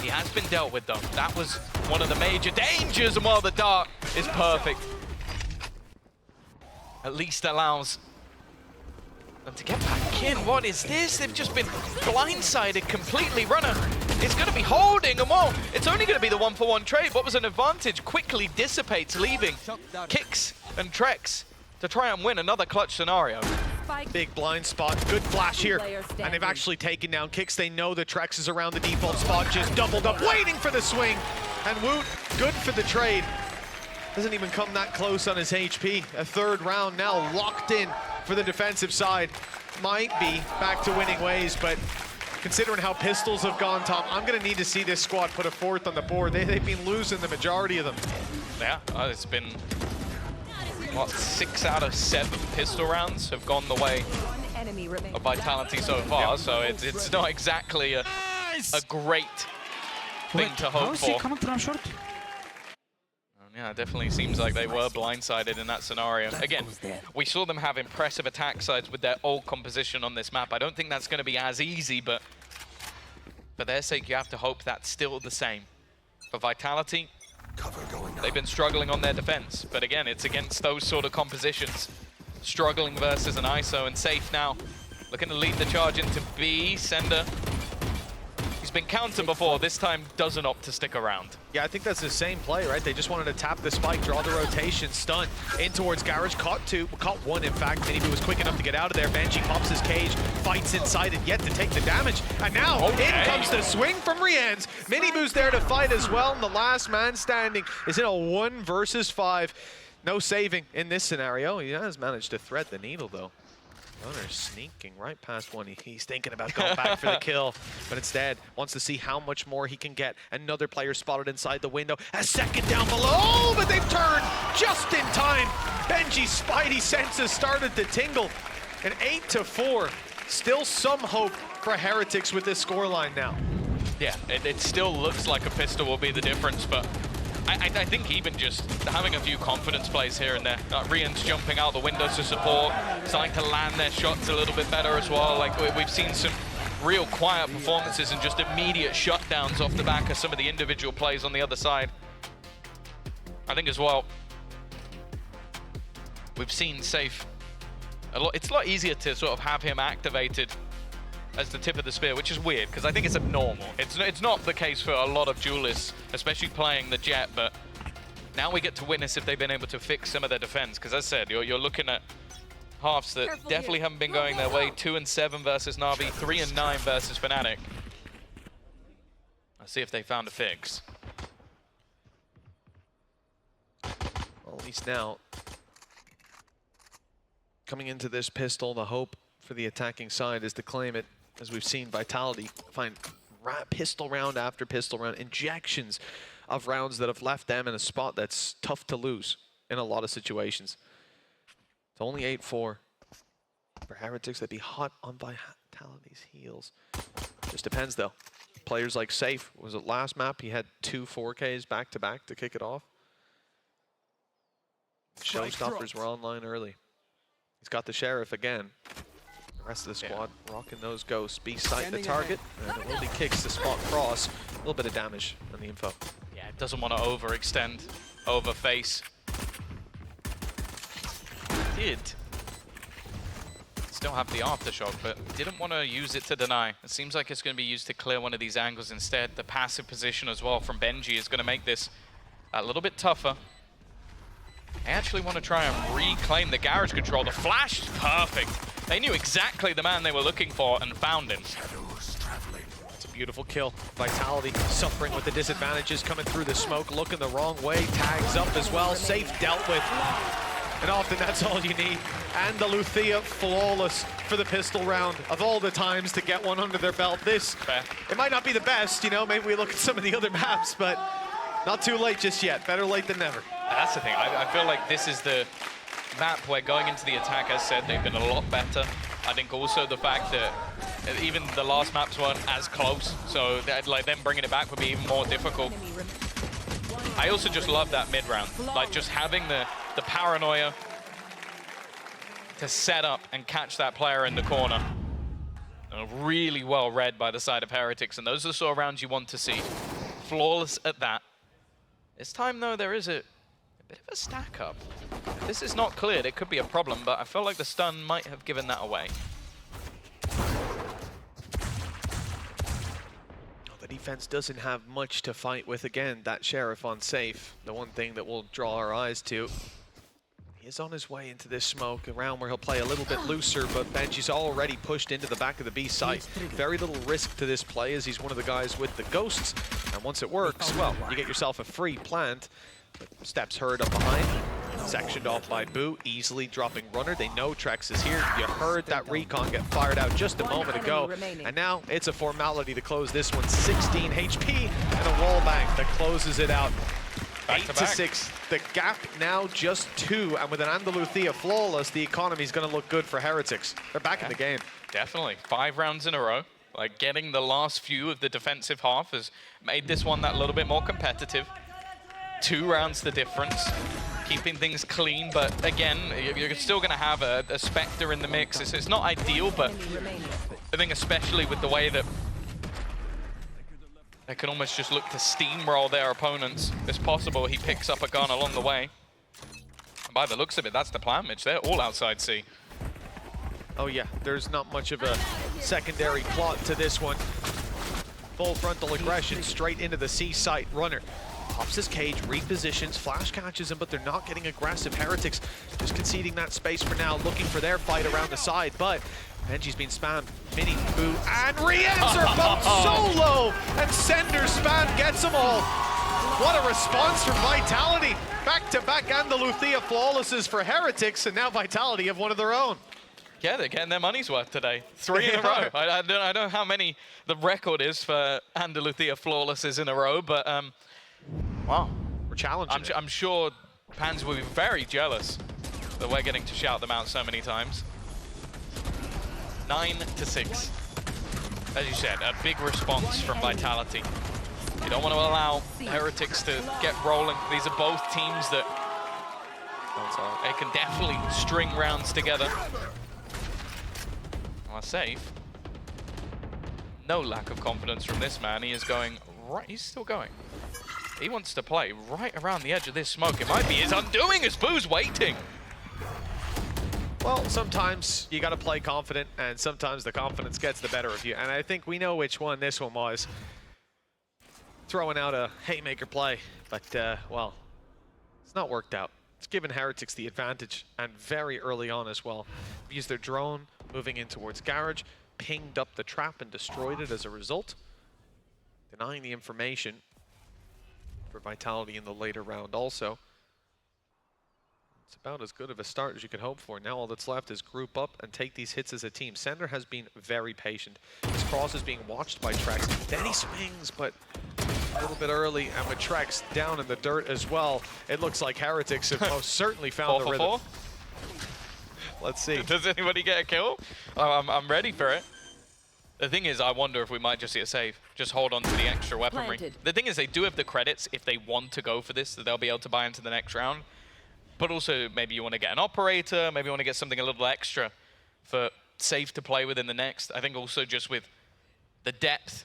He has been dealt with, though. That was one of the major dangers, and while the Dark is perfect, at least allows them to get back in. What is this? They've just been blindsided completely. Runner is going to be holding, and well, it's only going to be the 1-for-1 trade. What was an advantage quickly dissipates, leaving Kicks and Trex to try and win another clutch scenario. Big blind spot, good flash here, and they've actually taken down Kicks. They know the Trex is around the default spot, just doubled up, waiting for the swing, and Woot, good for the trade. Doesn't even come that close on his HP. A 3rd round now locked in for the defensive side. Might be back to winning ways, but considering how pistols have gone, Tom, I'm going to need to see this squad put a 4th on the board. They've been losing the majority of them. Yeah, it's been, what, 6 out of 7 pistol rounds have gone the way of Vitality so far, so it's not exactly a great thing to hope for. Yeah, it definitely seems like they were blindsided in that scenario. Again, we saw them have impressive attack sides with their old composition on this map. I don't think that's going to be as easy, but for their sake, you have to hope that's still the same. For Vitality, they've been struggling on their defense, but again, it's against those sort of compositions. Struggling versus an ISO, and Safe now looking to lead the charge into B. Sender, he's been counted before, this time doesn't opt to stick around. Yeah, I think that's the same play, right? They just wanted to tap the spike, draw the rotation, stun in towards Garage. Caught one, in fact. Minibu was quick enough to get out of there. Benji pops his cage, fights inside it, yet to take the damage. And now, in comes the swing from Rians. Minibu's there to fight as well, and the last man standing is in a 1 versus 5. No saving in this scenario. He has managed to thread the needle, though. Runner sneaking right past one. He's thinking about going back for the kill, but instead wants to see how much more he can get. Another player spotted inside the window. A second down below, but they've turned just in time. Benji's spidey senses started to tingle. And 8-4. Still some hope for Heretics with this scoreline now. Yeah, it still looks like a pistol will be the difference, but I think even just having a few confidence plays here and there. Rian's jumping out the window to support, starting to land their shots a little bit better as well. Like we've seen some real quiet performances and just immediate shutdowns off the back of some of the individual plays on the other side. I think as well, we've seen Safe a lot. It's a lot easier to sort of have him activated as the tip of the spear, which is weird because I think it's abnormal. It's not the case for a lot of duelists, especially playing the Jet, but now we get to witness if they've been able to fix some of their defense, because as I said, you're looking at halves that definitely haven't been going their way. 2-7 versus Na'Vi, 3-9 versus Fnatic. Let's see if they found a fix. Well, at least now, coming into this pistol, the hope for the attacking side is to claim it. As we've seen, Vitality find pistol round after pistol round, injections of rounds that have left them in a spot that's tough to lose in a lot of situations. It's only 8-4 for Heretics. They'd be hot on Vitality's heels. Just depends, though. Players like Safe, was it last map? He had 2 4Ks back-to-back to kick it off. Showstoppers were online early. He's got the Sheriff again. Rest of the squad rocking those ghosts. B sight the target, and it only kicks the spot cross. A little bit of damage on the info. Yeah, it doesn't want to overextend, overface. Did still have the aftershock, but didn't want to use it to deny. It seems like it's going to be used to clear one of these angles instead. The passive position as well from Benji is going to make this a little bit tougher. I actually want to try and reclaim the garage control. The flash is perfect. They knew exactly the man they were looking for and found him. It's a beautiful kill. Vitality suffering with the disadvantages, coming through the smoke, looking the wrong way. Tags up as well. Safe dealt with. And often that's all you need. And the Luthia flawless for the pistol round. Of all the times to get one under their belt, this, it might not be the best, you know, maybe we look at some of the other maps, but not too late just yet. Better late than never. That's the thing. I feel like this is the map where going into the attack, as said, they've been a lot better. I think also the fact that even the last maps weren't as close, so that, like them bringing it back would be even more difficult. I also just love that mid round, like just having the paranoia to set up and catch that player in the corner. Really well read by the side of Heretics, and those are the sort of rounds you want to see. Flawless at that. This time though, there is a bit of a stack up. If this is not cleared, it could be a problem, but I feel like the stun might have given that away. The defense doesn't have much to fight with. Again, that Sheriff on Safe, the one thing that we'll draw our eyes to. He is on his way into this smoke, a round where he'll play a little bit looser, but Benji's already pushed into the back of the B site. Very little risk to this play as he's one of the guys with the ghosts. And once it works, well, you get yourself a free plant. Steps heard up behind, sectioned off by Boo, easily dropping runner. They know Trex is here. You heard that recon get fired out just a moment ago, and now it's a formality to close this one. 16 HP and a wall bang that closes it out. 8-6. The gap now just 2, and with an Andaluthia flawless, the economy's going to look good for Heretics. They're back in the game. Definitely. 5 rounds in a row. Like getting the last few of the defensive half has made this one that little bit more competitive. 2 rounds the difference, keeping things clean, but again, you're still going to have a Spectre in the mix. It's not ideal, but I think especially with the way that they can almost just look to steamroll their opponents. It's possible he picks up a gun along the way. And by the looks of it, that's the plan, Mitch. They're all outside C. Oh yeah, there's not much of a secondary plot to this one. Full frontal aggression straight into the C site. Runner pops his cage, repositions, flash catches him, but they're not getting aggressive. Heretics just conceding that space for now, looking for their fight around the side, but Benji's been spammed. Mini, Boo, and Riens are both solo, and Sender spam gets them all. What a response from Vitality. Back-to-back Andaluthia flawlesses for Heretics, and now Vitality have one of their own. Yeah, they're getting their money's worth today. 3 in a row. I don't know how many the record is for Andaluthia flawlesses in a row, but wow. We're challenging I'm sure Pans will be very jealous that we're getting to shout them out so many times. 9-6. As you said, a big response from Vitality. You don't want to allow Heretics to get rolling. These are both teams that they can definitely string rounds together. Safe. No lack of confidence from this man. He is going right. He's still going. He wants to play right around the edge of this smoke. It might be his undoing as Boo's waiting. Well, sometimes you got to play confident, and sometimes the confidence gets the better of you. And I think we know which one this one was. Throwing out a haymaker play, but, well, it's not worked out. It's given Heretics the advantage, and very early on as well. They used their drone, moving in towards Garage, pinged up the trap and destroyed it as a result. Denying the information for Vitality in the later round also. It's about as good of a start as you could hope for. Now all that's left is group up and take these hits as a team. Sender has been very patient. His cross is being watched by Trex. Then he swings, but a little bit early, and with Trex down in the dirt as well, it looks like Heretics have most certainly found the rhythm. 4 Let's see. Does anybody get a kill? I'm ready for it. The thing is, I wonder if we might just see a save. Just hold on to the extra weaponry. Planted. The thing is, they do have the credits if they want to go for this, that they'll be able to buy into the next round. But also, maybe you want to get an operator, maybe you want to get something a little extra for safe to play with in the next. I think also just with the depth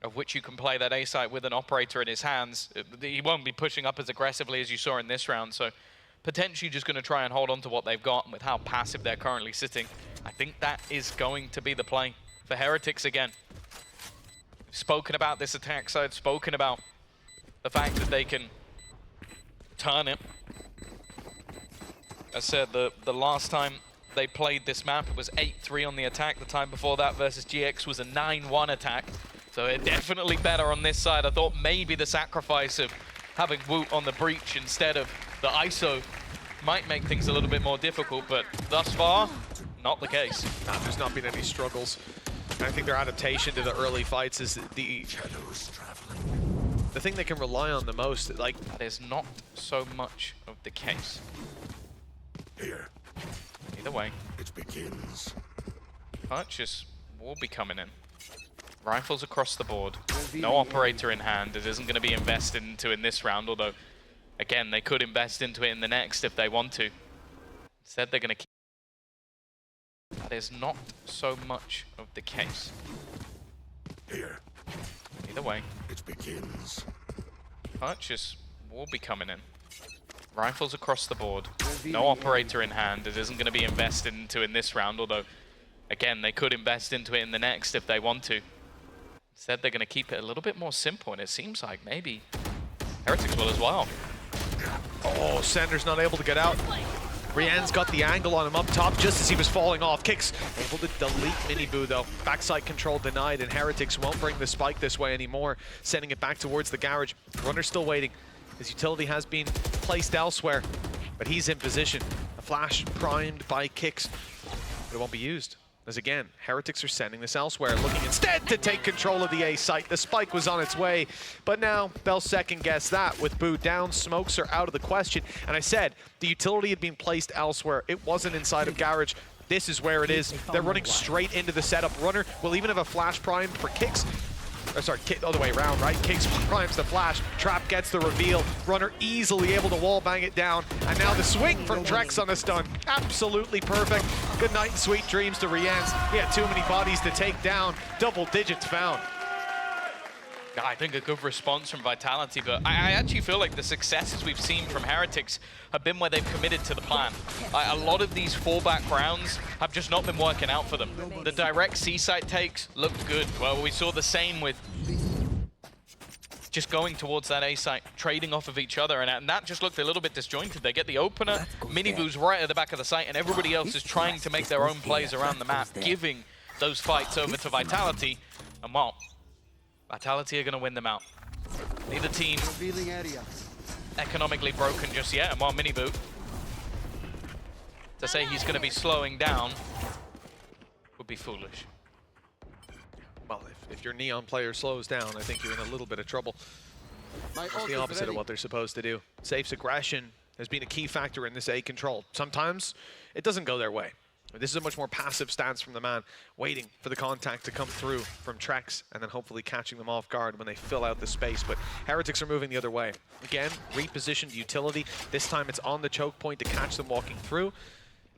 of which you can play that A site with an operator in his hands, he won't be pushing up as aggressively as you saw in this round. So potentially just going to try and hold on to what they've got, and with how passive they're currently sitting, I think that is going to be the play for Heretics again. We've spoken about this attack side, spoken about the fact that they can turn it. I said the last time they played this map, it was 8-3 on the attack. The time before that versus GX was a 9-1 attack. So they're definitely better on this side. I thought maybe the sacrifice of having Woot on the breach instead of the ISO might make things a little bit more difficult, but thus far, not the case. There's not been any struggles. And I think their adaptation to the early fights is the thing they can rely on the most. Like, that is not so much of the case. Here, Either way, it begins. purchase will be coming in. Rifles across the board. No operator in hand. It isn't going to be invested into in this round, although, again, they could invest into it in the next if they want to. Instead, they're going to keep... That is not so much of the case. Here, Either way, it begins. purchase will be coming in. Rifles across the board. No operator in hand. It isn't going to be invested into in this round, although, again, they could invest into it in the next if they want to. Instead, they're going to keep it a little bit more simple, and it seems like maybe Heretics will as well. oh, Sender's not able to get out. Rien's got the angle on him up top just as he was falling off. Kicks able to delete Miniboo though. Backside control denied, and Heretics won't bring the spike this way anymore, sending it back towards the garage. Runner's still waiting. His utility has been placed elsewhere, but he's in position. A flash primed by Kicks, but it won't be used. As again, Heretics are sending this elsewhere, looking instead to take control of the A site. The spike was on its way, but now they'll second guess that. With Boo down, smokes are out of the question. And I said, the utility had been placed elsewhere. It wasn't inside of Garage. This is where it is. They're running straight into the setup. Runner will even have a flash prime for Kicks. Or sorry, other way around, right? Kicks primes the flash, Trap gets the reveal, Runner easily able to wall bang it down, and now the swing from Trex on the stun. Absolutely perfect. Good night and sweet dreams to Riens. He had too many bodies to take down. Double digits found. I think a good response from Vitality, but I actually feel like the successes we've seen from Heretics have been where they've committed to the plan. A lot of these fallback rounds have just not been working out for them. The direct C-site takes looked good. Well, we saw the same with just going towards that A-site, trading off of each other, and that just looked a little bit disjointed. They get the opener, Miniboo's right at the back of the site, and everybody else is trying to make their own plays around the map, giving those fights over to Vitality, and well, Vitality are going to win them out. Neither team economically broken just yet, and while Miniboo, to say he's going to be slowing down would be foolish. Well, if your Neon player slows down, I think you're in a little bit of trouble. It's the opposite of what they're supposed to do. Safe's aggression has been a key factor in this A control. Sometimes it doesn't go their way. This is a much more passive stance from the man, waiting for the contact to come through from Trex, and then hopefully catching them off guard when they fill out the space. But Heretics are moving the other way. Again, repositioned utility. This time it's on the choke point to catch them walking through.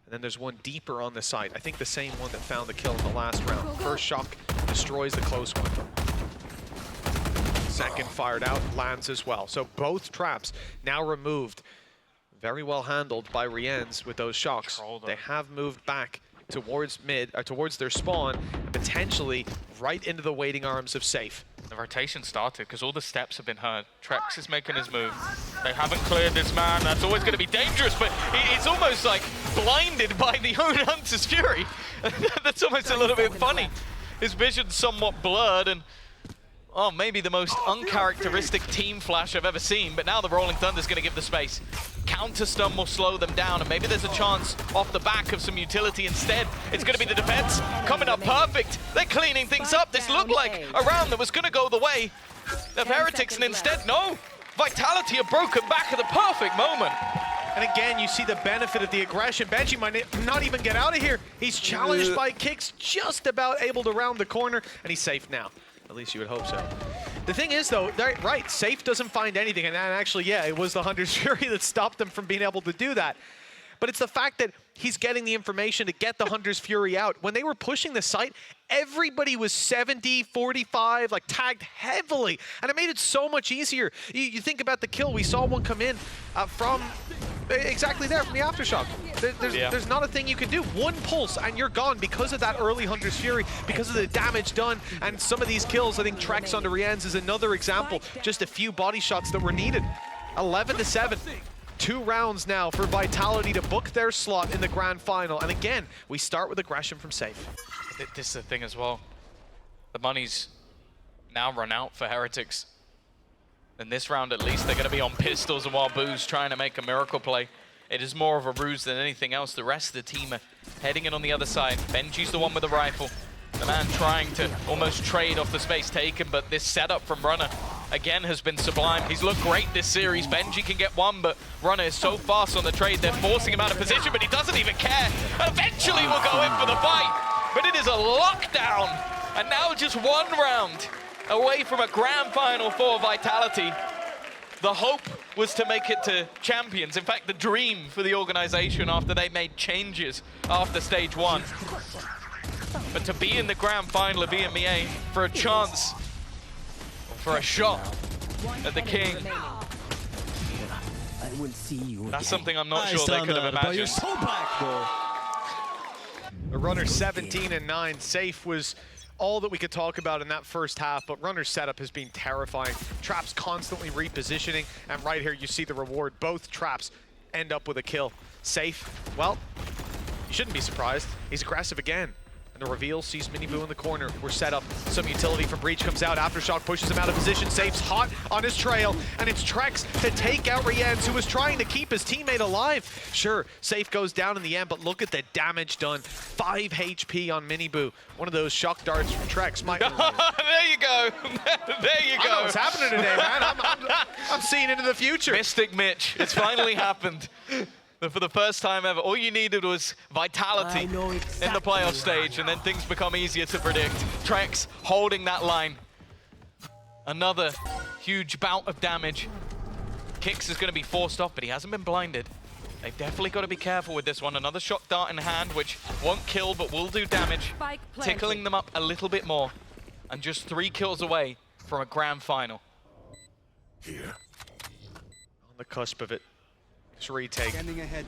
And then there's one deeper on the site. I think the same one that found the kill in the last round. First shock destroys the close one. Second fired out, lands as well. So both traps now removed. Very well handled by Rienz with those shocks. They have moved back towards mid, or towards their spawn, and potentially right into the waiting arms of Safe. The rotation started because all the steps have been heard. Trex is making his move. They haven't cleared this man. That's always going to be dangerous, but it's almost like blinded by the own Hunter's Fury. That's almost a little bit funny. His vision's somewhat blurred, and oh, maybe the most uncharacteristic team flash I've ever seen, but now the Rolling Thunder's going to give the space. Counter stun will slow them down, and maybe there's a chance off the back of some utility instead. It's going to be the defense coming up perfect. They're cleaning things up. This looked like a round that was going to go the way of Heretics, and instead, no. Vitality have broken back at the perfect moment. And again, you see the benefit of the aggression. Benji might not even get out of here. He's challenged by kicks, just about able to round the corner, and he's safe now. At least you would hope so. The thing is, though, right, Safe doesn't find anything, and actually, yeah, it was the Hunter's Fury that stopped them from being able to do that. But it's the fact that he's getting the information to get the Hunter's Fury out. When they were pushing the site, everybody was 70, 45, like tagged heavily, and it made it so much easier. You think about the kill, we saw one come in from exactly there, from the Aftershock. There's not a thing you can do. One pulse and you're gone because of that early Hunter's Fury, because of the damage done, and some of these kills, I think Trex onto Rienz is another example, just a few body shots that were needed. 11-7. 2 rounds now for Vitality to book their slot in the grand final. And again, we start with aggression from Safe. This is the thing as well. The money's now run out for Heretics. In this round at least, they're going to be on pistols, and while Boo's trying to make a miracle play, it is more of a ruse than anything else. The rest of the team are heading in on the other side. Benji's the one with the rifle. The man trying to almost trade off the space taken, but this setup from Runner again has been sublime. He's looked great this series. Benji can get one, but Runner is so fast on the trade, they're forcing him out of position, but he doesn't even care. Eventually we'll go in for the fight, but it is a lockdown. And now just 1 round away from a grand final for Vitality. The hope was to make it to champions. In fact, the dream for the organization after they made changes after stage 1. But to be in the grand final of EMEA for a chance, for a shot at the king, I will see you that's again. something I'm not sure they could have But you're imagined. so back, bro. The Runner 17-9. Safe was all that we could talk about in that first half, but Runner's setup has been terrifying. Traps constantly repositioning, and right here you see the reward. Both traps end up with a kill. Safe, well, you shouldn't be surprised. He's aggressive again. And the reveal sees Miniboo in the corner. We're set up. Some utility from Breach comes out. Aftershock pushes him out of position. Safe's hot on his trail. And it's Trex to take out Rienz, who was trying to keep his teammate alive. Sure, Safe goes down in the end, but look at the damage done. 5 HP on Miniboo. One of those shock darts from Trex might... There you go. There you I go. know what's happening today, man. I'm seeing into the future. Mystic Mitch. It's finally happened. For the first time ever, all you needed was Vitality in the playoff stage, and then things become easier to predict. Trex holding that line. Another huge bout of damage. Kicks is going to be forced off, but he hasn't been blinded. They've definitely got to be careful with this one. Another shock dart in hand, which won't kill, but will do damage. Tickling them up a little bit more. And just 3 kills away from a grand final. Here. On the cusp of it. This retake. Standing ahead.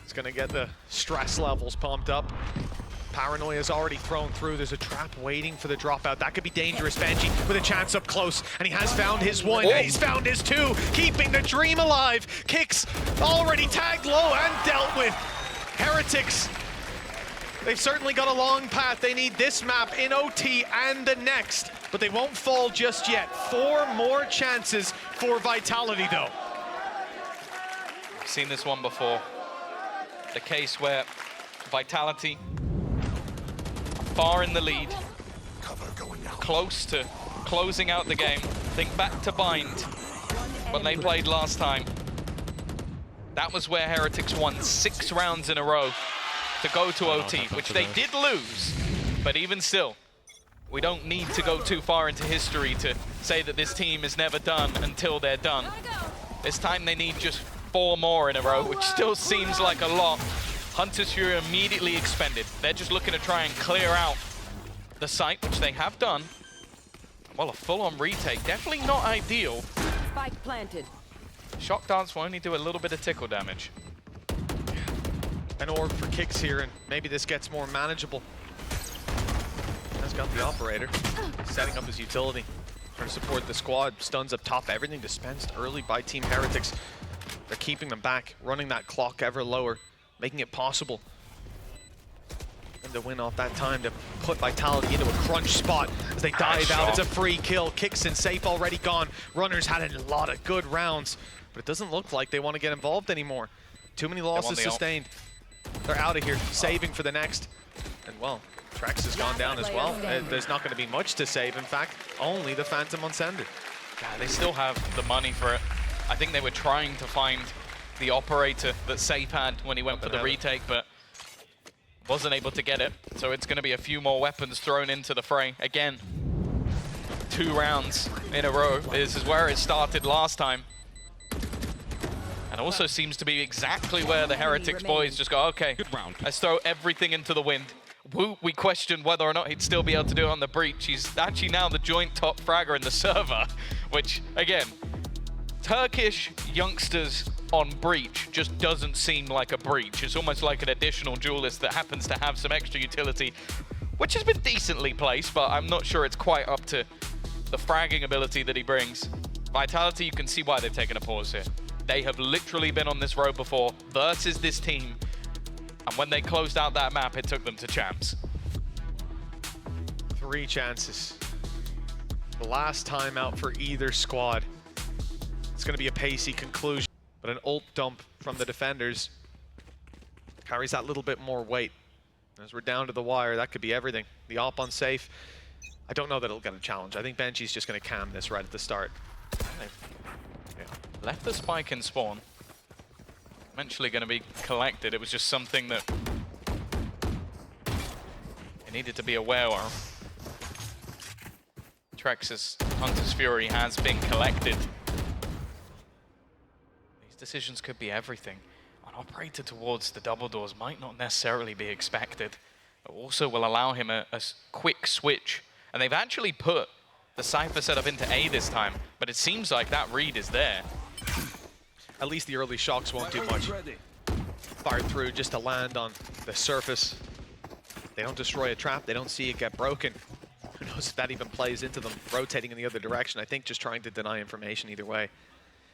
It's gonna get the stress levels pumped up. Paranoia's already thrown through. There's a trap waiting for the dropout. That could be dangerous. Benji with a chance up close, and he has found his one. Oh. And he's found his two, keeping the dream alive. Kicks already tagged low and dealt with. Heretics, they've certainly got a long path. They need this map in OT and the next, but they won't fall just yet. 4 more chances for Vitality, though. I've seen this one before. The case where Vitality far in the lead, Cover going out. close to closing out the game. Think back to Bind when they played last time. That was where Heretics won 6 rounds in a row to go to OT, which they did lose. But even still, we don't need to go too far into history to say that this team is never done until they're done. This time they need just 4 more in a row, which still seems like a lot. Hunter's Fury immediately expended. They're just looking to try and clear out the site, which they have done. Well, a full-on retake, definitely not ideal. Spike planted. Shock Dance will only do a little bit of tickle damage. An orb for kicks here, and maybe this gets more manageable. Has got the operator, setting up his utility. Trying to support the squad. Stuns up top, everything dispensed early by Team Heretics. They're keeping them back, running that clock ever lower, making it possible and to win off that time to put Vitality into a crunch spot as they dive out. It's a free kill. Kicks and Safe already gone. Runners had a lot of good rounds, but it doesn't look like they want to get involved anymore. Too many losses sustained. They're out of here, saving for the next. And well, Trex has gone down as well. There's not going to be much to save. In fact, only the Phantom on Sender. Yeah, they still have the money for it. I think they were trying to find the operator that Safe had when he went for the retake, but wasn't able to get it. So it's going to be a few more weapons thrown into the fray. Again, 2 rounds in a row. This is where it started last time. And also seems to be exactly where the Heretics boys just go, okay, let's throw everything into the wind. Woot, we questioned whether or not he'd still be able to do it on the breach. He's actually now the joint top fragger in the server, which, again, Turkish youngsters on breach just doesn't seem like a breach. It's almost like an additional duelist that happens to have some extra utility, which has been decently placed, but I'm not sure it's quite up to the fragging ability that he brings. Vitality, you can see why they've taken a pause here. They have literally been on this road before versus this team, and when they closed out that map, it took them to champs. 3 chances. The last time out for either squad. It's going to be a pacey conclusion, but an ult dump from the defenders carries that little bit more weight. As we're down to the wire, that could be everything. The op on Safe, I don't know that it'll get a challenge. I think Benji's just going to cam this right at the start. Left the spike in spawn. Eventually going to be collected. It was just something that they needed to be aware of. Trex's Hunter's Fury has been collected. These decisions could be everything. An operator towards the double doors might not necessarily be expected. It also will allow him a quick switch. And they've actually put the Cypher setup into A this time, but it seems like that read is there. At least the early shocks won't do much. Fired through just to land on the surface. They don't destroy a trap, they don't see it get broken. Who knows if that even plays into them rotating in the other direction. I think just trying to deny information either way.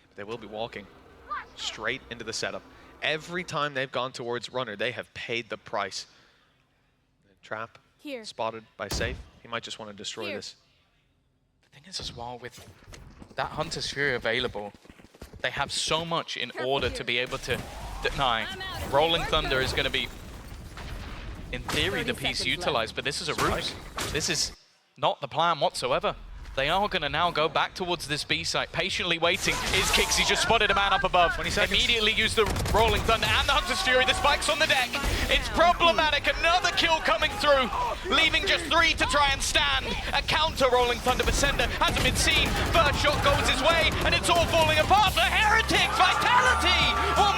But they will be walking straight into the setup. Every time they've gone towards Runner, they have paid the price. Trap Here. spotted by Safe. He might just want to destroy this. The thing is as well, with that Hunter's Fury available, they have so much in order to be able to deny. Rolling Thunder is going to be, in theory, the piece utilized, but this is a ruse. This is not the plan whatsoever. They are going to now go back towards this B site, patiently waiting. Is Kicks, he just spotted a man up above. 20 seconds. Immediately use the Rolling Thunder and the Hunter's Fury. The spike's on the deck. It's problematic. Another kill coming through, leaving just 3 to try and stand. A counter Rolling Thunder, but Sender hasn't been seen. First shot goes his way, and it's all falling apart. The Heretics Vitality will